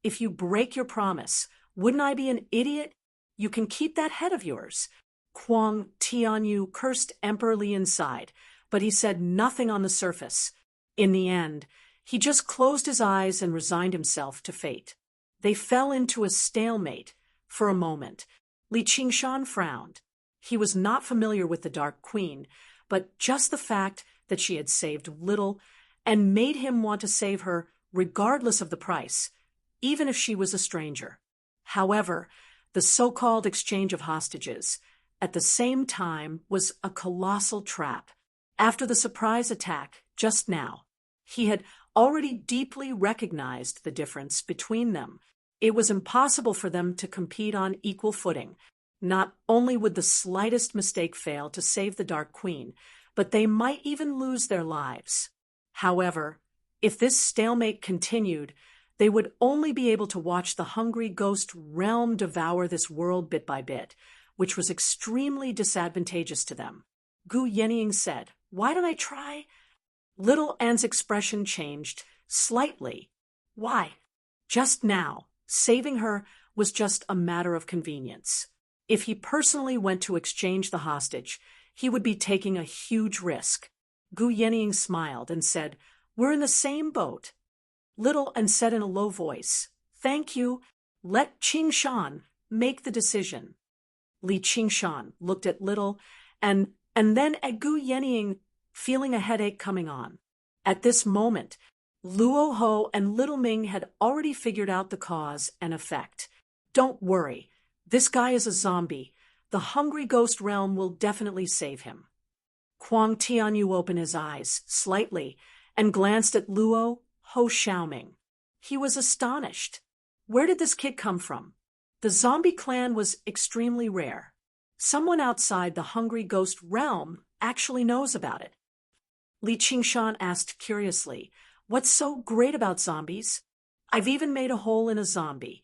Speaker 1: If you break your promise, wouldn't I be an idiot? You can keep that head of yours. Kuang Tianyu cursed Emperor Li inside, but he said nothing on the surface. In the end, he just closed his eyes and resigned himself to fate. They fell into a stalemate for a moment. Li Qingshan frowned. He was not familiar with the Dark Queen, but just the fact that she had saved little and made him want to save her regardless of the price, even if she was a stranger. However, the so-called exchange of hostages at the same time was a colossal trap. After the surprise attack just now, he had already deeply recognized the difference between them. It was impossible for them to compete on equal footing. Not only would the slightest mistake fail to save the Dark Queen, but they might even lose their lives. However, if this stalemate continued, they would only be able to watch the hungry ghost realm devour this world bit by bit, which was extremely disadvantageous to them. Gu Yenying said, Why don't I try? Little Anne's expression changed slightly. Why? Just now, saving her was just a matter of convenience. If he personally went to exchange the hostage, he would be taking a huge risk. Gu Yenying smiled and said, We're in the same boat. Little Anne said in a low voice, Thank you. Let Qingshan make the decision. Li Qingshan looked at Little and then at Gu Yenying, feeling a headache coming on. At this moment, Luo Ho and Little Ming had already figured out the cause and effect. Don't worry, this guy is a zombie. The hungry ghost realm will definitely save him. Kuang Tianyu opened his eyes slightly and glanced at Luo Ho Xiaoming. He was astonished. Where did this kid come from? The zombie clan was extremely rare. Someone outside the hungry ghost realm actually knows about it. Li Qingshan asked curiously, What's so great about zombies? I've even made a hole in a zombie.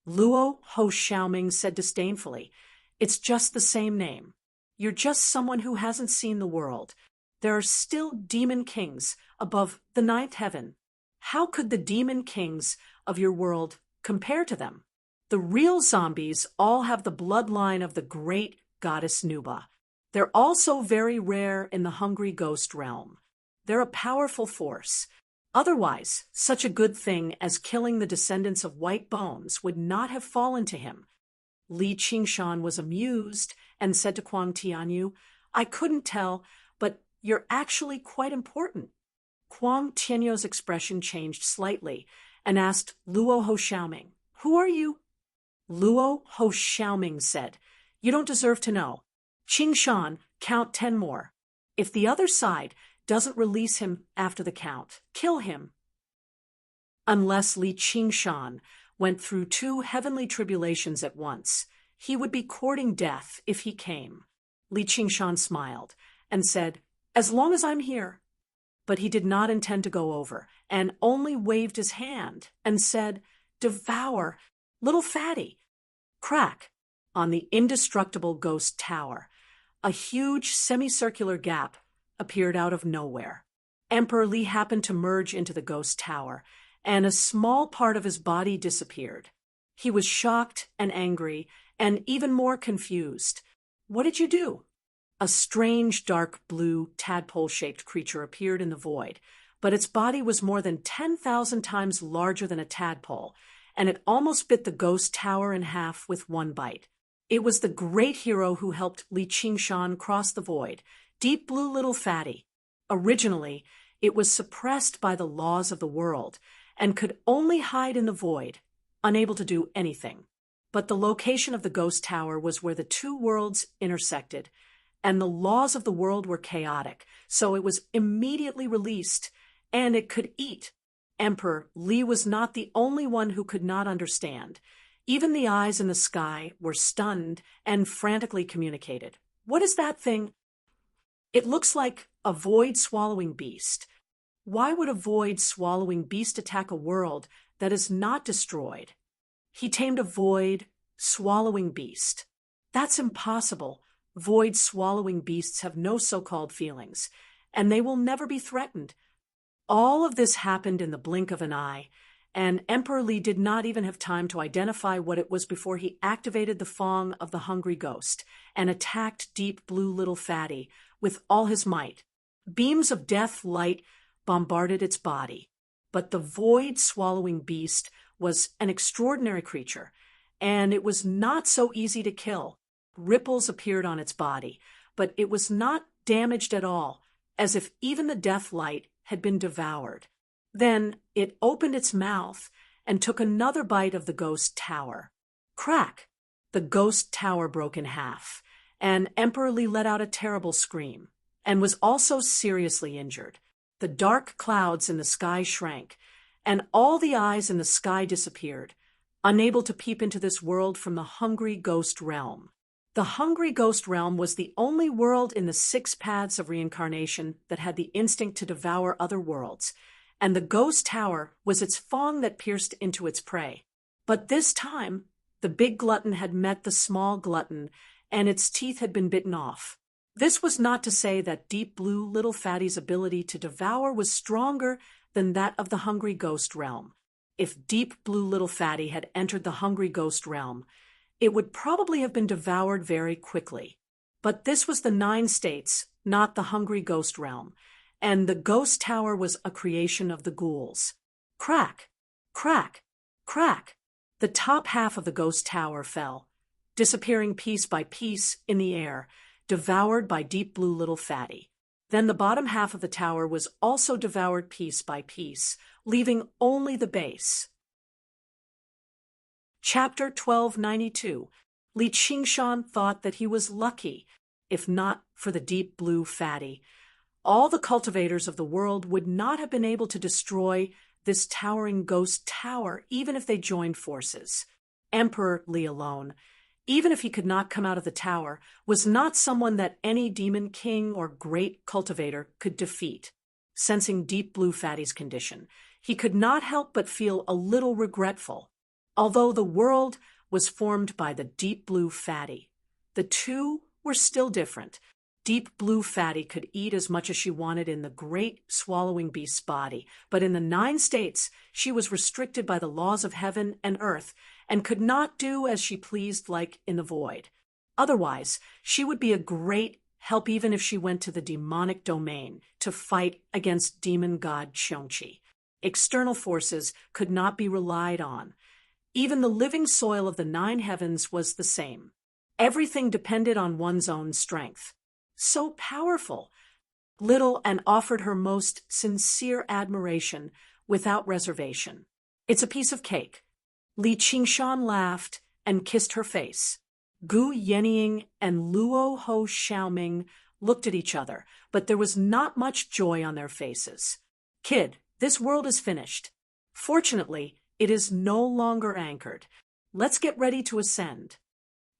Speaker 1: Luo Ho Xiaoming said disdainfully, It's just the same name. You're just someone who hasn't seen the world. There are still demon kings above the 9th heaven. How could the demon kings of your world compare to them? The real zombies all have the bloodline of the great goddess Nuba. They're also very rare in the hungry ghost realm. They're a powerful force. Otherwise, such a good thing as killing the descendants of white bones would not have fallen to him. Li Qingshan was amused and said to Kuang Tianyu, "I couldn't tell, but you're actually quite important." Kuang Tianyu's expression changed slightly and asked Luo Ho Xiaoming, "Who are you?" Luo Ho Xiaoming said, "You don't deserve to know. Qingshan, count 10 more. If the other side doesn't release him after the count, kill him." Unless Li Qingshan went through 2 heavenly tribulations at once, he would be courting death if he came. Li Qingshan smiled and said, "As long as I'm here." But he did not intend to go over, and only waved his hand and said, "Devour, little fatty." Crack! On the indestructible ghost tower, a huge semicircular gap appeared out of nowhere. Emperor Li happened to merge into the ghost tower, and a small part of his body disappeared. He was shocked and angry, and even more confused. "What did you do?" A strange dark blue tadpole-shaped creature appeared in the void, but its body was more than 10,000 times larger than a tadpole, and it almost bit the ghost tower in half with one bite. It was the great hero who helped Li Qingshan cross the void, Deep Blue Little Fatty. Originally, it was suppressed by the laws of the world and could only hide in the void, unable to do anything. But the location of the ghost tower was where the 2 worlds intersected, and the laws of the world were chaotic, so it was immediately released, and it could eat. Emperor Li was not the only one who could not understand. Even the eyes in the sky were stunned and frantically communicated. "What is that thing?" "It looks like a void-swallowing beast." "Why would a void-swallowing beast attack a world that is not destroyed?" "He tamed a void-swallowing beast." "That's impossible. Void-swallowing beasts have no so-called feelings, and they will never be threatened." All of this happened in the blink of an eye, and Emperor Li did not even have time to identify what it was before he activated the Fong of the Hungry Ghost and attacked Deep Blue Little Fatty with all his might. Beams of death light bombarded its body, but the void-swallowing beast was an extraordinary creature, and it was not so easy to kill. Ripples appeared on its body, but it was not damaged at all, as if even the death light had been devoured. Then it opened its mouth and took another bite of the ghost tower. Crack! The ghost tower broke in half, and Emperor Li let out a terrible scream, and was also seriously injured. The dark clouds in the sky shrank, and all the eyes in the sky disappeared, unable to peep into this world from the hungry ghost realm. The hungry ghost realm was the only world in the 6 paths of reincarnation that had the instinct to devour other worlds, and the ghost tower was its fong that pierced into its prey. But this time, the big glutton had met the small glutton, and its teeth had been bitten off. This was not to say that Deep Blue Little Fatty's ability to devour was stronger than that of the hungry ghost realm. If Deep Blue Little Fatty had entered the hungry ghost realm, it would probably have been devoured very quickly. But this was the 9 states, not the hungry ghost realm, and the ghost tower was a creation of the ghouls. Crack! Crack! Crack! The top half of the ghost tower fell, disappearing piece by piece in the air, devoured by Deep Blue Little Fatty. Then the bottom half of the tower was also devoured piece by piece, leaving only the base. Chapter 1292. Li Qingshan thought that he was lucky, if not for the Deep Blue Fatty. All the cultivators of the world would not have been able to destroy this towering ghost tower, even if they joined forces. Emperor Li alone, even if he could not come out of the tower, was not someone that any demon king or great cultivator could defeat. Sensing Deep Blue Fatty's condition, he could not help but feel a little regretful. Although the world was formed by the Deep Blue Fatty, the two were still different. Deep Blue Fatty could eat as much as she wanted in the great swallowing beast's body, but in the 9 states she was restricted by the laws of heaven and earth and could not do as she pleased like in the void. Otherwise, she would be a great help even if she went to the demonic domain to fight against demon god Qiongqi. External forces could not be relied on. Even the living soil of the nine heavens was the same. Everything depended on one's own strength. So powerful. Little and offered her most sincere admiration without reservation. It's a piece of cake. Li Qingshan laughed and kissed her face. Gu Yenying and Luo Ho Xiaoming looked at each other, but there was not much joy on their faces. Kid, this world is finished. Fortunately, it is no longer anchored. Let's get ready to ascend.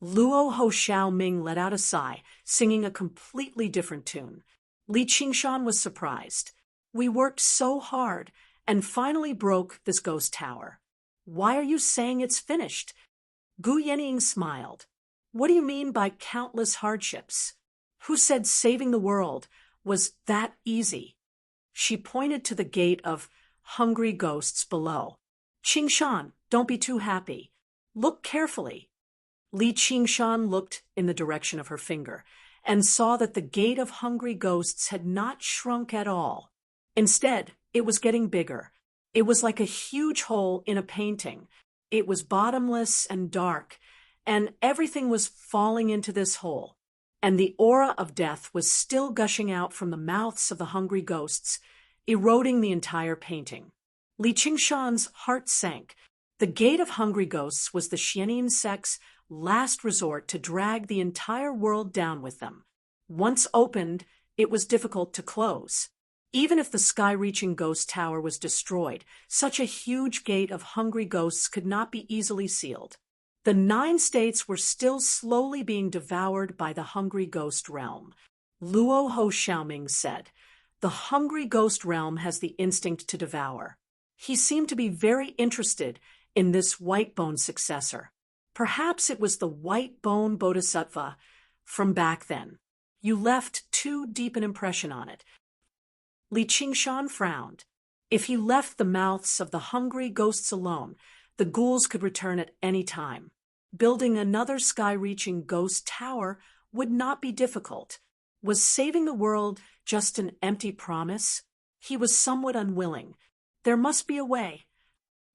Speaker 1: Luo Ho Xiaoming let out a sigh, singing a completely different tune. Li Qingshan was surprised. We worked so hard and finally broke this ghost tower. Why are you saying it's finished? Gu Yenying smiled. What do you mean by countless hardships? Who said saving the world was that easy? She pointed to the gate of hungry ghosts below. Qingshan, don't be too happy. Look carefully. Li Qingshan looked in the direction of her finger and saw that the gate of hungry ghosts had not shrunk at all. Instead, it was getting bigger. It was like a huge hole in a painting. It was bottomless and dark, and everything was falling into this hole. And the aura of death was still gushing out from the mouths of the hungry ghosts, eroding the entire painting. Li Qingshan's heart sank. The gate of hungry ghosts was the Xianin sect's last resort to drag the entire world down with them. Once opened, it was difficult to close. Even if the sky-reaching ghost tower was destroyed, such a huge gate of hungry ghosts could not be easily sealed. The 9 states were still slowly being devoured by the hungry ghost realm. Luo Ho Xiaoming said, "The hungry ghost realm has the instinct to devour." He seemed to be very interested in this white bone successor. Perhaps it was the white bone bodhisattva from back then. You left too deep an impression on it. Li Qingshan frowned. If he left the mouths of the hungry ghosts alone, the ghouls could return at any time. Building another sky-reaching ghost tower would not be difficult. Was saving the world just an empty promise? He was somewhat unwilling. There must be a way.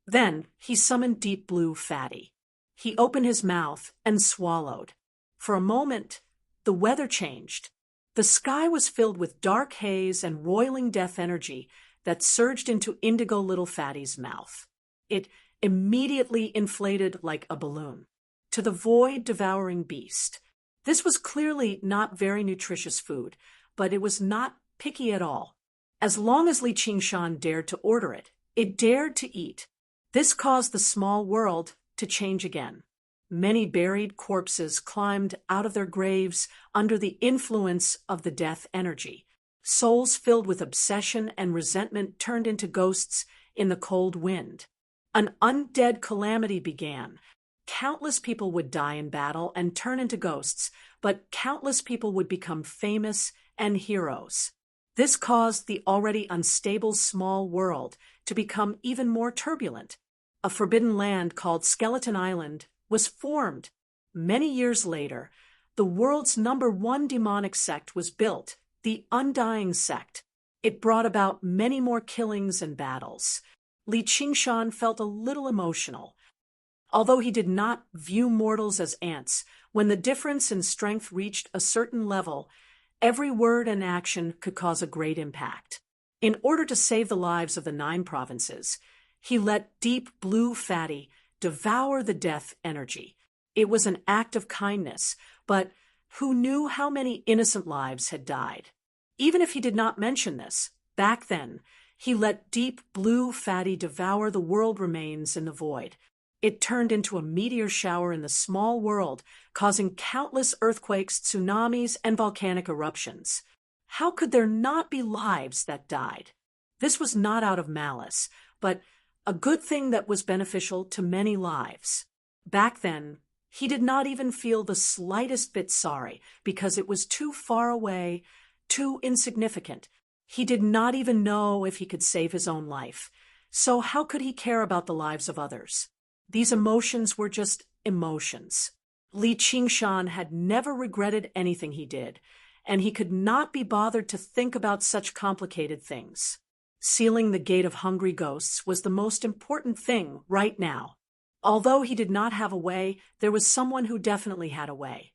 Speaker 1: Then he summoned Deep Blue Fatty. He opened his mouth and swallowed. For a moment, the weather changed. The sky was filled with dark haze and roiling death energy that surged into Indigo Little Fatty's mouth. It immediately inflated like a balloon. To the void-devouring beast. This was clearly not very nutritious food, but it was not picky at all. As long as Li Qingshan dared to order it, it dared to eat. This caused the small world to change again. Many buried corpses climbed out of their graves under the influence of the death energy. Souls filled with obsession and resentment turned into ghosts in the cold wind. An undead calamity began. Countless people would die in battle and turn into ghosts, but countless people would become famous and heroes. This caused the already unstable small world to become even more turbulent. A forbidden land called Skeleton Island was formed. Many years later, the world's #1 demonic sect was built, the Undying Sect. It brought about many more killings and battles. Li Qingshan felt a little emotional. Although he did not view mortals as ants, when the difference in strength reached a certain level, every word and action could cause a great impact. In order to save the lives of the 9 provinces, he let Deep Blue Fatty devour the death energy. It was an act of kindness, but who knew how many innocent lives had died? Even if he did not mention this, back then, he let Deep Blue Fatty devour the world remains in the void. It turned into a meteor shower in the small world, causing countless earthquakes, tsunamis, and volcanic eruptions. How could there not be lives that died? This was not out of malice, but a good thing that was beneficial to many lives. Back then, he did not even feel the slightest bit sorry because it was too far away, too insignificant. He did not even know if he could save his own life. So how could he care about the lives of others? These emotions were just emotions. Li Qingshan had never regretted anything he did, and he could not be bothered to think about such complicated things. Sealing the gate of hungry ghosts was the most important thing right now. Although he did not have a way, there was someone who definitely had a way.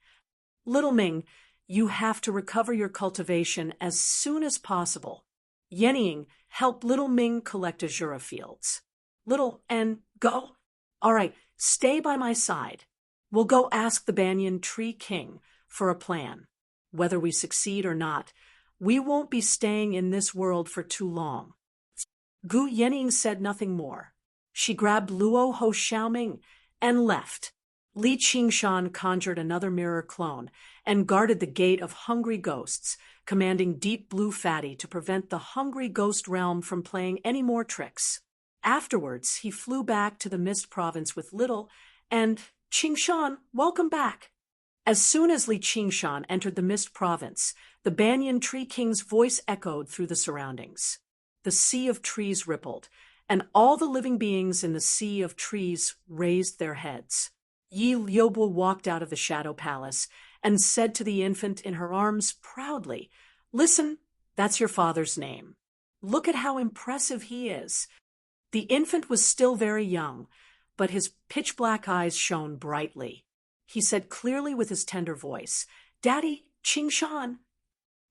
Speaker 1: Little Ming, you have to recover your cultivation as soon as possible. Yenying, help Little Ming collect azura fields. Little, and go. All right, stay by my side. We'll go ask the Banyan Tree King for a plan. Whether we succeed or not, we won't be staying in this world for too long. Gu Yenying said nothing more. She grabbed Luo Ho Xiaoming and left. Li Qingshan conjured another mirror clone and guarded the gate of hungry ghosts, commanding Deep Blue Fatty to prevent the hungry ghost realm from playing any more tricks. Afterwards, he flew back to the Mist Province with Little, and Qingshan, welcome back. As soon as Li Qingshan entered the Mist Province, the Banyan Tree King's voice echoed through the surroundings. The sea of trees rippled, and all the living beings in the sea of trees raised their heads. Yi Liubo walked out of the Shadow Palace and said to the infant in her arms proudly, "Listen, that's your father's name. Look at how impressive he is." The infant was still very young, but his pitch-black eyes shone brightly. He said clearly with his tender voice, "Daddy, Qingshan."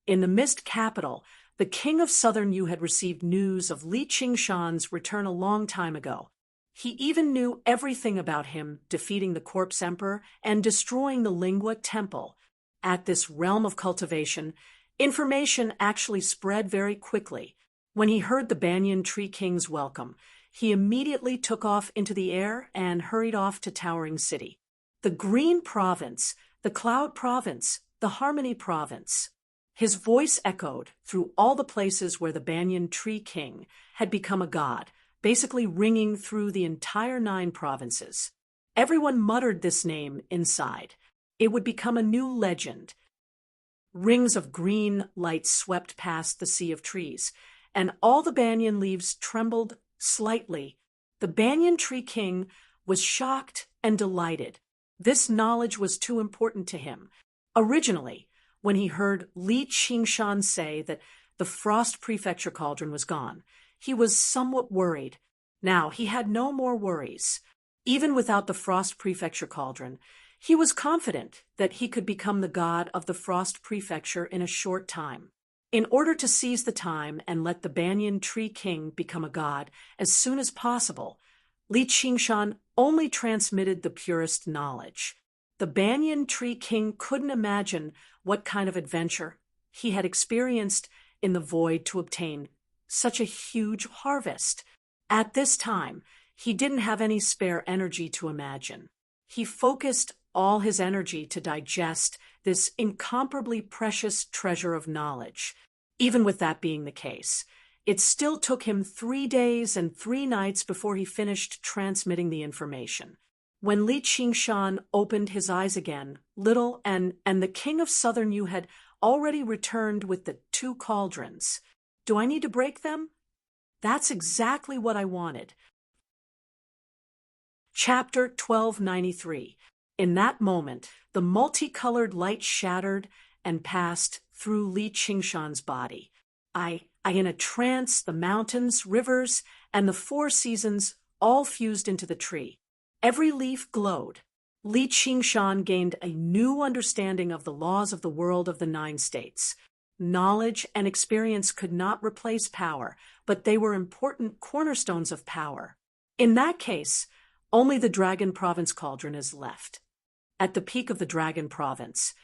Speaker 1: In the Mist Capital, the king of Southern Yu had received news of Li Qingshan's return a long time ago. He even knew everything about him defeating the Corpse Emperor and destroying the Lingua Temple. At this realm of cultivation, information actually spread very quickly. When he heard the Banyan Tree King's welcome, he immediately took off into the air and hurried off to Towering City. The Green Province, the Cloud Province, the Harmony Province. His voice echoed through all the places where the Banyan Tree King had become a god, basically ringing through the entire 9 provinces. Everyone muttered this name inside. It would become a new legend. Rings of green light swept past the sea of trees, and all the banyan leaves trembled slightly. The Banyan Tree King was shocked and delighted. This knowledge was too important to him. Originally, when he heard Li Qingshan say that the Frost Prefecture Cauldron was gone, he was somewhat worried. Now he had no more worries. Even without the Frost Prefecture Cauldron, he was confident that he could become the god of the Frost Prefecture in a short time. In order to seize the time and let the Banyan Tree King become a god as soon as possible, Li Qingshan only transmitted the purest knowledge. The Banyan Tree King couldn't imagine what kind of adventure he had experienced in the void to obtain such a huge harvest. At this time, he didn't have any spare energy to imagine. He focused all his energy to digest this incomparably precious treasure of knowledge. Even with that being the case, it still took him 3 days and 3 nights before he finished transmitting the information. When Li Qingshan opened his eyes again, Little and the king of Southern Yu had already returned with the 2 cauldrons. Do I need to break them? That's exactly what I wanted. Chapter 1293. In that moment, the multicolored light shattered and passed through Li Qingshan's body. In a trance, the mountains, rivers, and the 4 seasons all fused into the tree. Every leaf glowed. Li Qingshan gained a new understanding of the laws of the world of the 9 states. Knowledge and experience could not replace power, but they were important cornerstones of power. In that case, only the Dragon Province Cauldron is left. At the peak of the Dragon Province,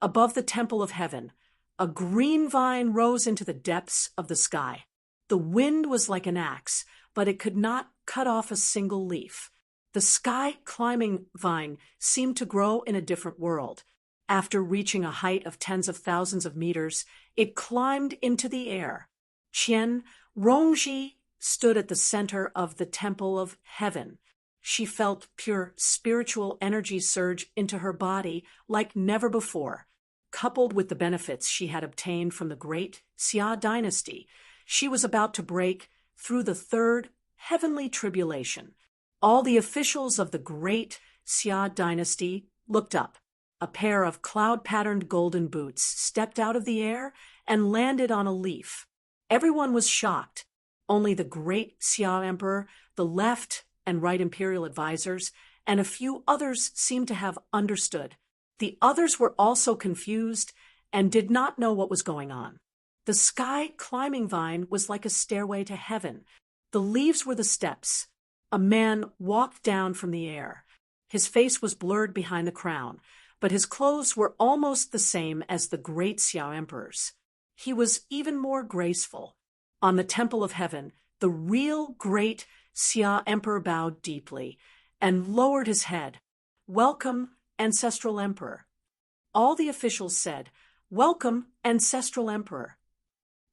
Speaker 1: above the Temple of Heaven, a green vine rose into the depths of the sky. The wind was like an axe, but it could not cut off a single leaf. The sky-climbing vine seemed to grow in a different world. After reaching a height of tens of thousands of meters, it climbed into the air. Qian Rongji stood at the center of the Temple of Heaven. She felt pure spiritual energy surge into her body like never before. Coupled with the benefits she had obtained from the great Xia dynasty, she was about to break through the 3rd heavenly tribulation. All the officials of the great Xia dynasty looked up. A pair of cloud-patterned golden boots stepped out of the air and landed on a leaf. Everyone was shocked. Only the great Xia Emperor, the left and right imperial advisors, and a few others seemed to have understood. The others were also confused and did not know what was going on. The sky climbing vine was like a stairway to heaven. The leaves were the steps. A man walked down from the air. His face was blurred behind the crown, but his clothes were almost the same as the great Xiao Emperor's. He was even more graceful. On the temple of heaven, the real great Xia Emperor bowed deeply and lowered his head. "Welcome, ancestral emperor." All the officials said, "Welcome, ancestral emperor."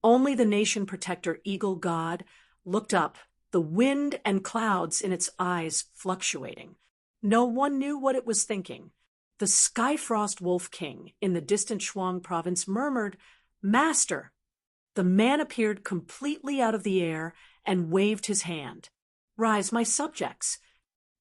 Speaker 1: Only the nation protector eagle god looked up, the wind and clouds in its eyes fluctuating. No one knew what it was thinking. The Skyfrost Wolf King in the distant Shuang province murmured, "Master." The man appeared completely out of the air and waved his hand. "Rise, my subjects."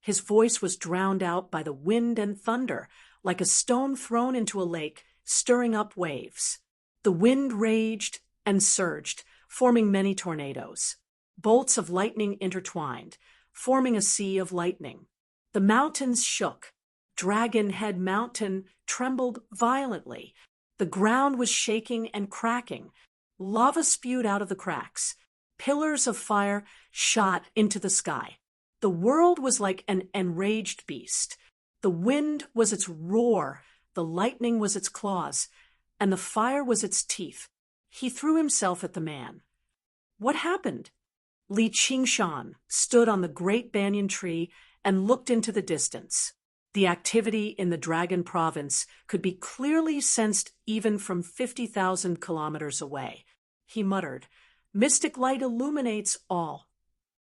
Speaker 1: His voice was drowned out by the wind and thunder, like a stone thrown into a lake, stirring up waves. The wind raged and surged, forming many tornadoes. Bolts of lightning intertwined, forming a sea of lightning. The mountains shook. Dragon Head Mountain trembled violently. The ground was shaking and cracking. Lava spewed out of the cracks. Pillars of fire shot into the sky. The world was like an enraged beast. The wind was its roar, the lightning was its claws, and the fire was its teeth. He threw himself at the man. "What happened?" Li Qingshan stood on the great banyan tree and looked into the distance. The activity in the Dragon Province could be clearly sensed even from 50,000 kilometers away. He muttered, "Mystic light illuminates all."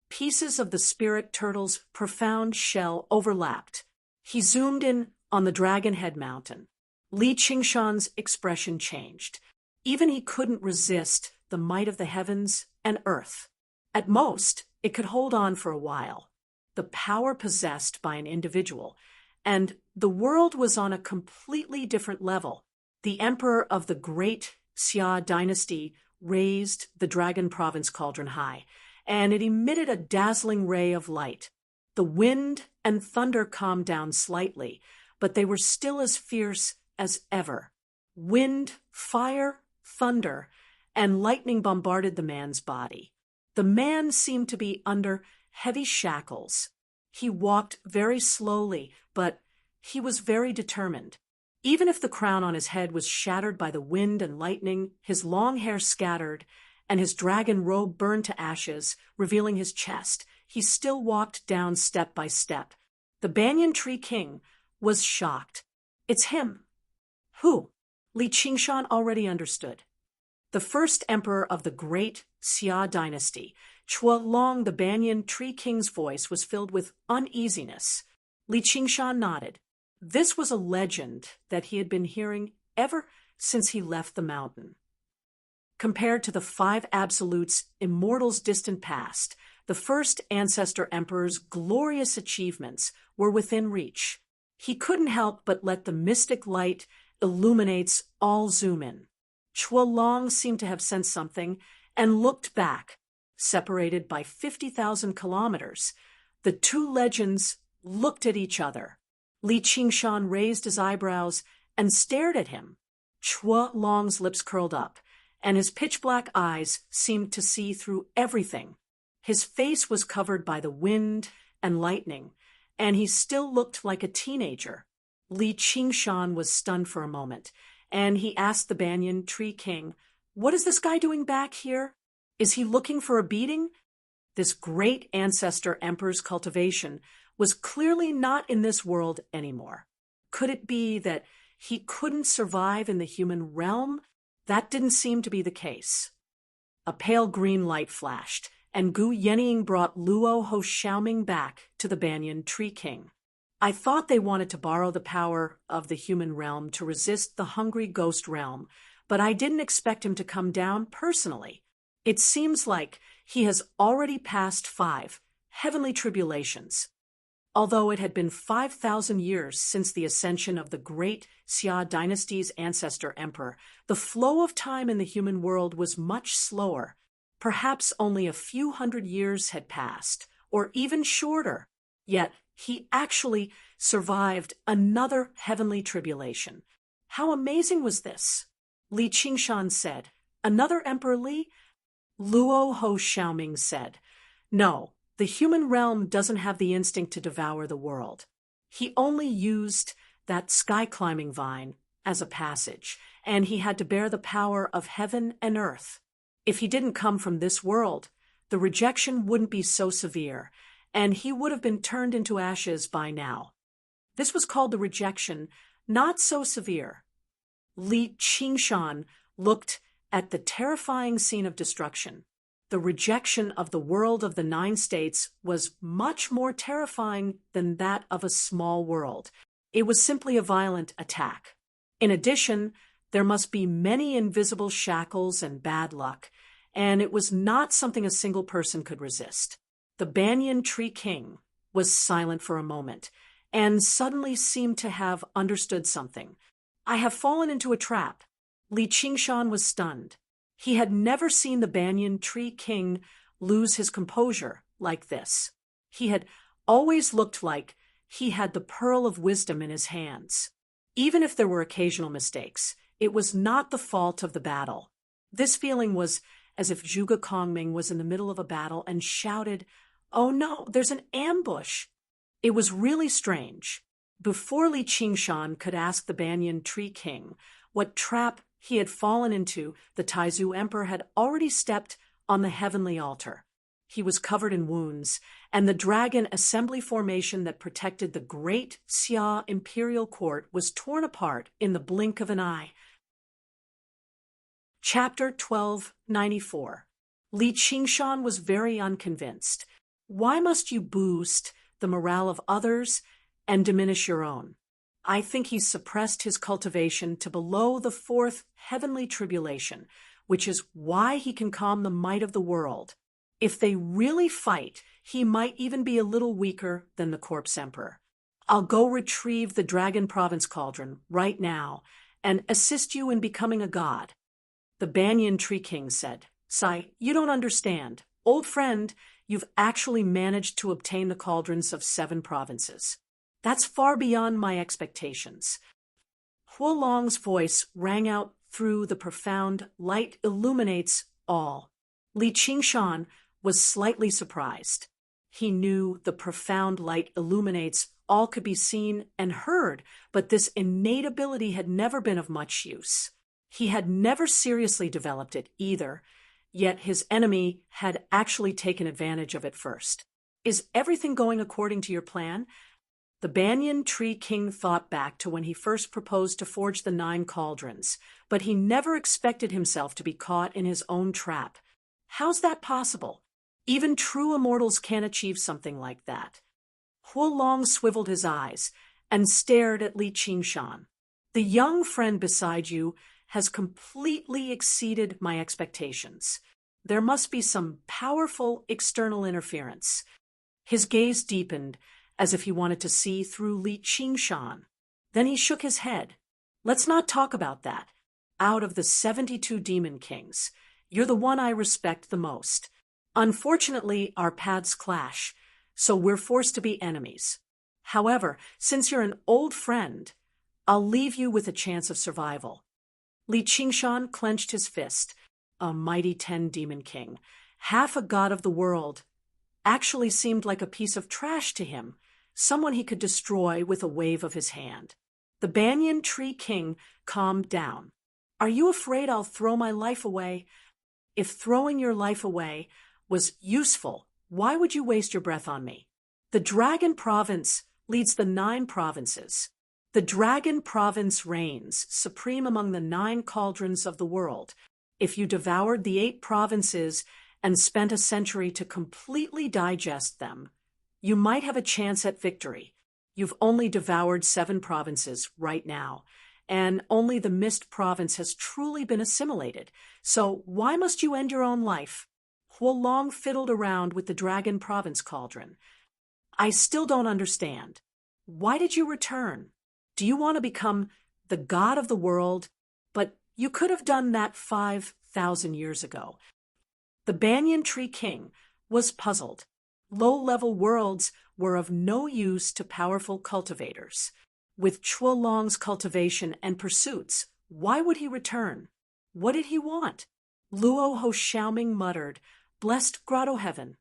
Speaker 1: Pieces of the spirit turtle's profound shell overlapped. He zoomed in on the Dragon Head Mountain. Li Qingshan's expression changed. Even he couldn't resist the might of the heavens and earth. At most, it could hold on for a while. The power possessed by an individual, and the world was on a completely different level. The emperor of the great Xia dynasty raised the Dragon Province cauldron high, and it emitted a dazzling ray of light. The wind and thunder calmed down slightly, but they were still as fierce as ever. Wind, fire, thunder, and lightning bombarded the man's body. The man seemed to be under heavy shackles. He walked very slowly, but he was very determined. Even if the crown on his head was shattered by the wind and lightning, his long hair scattered, and his dragon robe burned to ashes, revealing his chest, he still walked down step by step. The Banyan Tree King was shocked. "It's him." "Who?" Li Qingshan already understood. The first emperor of the great Xia dynasty. Chua Long, the Banyan Tree King's voice was filled with uneasiness. Li Qingshan nodded. This was a legend that he had been hearing ever since he left the mountain. Compared to the 5 absolutes, immortals' distant past, the first ancestor emperor's glorious achievements were within reach. He couldn't help but let the mystic light illuminates all zoom in. Chua Long seemed to have sensed something and looked back. Separated by 50,000 kilometers, the two legends looked at each other. Li Qingshan raised his eyebrows and stared at him. Chua Long's lips curled up, and his pitch-black eyes seemed to see through everything. His face was covered by the wind and lightning, and he still looked like a teenager. Li Qingshan was stunned for a moment, and he asked the Banyan Tree King, "What is this guy doing back here? Is he looking for a beating?" This great ancestor emperor's cultivation was clearly not in this world anymore. Could it be that he couldn't survive in the human realm? That didn't seem to be the case. A pale green light flashed, and Gu Yenying brought Luo Ho Xiaoming back to the Banyan Tree King. "I thought they wanted to borrow the power of the human realm to resist the hungry ghost realm, but I didn't expect him to come down personally. It seems like he has already passed 5 heavenly tribulations." Although it had been 5,000 years since the ascension of the great Xia dynasty's ancestor emperor, the flow of time in the human world was much slower. Perhaps only a few hundred years had passed, or even shorter. Yet he actually survived another heavenly tribulation. How amazing was this? Li Qingshan said. Another Emperor Li? Luo Ho Xiaoming said. No, the human realm doesn't have the instinct to devour the world. He only used that sky-climbing vine as a passage, and he had to bear the power of heaven and earth. If he didn't come from this world, the rejection wouldn't be so severe, and he would have been turned into ashes by now. This was called the rejection, not so severe. Li Qingshan looked at the terrifying scene of destruction. The rejection of the world of the 9 states was much more terrifying than that of a small world. It was simply a violent attack. In addition, there must be many invisible shackles and bad luck, and it was not something a single person could resist. The Banyan Tree King was silent for a moment, and suddenly seemed to have understood something. I have fallen into a trap. Li Qingshan was stunned. He had never seen the Banyan Tree King lose his composure like this. He had always looked like he had the pearl of wisdom in his hands. Even if there were occasional mistakes, it was not the fault of the battle. This feeling was as if Zhuge Kongming was in the middle of a battle and shouted, "Oh no, there's an ambush!" It was really strange. Before Li Qingshan could ask the Banyan Tree King what trap he had fallen into, the Taizu Emperor had already stepped on the heavenly altar. He was covered in wounds, and the dragon assembly formation that protected the great Xia imperial court was torn apart in the blink of an eye. Chapter 1294. Li Qingshan was very unconvinced. Why must you boost the morale of others and diminish your own? I think he suppressed his cultivation to below the 4th heavenly tribulation, which is why he can calm the might of the world. If they really fight, he might even be a little weaker than the Corpse Emperor. I'll go retrieve the Dragon Province Cauldron right now and assist you in becoming a god. The Banyan Tree King said, "Sai, you don't understand. Old friend, you've actually managed to obtain the cauldrons of 7 provinces. That's far beyond my expectations." Huolong's voice rang out through the profound light illuminates all. Li Qingshan was slightly surprised. He knew the profound light illuminates all could be seen and heard, but this innate ability had never been of much use. He had never seriously developed it either, yet his enemy had actually taken advantage of it first. Is everything going according to your plan? The Banyan Tree King thought back to when he first proposed to forge the 9 cauldrons, but he never expected himself to be caught in his own trap. How's that possible? Even true immortals can't achieve something like that. Huolong swiveled his eyes and stared at Li Qingshan. The young friend beside you has completely exceeded my expectations. There must be some powerful external interference. His gaze deepened, as if he wanted to see through Li Qingshan. Then he shook his head. Let's not talk about that. Out of the 72 demon kings, you're the one I respect the most. Unfortunately, our paths clash, so we're forced to be enemies. However, since you're an old friend, I'll leave you with a chance of survival. Li Qingshan clenched his fist. A mighty 10 demon king, half a god of the world, actually seemed like a piece of trash to him, someone he could destroy with a wave of his hand. The Banyan Tree King calmed down. Are you afraid I'll throw my life away? If throwing your life away was useful, why would you waste your breath on me? The Dragon Province leads the 9 provinces. The Dragon Province reigns supreme among the 9 cauldrons of the world. If you devoured the 8 provinces and spent a century to completely digest them, you might have a chance at victory. You've only devoured 7 provinces right now, and only the Mist Province has truly been assimilated. So why must you end your own life? Huolong fiddled around with the Dragon Province Cauldron. I still don't understand. Why did you return? Do you want to become the god of the world? But you could have done that 5,000 years ago. The Banyan Tree King was puzzled. Low-level worlds were of no use to powerful cultivators. With Chuolong's cultivation and pursuits, why would he return? What did he want? Luo Ho Xiaoming muttered, "Blessed Grotto Heaven."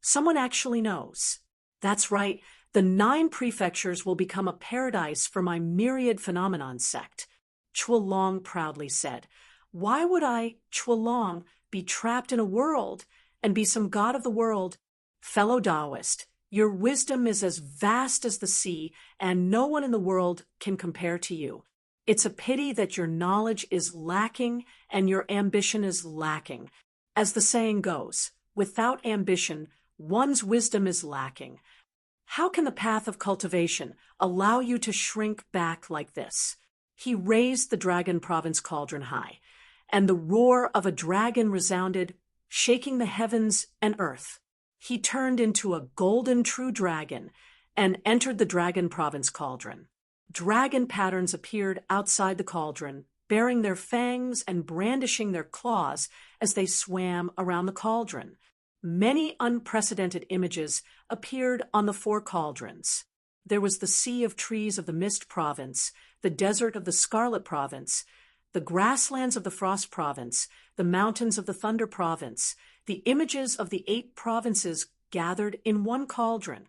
Speaker 1: Someone actually knows. That's right, the 9 prefectures will become a paradise for my myriad phenomenon sect. Chuolong proudly said. Why would I, Chuolong, be trapped in a world and be some god of the world? Fellow Taoist, your wisdom is as vast as the sea, and no one in the world can compare to you. It's a pity that your knowledge is lacking and your ambition is lacking. As the saying goes, without ambition, one's wisdom is lacking. How can the path of cultivation allow you to shrink back like this? He raised the dragon province cauldron high, and the roar of a dragon resounded, shaking the heavens and earth. He turned into a golden true dragon and entered the dragon province cauldron. Dragon patterns appeared outside the cauldron, baring their fangs and brandishing their claws as they swam around the cauldron. Many unprecedented images appeared on the 4 cauldrons. There was the sea of trees of the Mist Province, the desert of the Scarlet Province, the grasslands of the Frost Province, the mountains of the Thunder Province, the images of the 8 provinces gathered in one cauldron.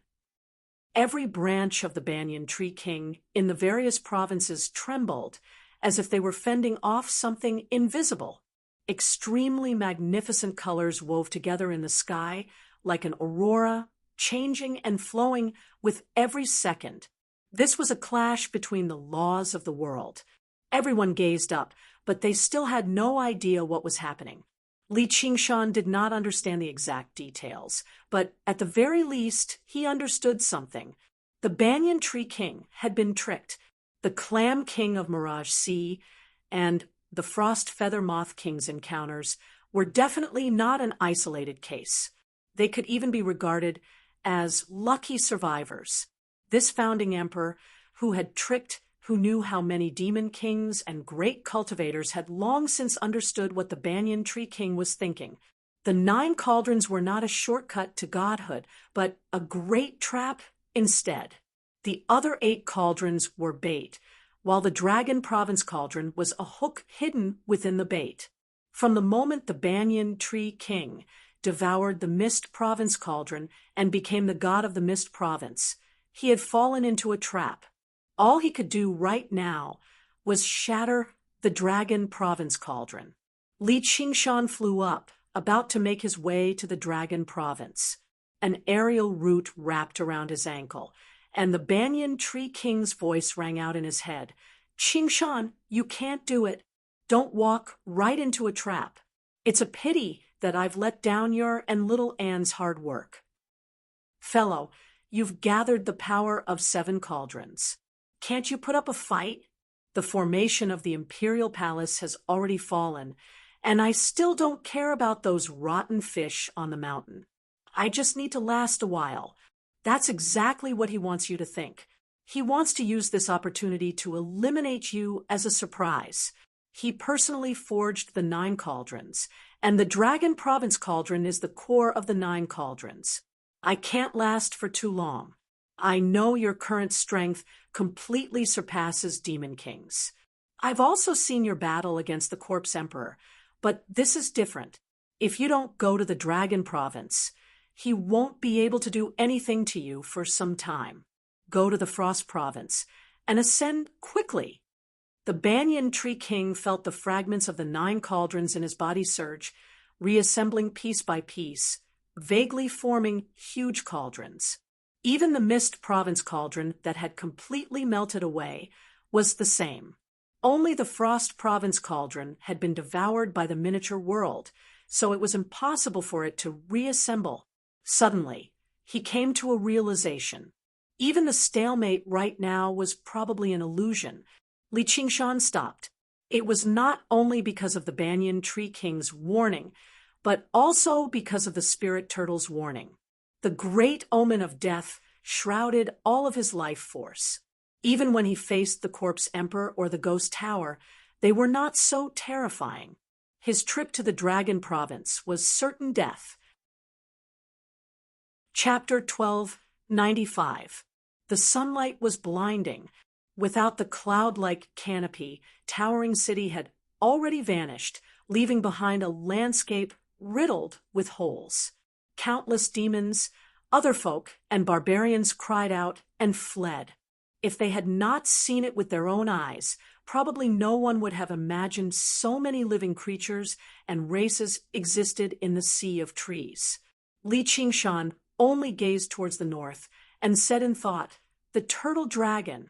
Speaker 1: Every branch of the Banyan Tree King in the various provinces trembled as if they were fending off something invisible. Extremely magnificent colors wove together in the sky like an aurora, changing and flowing with every second. This was a clash between the laws of the world. Everyone gazed up, but they still had no idea what was happening. Li Qingshan did not understand the exact details, but at the very least, he understood something. The Banyan Tree King had been tricked. The Clam King of Mirage Sea and the Frost Feather Moth King's encounters were definitely not an isolated case. They could even be regarded as lucky survivors. This founding emperor, who knew how many demon kings and great cultivators had long since understood what the Banyan Tree King was thinking. The 9 cauldrons were not a shortcut to godhood, but a great trap instead. The other 8 cauldrons were bait, while the Dragon Province cauldron was a hook hidden within the bait. From the moment the Banyan Tree King devoured the Mist Province cauldron and became the god of the Mist Province, he had fallen into a trap. All he could do right now was shatter the Dragon Province cauldron. Li Qingshan flew up, about to make his way to the Dragon Province. An aerial root wrapped around his ankle, and the Banyan Tree King's voice rang out in his head. Qingshan, you can't do it. Don't walk right into a trap. It's a pity that I've let down your and little Anne's hard work. Fellow, you've gathered the power of 7 cauldrons. Can't you put up a fight? The formation of the Imperial Palace has already fallen, and I still don't care about those rotten fish on the mountain. I just need to last a while. That's exactly what he wants you to think. He wants to use this opportunity to eliminate you as a surprise. He personally forged the 9 cauldrons, and the Dragon Province cauldron is the core of the 9 cauldrons. I can't last for too long. I know your current strength completely surpasses Demon King's. I've also seen your battle against the Corpse Emperor, but this is different. If you don't go to the Dragon Province, he won't be able to do anything to you for some time. Go to the Frost Province and ascend quickly. The Banyan Tree King felt the fragments of the 9 cauldrons in his body surge, reassembling piece by piece, vaguely forming huge cauldrons. Even the Mist Province cauldron that had completely melted away was the same. Only the Frost Province cauldron had been devoured by the miniature world, so it was impossible for it to reassemble. Suddenly, he came to a realization. Even the stalemate right now was probably an illusion. Li Qingshan stopped. It was not only because of the Banyan Tree King's warning, but also because of the Spirit Turtle's warning. The great omen of death shrouded all of his life force. Even when he faced the corpse emperor or the ghost tower, they were not so terrifying. His trip to the Dragon Province was certain death. Chapter 1295. The sunlight was blinding. Without the cloud-like canopy, Towering City had already vanished, leaving behind a landscape riddled with holes. Countless demons, other folk, and barbarians cried out and fled. If they had not seen it with their own eyes, probably no one would have imagined so many living creatures and races existed in the sea of trees. Li Qingshan only gazed towards the north and said in thought, "The turtle dragon."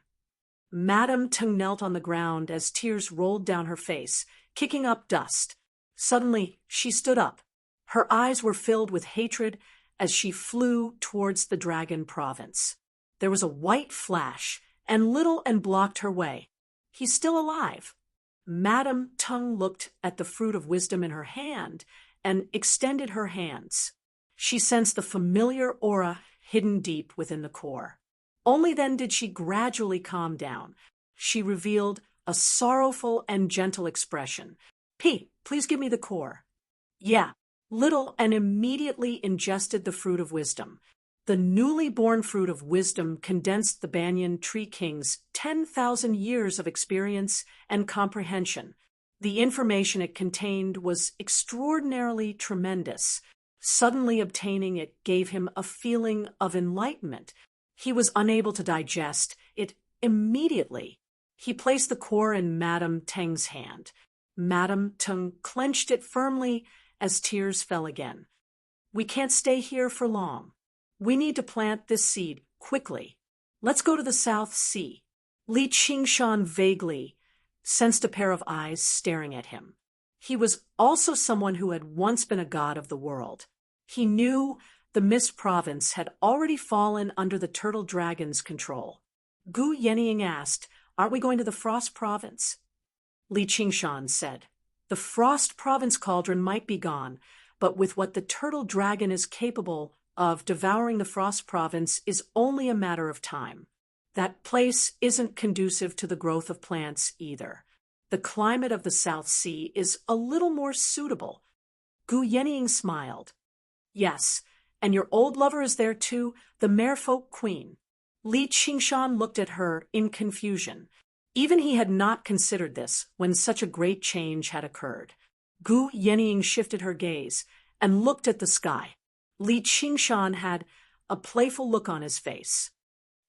Speaker 1: Madame Tung knelt on the ground as tears rolled down her face, kicking up dust. Suddenly, she stood up. Her eyes were filled with hatred as she flew towards the Dragon Province. There was a white flash, and Little and blocked her way. "He's still alive." Madame Tung looked at the fruit of wisdom in her hand and extended her hands. She sensed the familiar aura hidden deep within the core. Only then did she gradually calm down. She revealed a sorrowful and gentle expression. Please give me the core." "Yeah." Little and immediately ingested the fruit of wisdom. The newly born fruit of wisdom condensed the Banyan Tree King's 10,000 years of experience and comprehension. The information it contained was extraordinarily tremendous. Suddenly obtaining it gave him a feeling of enlightenment. He was unable to digest it immediately. He placed the core in Madame Teng's hand. Madame Teng clenched it firmly as tears fell again. "We can't stay here for long. We need to plant this seed quickly. Let's go to the South Sea." Li Qingshan vaguely sensed a pair of eyes staring at him. He was also someone who had once been a god of the world. He knew the Mist Province had already fallen under the Turtle Dragon's control. Gu Yenying asked, "Aren't we going to the Frost Province?" Li Qingshan said, "The Frost Province cauldron might be gone, but with what the Turtle Dragon is capable of, devouring the Frost Province is only a matter of time. That place isn't conducive to the growth of plants either. The climate of the South Sea is a little more suitable." Gu Yenying smiled. "Yes, and your old lover is there too, the Merfolk Queen." Li Qingshan looked at her in confusion. Even he had not considered this when such a great change had occurred. Gu Yenying shifted her gaze and looked at the sky. Li Qingshan had a playful look on his face.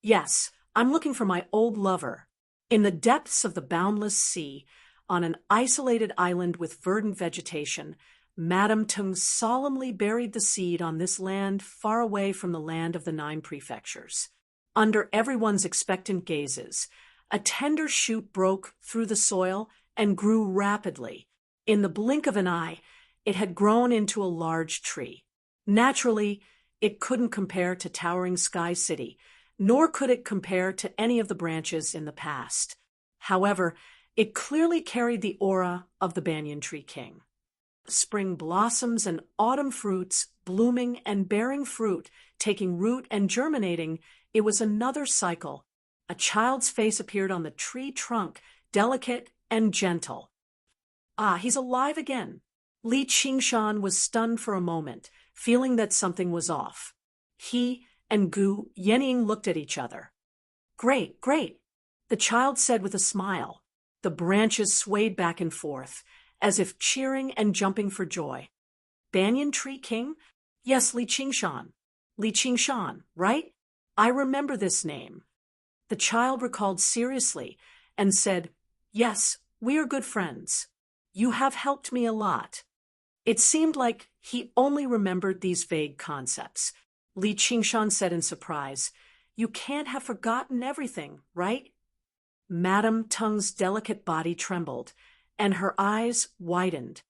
Speaker 1: "Yes, I'm looking for my old lover." In the depths of the boundless sea, on an isolated island with verdant vegetation, Madame Tung solemnly buried the seed on this land far away from the land of the 9 prefectures. Under everyone's expectant gazes, a tender shoot broke through the soil and grew rapidly. In the blink of an eye, it had grown into a large tree. Naturally, it couldn't compare to Towering Sky City, nor could it compare to any of the branches in the past. However, it clearly carried the aura of the Banyan Tree King. Spring blossoms and autumn fruits, blooming and bearing fruit, taking root and germinating, it was another cycle. A child's face appeared on the tree trunk, delicate and gentle. "Ah, he's alive again." Li Qingshan was stunned for a moment, feeling that something was off. He and Gu Yenying looked at each other. Great, the child said with a smile. The branches swayed back and forth, as if cheering and jumping for joy. "Banyan Tree King? Yes, Li Qingshan. Li Qingshan, right? I remember this name." The child recalled seriously and said, "Yes, we are good friends. You have helped me a lot." It seemed like he only remembered these vague concepts. Li Qingshan said in surprise, "You can't have forgotten everything, right?" Madame Tung's delicate body trembled, and her eyes widened.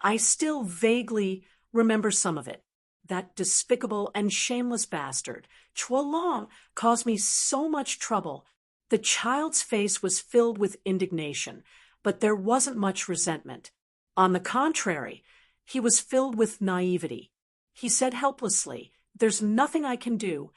Speaker 1: "I still vaguely remember some of it. That despicable and shameless bastard, Chuolong, caused me so much trouble." The child's face was filled with indignation, but there wasn't much resentment. On the contrary, he was filled with naivety. He said helplessly, There's nothing I can do.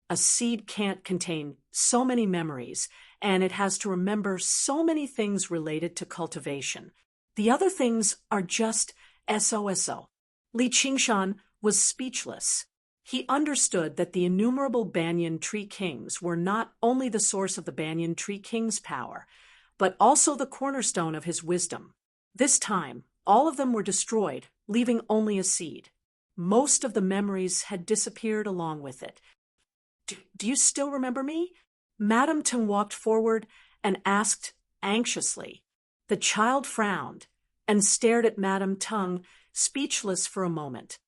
Speaker 1: A seed can't contain so many memories, and it has to remember so many things related to cultivation. The other things are just SOSO. Li Qingshan was speechless. He understood that the innumerable Banyan Tree Kings were not only the source of the Banyan Tree King's power, but also the cornerstone of his wisdom. This time, all of them were destroyed, leaving only a seed. Most of the memories had disappeared along with it. Do you still remember me? Madame Teng walked forward and asked anxiously. The child frowned and stared at Madame Teng, speechless for a moment.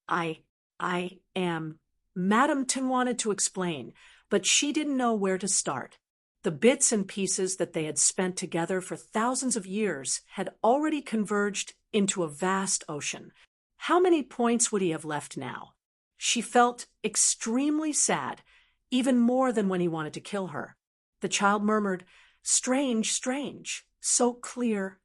Speaker 1: I am. Madame Teng wanted to explain, but she didn't know where to start. The bits and pieces that they had spent together for thousands of years had already converged into a vast ocean. How many points would he have left now? She felt extremely sad, even more than when he wanted to kill her. The child murmured, "Strange, strange, so clear."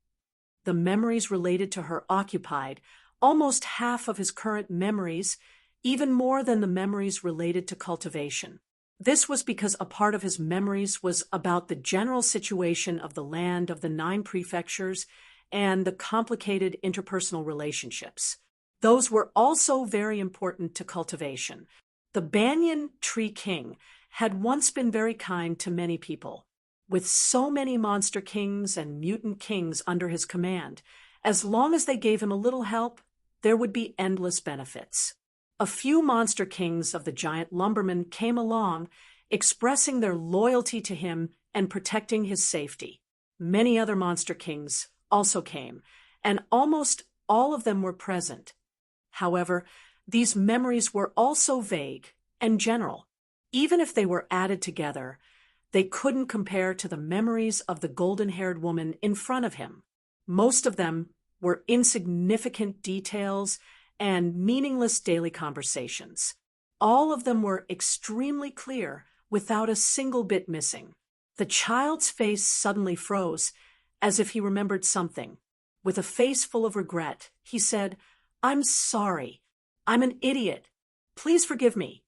Speaker 1: The memories related to her occupied almost half of his current memories, even more than the memories related to cultivation. This was because a part of his memories was about the general situation of the land of the 9 prefectures and the complicated interpersonal relationships. Those were also very important to cultivation. The Banyan Tree King had once been very kind to many people. With so many monster kings and mutant kings under his command, as long as they gave him a little help, there would be endless benefits. A few monster kings of the giant lumbermen came along, expressing their loyalty to him and protecting his safety. Many other monster kings also came, and almost all of them were present. However, these memories were also vague and general. Even if they were added together, they couldn't compare to the memories of the golden-haired woman in front of him. Most of them were insignificant details and meaningless daily conversations. All of them were extremely clear, without a single bit missing. The child's face suddenly froze, as if he remembered something. With a face full of regret, he said, "I'm sorry. I'm an idiot. Please forgive me."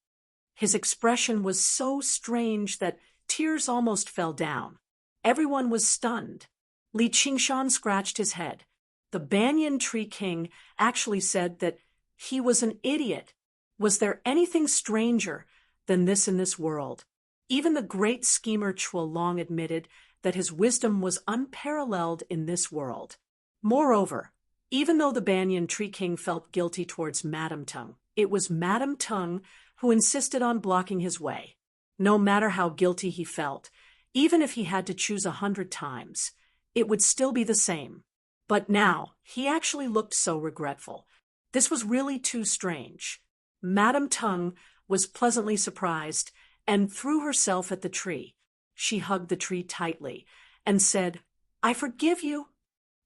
Speaker 1: His expression was so strange that tears almost fell down. Everyone was stunned. Li Qingshan scratched his head. The Banyan Tree King actually said that he was an idiot. Was there anything stranger than this in this world? Even the great schemer Chuolong admitted that his wisdom was unparalleled in this world. Moreover, even though the Banyan Tree King felt guilty towards Madame Teng, it was Madame Teng who insisted on blocking his way. No matter how guilty he felt, even if he had to choose 100 times, it would still be the same. But now, he actually looked so regretful. This was really too strange. Madame Teng was pleasantly surprised and threw herself at the tree. She hugged the tree tightly and said, "I forgive you."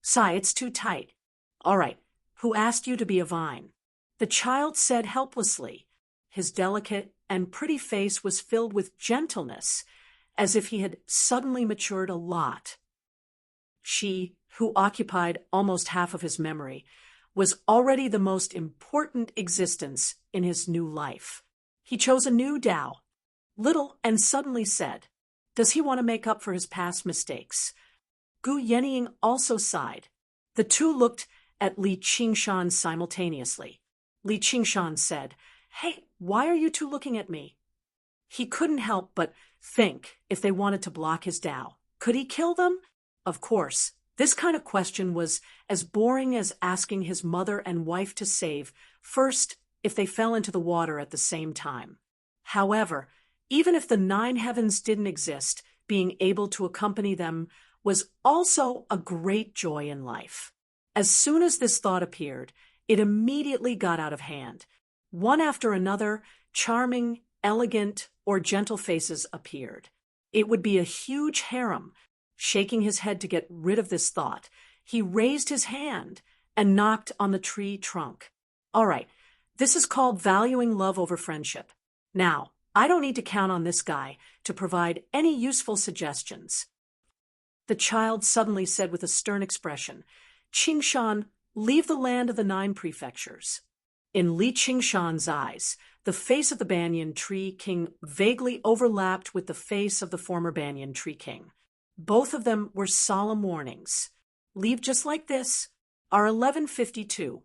Speaker 1: "Sigh, it's too tight." "All right, who asked you to be a vine?" The child said helplessly. His delicate and pretty face was filled with gentleness, as if he had suddenly matured a lot. She, who occupied almost half of his memory, was already the most important existence in his new life. He chose a new Tao, little, and suddenly said, "Does he want to make up for his past mistakes?" Gu Yenying also sighed. The two looked at Li Qingshan simultaneously. Li Qingshan said, "Hey, why are you two looking at me?" He couldn't help but think if they wanted to block his Tao. Could he kill them? Of course, this kind of question was as boring as asking his mother and wife to save first if they fell into the water at the same time. However, even if the 9 heavens didn't exist, being able to accompany them was also a great joy in life. As soon as this thought appeared, it immediately got out of hand. One after another, charming, elegant, or gentle faces appeared. It would be a huge harem. Shaking his head to get rid of this thought, he raised his hand and knocked on the tree trunk. "All right, this is called valuing love over friendship. Now, I don't need to count on this guy to provide any useful suggestions." The child suddenly said with a stern expression, "Qingshan, leave the land of the 9 prefectures." In Li Qingshan's eyes, the face of the Banyan Tree King vaguely overlapped with the face of the former Banyan Tree King. Both of them were solemn warnings. Leave just like this. R1152.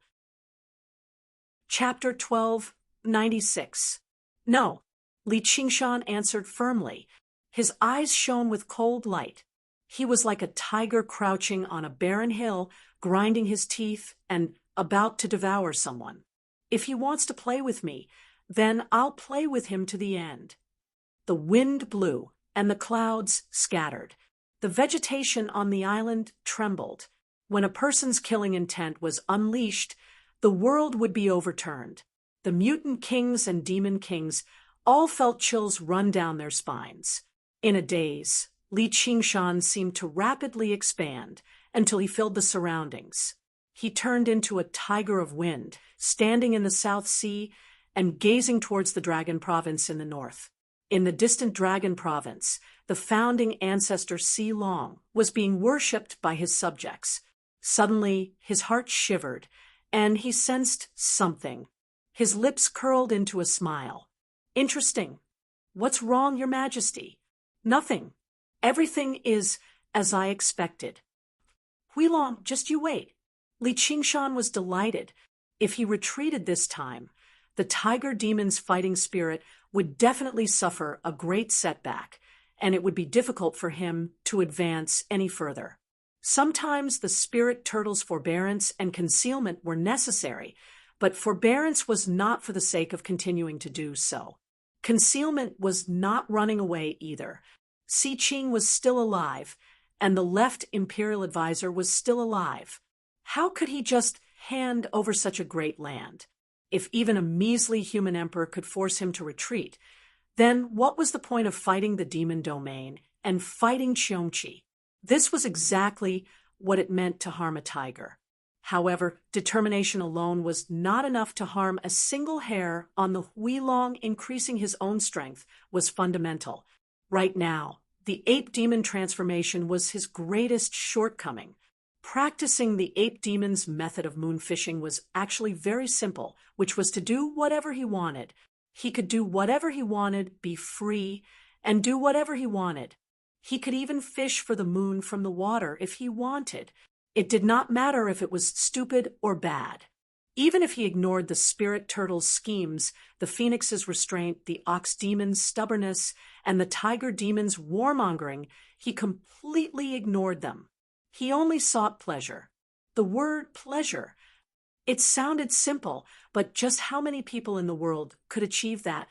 Speaker 1: Chapter 1296. No, Li Qingshan answered firmly. His eyes shone with cold light. He was like a tiger crouching on a barren hill, grinding his teeth and about to devour someone. If he wants to play with me, then I'll play with him to the end. The wind blew, and the clouds scattered. The vegetation on the island trembled. When a person's killing intent was unleashed, the world would be overturned. The mutant kings and demon kings all felt chills run down their spines. In a daze, Li Qingshan seemed to rapidly expand until he filled the surroundings. He turned into a tiger of wind, standing in the South Sea and gazing towards the Dragon Province in the north. In the distant Dragon Province, the founding ancestor Si Long was being worshipped by his subjects. Suddenly, his heart shivered, and he sensed something. His lips curled into a smile. Interesting. What's wrong, Your Majesty? Nothing. Everything is as I expected. Huilong, just you wait. Li Qingshan was delighted. If he retreated this time, the tiger demon's fighting spirit would definitely suffer a great setback, and it would be difficult for him to advance any further. Sometimes the spirit turtle's forbearance and concealment were necessary, but forbearance was not for the sake of continuing to do so. Concealment was not running away either. Si Qing was still alive, and the left imperial advisor was still alive. How could he just hand over such a great land? If even a measly human emperor could force him to retreat, then what was the point of fighting the demon domain and fighting Qiongqi? This was exactly what it meant to harm a tiger. However, determination alone was not enough to harm a single hair on the Huilong. Increasing his own strength was fundamental. Right now, the ape demon transformation was his greatest shortcoming. Practicing the ape demon's method of moonfishing was actually very simple, which was to do whatever he wanted. He could do whatever he wanted, be free, and do whatever he wanted. He could even fish for the moon from the water if he wanted. It did not matter if it was stupid or bad. Even if he ignored the spirit turtle's schemes, the phoenix's restraint, the ox demon's stubbornness, and the tiger demon's warmongering, he completely ignored them. He only sought pleasure. The word pleasure. It sounded simple, but just how many people in the world could achieve that?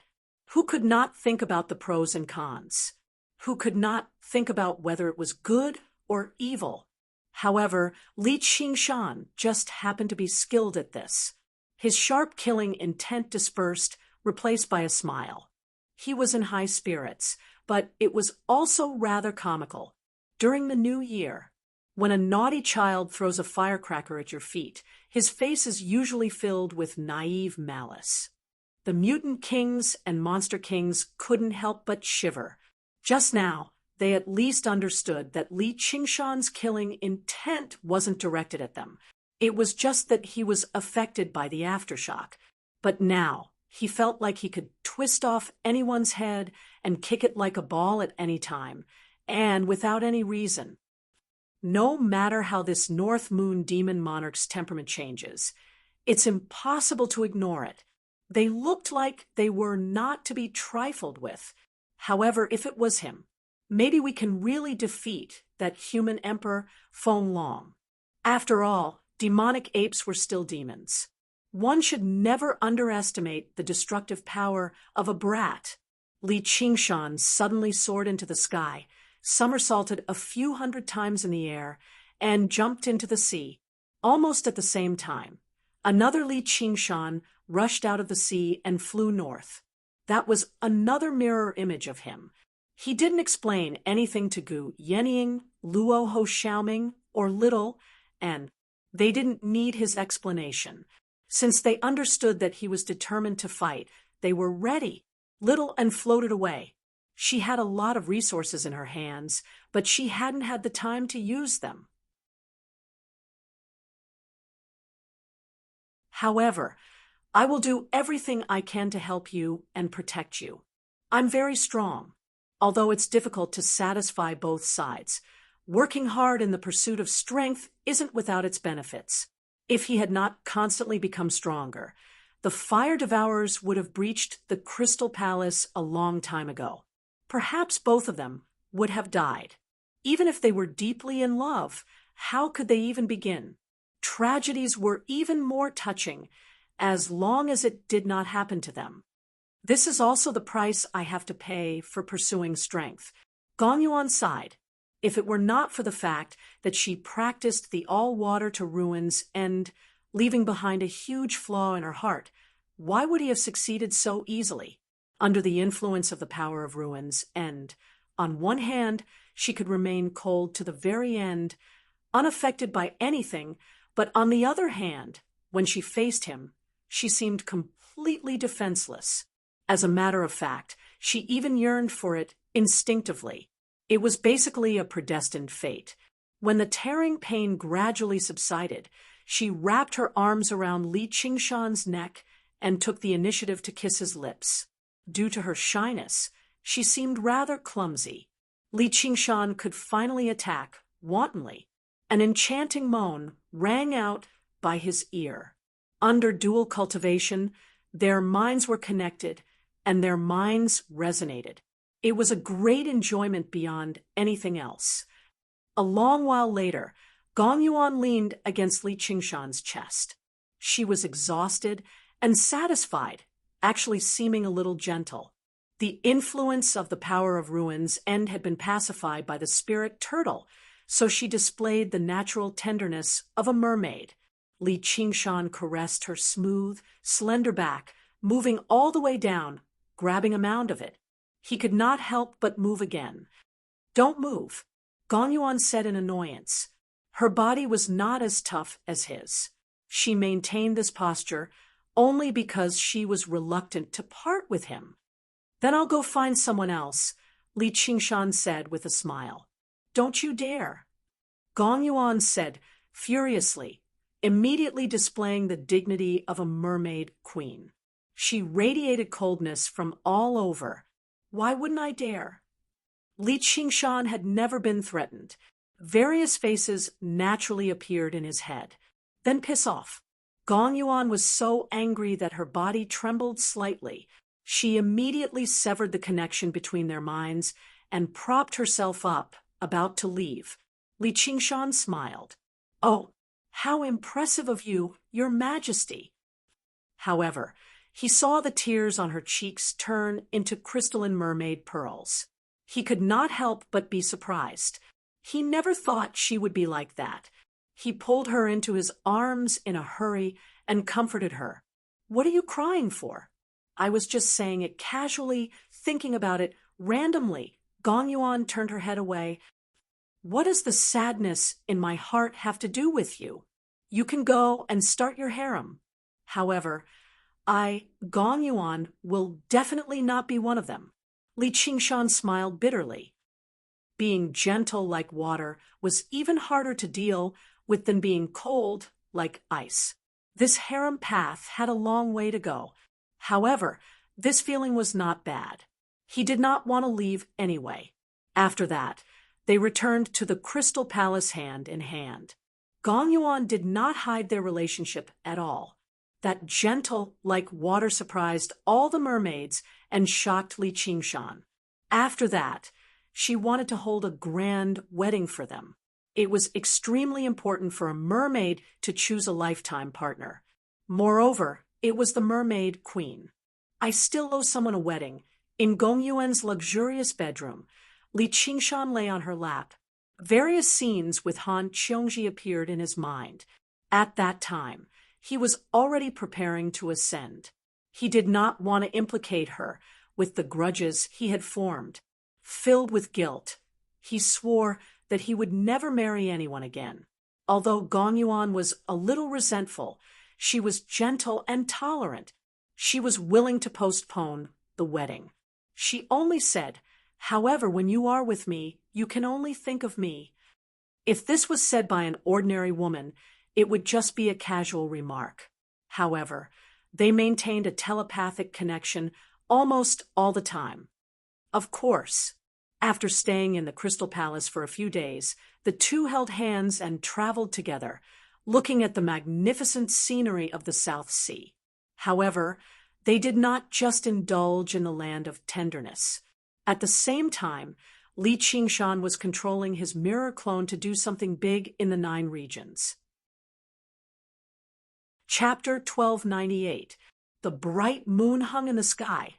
Speaker 1: Who could not think about the pros and cons? Who could not think about whether it was good or evil? However, Li Qingshan just happened to be skilled at this. His sharp killing intent dispersed, replaced by a smile. He was in high spirits, but it was also rather comical. During the new year, when a naughty child throws a firecracker at your feet, his face is usually filled with naive malice. The mutant kings and monster kings couldn't help but shiver. Just now, they at least understood that Li Qingshan's killing intent wasn't directed at them. It was just that he was affected by the aftershock. But now, he felt like he could twist off anyone's head and kick it like a ball at any time, and without any reason. No matter how this North Moon demon monarch's temperament changes, it's impossible to ignore it. They looked like they were not to be trifled with. However, if it was him, maybe we can really defeat that human emperor, Feng Long. After all, demonic apes were still demons. One should never underestimate the destructive power of a brat. Li Qingshan suddenly soared into the sky, somersaulted a few hundred times in the air, and jumped into the sea. Almost at the same time, another Li Qingshan rushed out of the sea and flew north. That was another mirror image of him. He didn't explain anything to Gu Yenying, Luo Ho Xiaoming, or Little, and they didn't need his explanation. Since they understood that he was determined to fight, they were ready. Little and floated away. She had a lot of resources in her hands, but she hadn't had the time to use them. However, I will do everything I can to help you and protect you. I'm very strong. Although it's difficult to satisfy both sides, working hard in the pursuit of strength isn't without its benefits. If he had not constantly become stronger, the fire devourers would have breached the Crystal Palace a long time ago. Perhaps both of them would have died. Even if they were deeply in love, how could they even begin? Tragedies were even more touching, as long as it did not happen to them. This is also the price I have to pay for pursuing strength. Gong Yuan sighed. If it were not for the fact that she practiced the all-water to ruins and, leaving behind a huge flaw in her heart, why would he have succeeded so easily? Under the influence of the power of ruins, and, on one hand, she could remain cold to the very end, unaffected by anything, but on the other hand, when she faced him, she seemed completely defenseless. As a matter of fact, she even yearned for it instinctively. It was basically a predestined fate. When the tearing pain gradually subsided, she wrapped her arms around Li Qingshan's neck and took the initiative to kiss his lips. Due to her shyness, she seemed rather clumsy. Li Qingshan could finally attack, wantonly. An enchanting moan rang out by his ear. Under dual cultivation, their minds were connected, and their minds resonated. It was a great enjoyment beyond anything else. A long while later, Gong Yuan leaned against Li Qingshan's chest. She was exhausted and satisfied, actually seeming a little gentle. The influence of the power of ruins and had been pacified by the spirit turtle, so she displayed the natural tenderness of a mermaid. Li Qingshan caressed her smooth, slender back, moving all the way down, grabbing a mound of it. He could not help but move again. "Don't move," Gong Yuan said in annoyance. Her body was not as tough as his. She maintained this posture only because she was reluctant to part with him. "Then I'll go find someone else," Li Qingshan said with a smile. "Don't you dare," Gong Yuan said furiously, immediately displaying the dignity of a mermaid queen. She radiated coldness from all over. "Why wouldn't I dare?" Li Qingshan had never been threatened. Various faces naturally appeared in his head. "Then piss off." Gong Yuan was so angry that her body trembled slightly. She immediately severed the connection between their minds and propped herself up, about to leave. Li Qingshan smiled. "Oh, how impressive of you, Your Majesty." However, he saw the tears on her cheeks turn into crystalline mermaid pearls. He could not help but be surprised. He never thought she would be like that. He pulled her into his arms in a hurry and comforted her. "What are you crying for?" "I was just saying it casually, thinking about it randomly." Gong Yuan turned her head away. "What does the sadness in my heart have to do with you? You can go and start your harem. However, Gong Yuan, will definitely not be one of them." Li Qingshan smiled bitterly. Being gentle like water was even harder to deal with than being cold like ice. This harem path had a long way to go. However, this feeling was not bad. He did not want to leave anyway. After that, they returned to the Crystal Palace hand in hand. Gong Yuan did not hide their relationship at all. That gentle like water surprised all the mermaids and shocked Li Qingshan. After that, she wanted to hold a grand wedding for them. It was extremely important for a mermaid to choose a lifetime partner. Moreover, it was the mermaid queen. "I still owe someone a wedding." In Gong Yuan's luxurious bedroom, Li Qingshan lay on her lap. Various scenes with Han Qiongji appeared in his mind. At that time, he was already preparing to ascend. He did not want to implicate her with the grudges he had formed. Filled with guilt, he swore that he would never marry anyone again. Although Gong Yuan was a little resentful, she was gentle and tolerant. She was willing to postpone the wedding. She only said, "However, when you are with me, you can only think of me." If this was said by an ordinary woman, it would just be a casual remark. However, They maintained a telepathic connection almost all the time. Of course, after staying in the Crystal Palace for a few days, the two held hands and traveled together, looking at the magnificent scenery of the South Sea. However, they did not just indulge in the land of tenderness. At the same time, Li Qingshan was controlling his mirror clone to do something big in the 9 regions. Chapter 1298. The bright moon hung in the sky,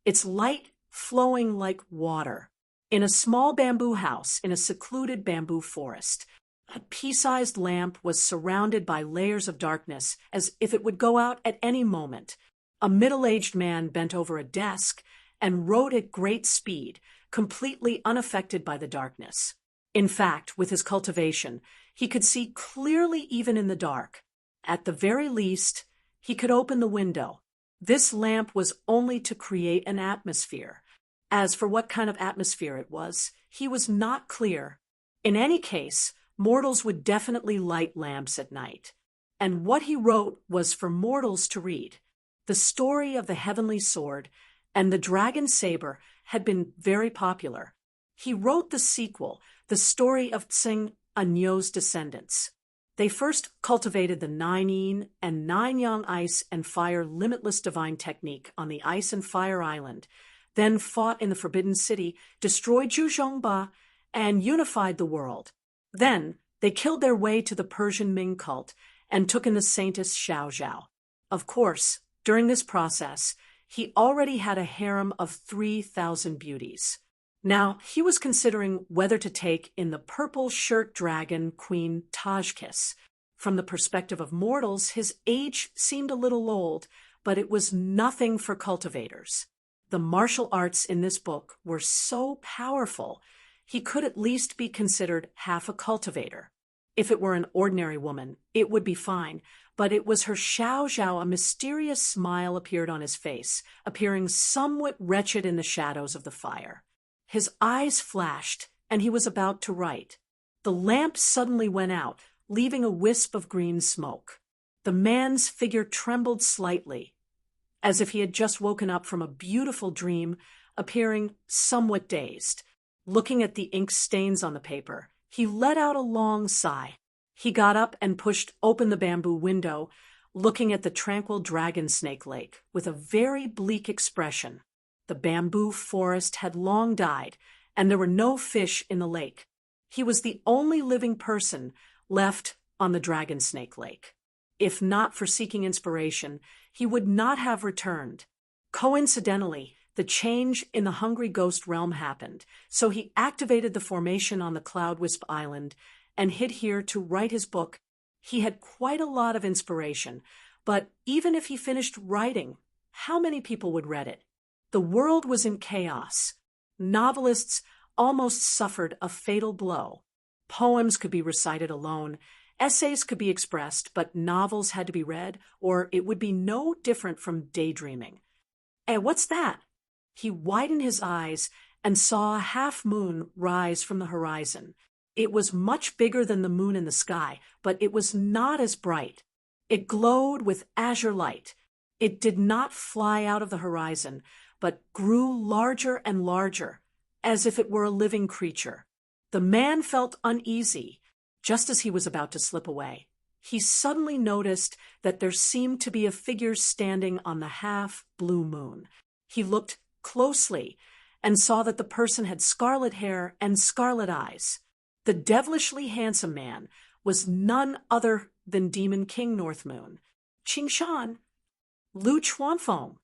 Speaker 1: its light flowing like water. In a small bamboo house in a secluded bamboo forest, a pea-sized lamp was surrounded by layers of darkness as if it would go out at any moment. A middle-aged man bent over a desk and wrote at great speed, completely unaffected by the darkness. In fact, with his cultivation, he could see clearly even in the dark. At the very least, he could open the window. This lamp was only to create an atmosphere. As for what kind of atmosphere it was, he was not clear. In any case, mortals would definitely light lamps at night. And what he wrote was for mortals to read. The story of the heavenly sword and the dragon saber had been very popular. He wrote the sequel, the story of Tsing Anyo's descendants. They first cultivated the 9 yin and 9 yang ice and fire limitless divine technique on the ice and fire island, then fought in the Forbidden City, destroyed Zhuzhongba, and unified the world. Then they killed their way to the Persian Ming cult and took in the saintess Xiao Zhao. Of course, during this process, he already had a harem of 3,000 beauties. Now, he was considering whether to take in the purple shirt dragon queen Tajkis. From the perspective of mortals, his age seemed a little old, but it was nothing for cultivators. The martial arts in this book were so powerful, he could at least be considered half a cultivator. If it were an ordinary woman, it would be fine, but it was her Xiao Zhao. A mysterious smile appeared on his face, appearing somewhat wretched in the shadows of the fire. His eyes flashed, and he was about to write. The lamp suddenly went out, leaving a wisp of green smoke. The man's figure trembled slightly, as if he had just woken up from a beautiful dream, appearing somewhat dazed. Looking at the ink stains on the paper, he let out a long sigh. He got up and pushed open the bamboo window, looking at the tranquil dragon snake lake with a very bleak expression. The bamboo forest had long died, and there were no fish in the lake. He was the only living person left on the dragon snake lake. If not for seeking inspiration, he would not have returned. Coincidentally, the change in the Hungry Ghost realm happened, so he activated the formation on the Cloud Wisp Island and hid here to write his book. He had quite a lot of inspiration, but even if he finished writing, how many people would read it? The world was in chaos. Novelists almost suffered a fatal blow. Poems could be recited alone, essays could be expressed, but novels had to be read, or it would be no different from daydreaming. Hey, what's that? He widened his eyes and saw a half-moon rise from the horizon. It was much bigger than the moon in the sky, but it was not as bright. It glowed with azure light. It did not fly out of the horizon, but grew larger and larger, as if it were a living creature. The man felt uneasy, just as he was about to slip away. He suddenly noticed that there seemed to be a figure standing on the half-blue moon. He looked closely and saw that the person had scarlet hair and scarlet eyes. The devilishly handsome man was none other than Demon King Northmoon. Qingshan, Lu Chuanfeng.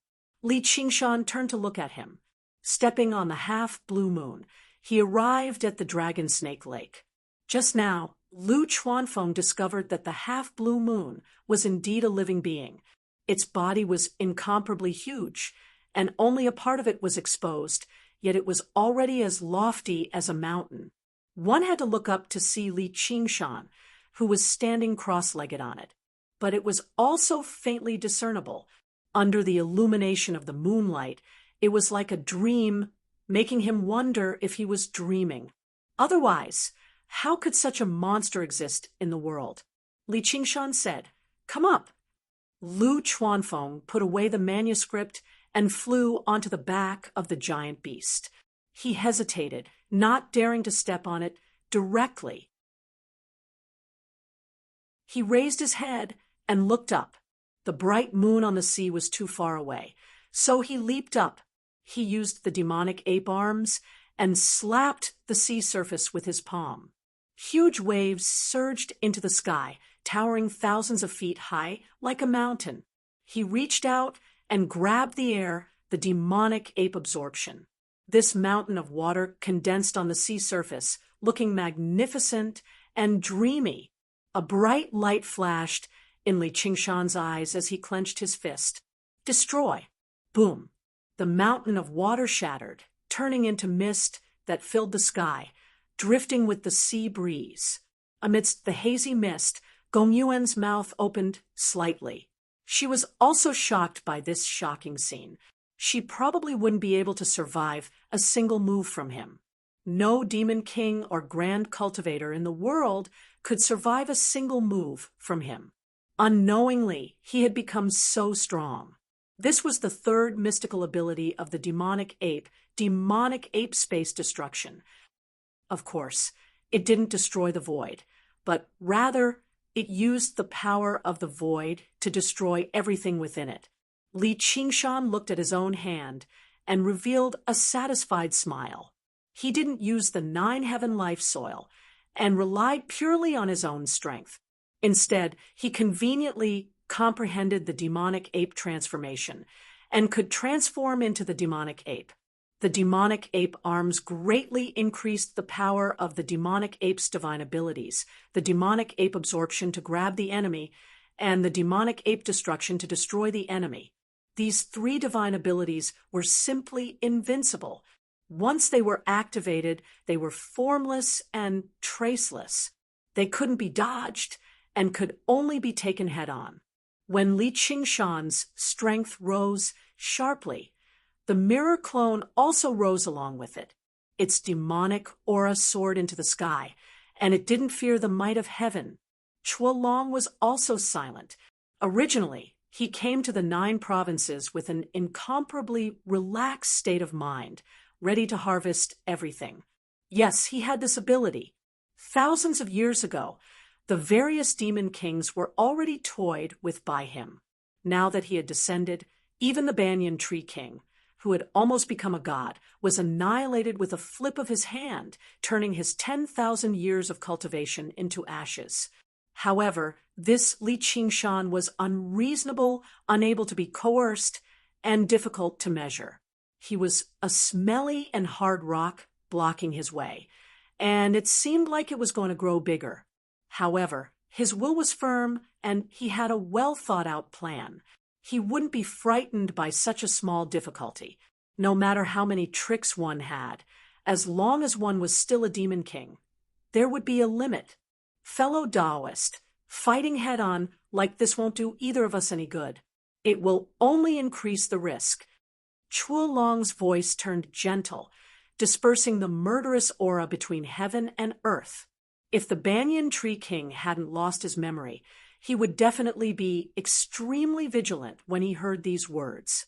Speaker 1: Li Qingshan turned to look at him. Stepping on the half-blue moon, he arrived at the Dragon Snake Lake. Just now, Lu Chuanfeng discovered that the half-blue moon was indeed a living being. Its body was incomparably huge, and only a part of it was exposed, yet it was already as lofty as a mountain. One had to look up to see Li Qingshan, who was standing cross-legged on it. But it was also faintly discernible. Under the illumination of the moonlight, it was like a dream, making him wonder if he was dreaming. Otherwise, how could such a monster exist in the world? Li Qingshan said, "Come up." Lu Chuanfeng put away the manuscript and flew onto the back of the giant beast. He hesitated, not daring to step on it directly. He raised his head and looked up. The bright moon on the sea was too far away, so he leaped up. He used the demonic ape arms and slapped the sea surface with his palm. Huge waves surged into the sky, towering thousands of feet high like a mountain. He reached out and grabbed the air, the demonic ape absorption. This mountain of water condensed on the sea surface, looking magnificent and dreamy. A bright light flashed in Li Qingshan's eyes as he clenched his fist. Destroy! Boom! The mountain of water shattered, turning into mist that filled the sky, drifting with the sea breeze. Amidst the hazy mist, Gong Yuan's mouth opened slightly. She was also shocked by this shocking scene. She probably wouldn't be able to survive a single move from him. No demon king or grand cultivator in the world could survive a single move from him. Unknowingly, he had become so strong. This was the third mystical ability of the demonic ape space destruction. Of course, it didn't destroy the void, but rather it used the power of the void to destroy everything within it. Li Qingshan looked at his own hand and revealed a satisfied smile. He didn't use the 9-heaven life soil and relied purely on his own strength. Instead, he conveniently comprehended the demonic ape transformation and could transform into the demonic ape. The demonic ape arms greatly increased the power of the demonic ape's divine abilities, the demonic ape absorption to grab the enemy, and the demonic ape destruction to destroy the enemy. These 3 divine abilities were simply invincible. Once they were activated, they were formless and traceless. They couldn't be dodged and could only be taken head-on. When Li Qingshan's strength rose sharply, the mirror clone also rose along with it. Its demonic aura soared into the sky, and it didn't fear the might of heaven. Chuolong was also silent. Originally, he came to the 9 provinces with an incomparably relaxed state of mind, ready to harvest everything. Yes, he had this ability. Thousands of years ago, the various demon kings were already toyed with by him. Now that he had descended, even the Banyan Tree King, who had almost become a god, was annihilated with a flip of his hand, turning his 10,000 years of cultivation into ashes. However, this Li Qingshan was unreasonable, unable to be coerced, and difficult to measure. He was a smelly and hard rock blocking his way, and it seemed like it was going to grow bigger. However, his will was firm, and he had a well-thought-out plan. He wouldn't be frightened by such a small difficulty, no matter how many tricks one had, as long as one was still a demon king. There would be a limit. Fellow Taoist, fighting head-on like this won't do either of us any good. It will only increase the risk. Chuolong's voice turned gentle, dispersing the murderous aura between heaven and earth. If the Banyan Tree King hadn't lost his memory, he would definitely be extremely vigilant when he heard these words.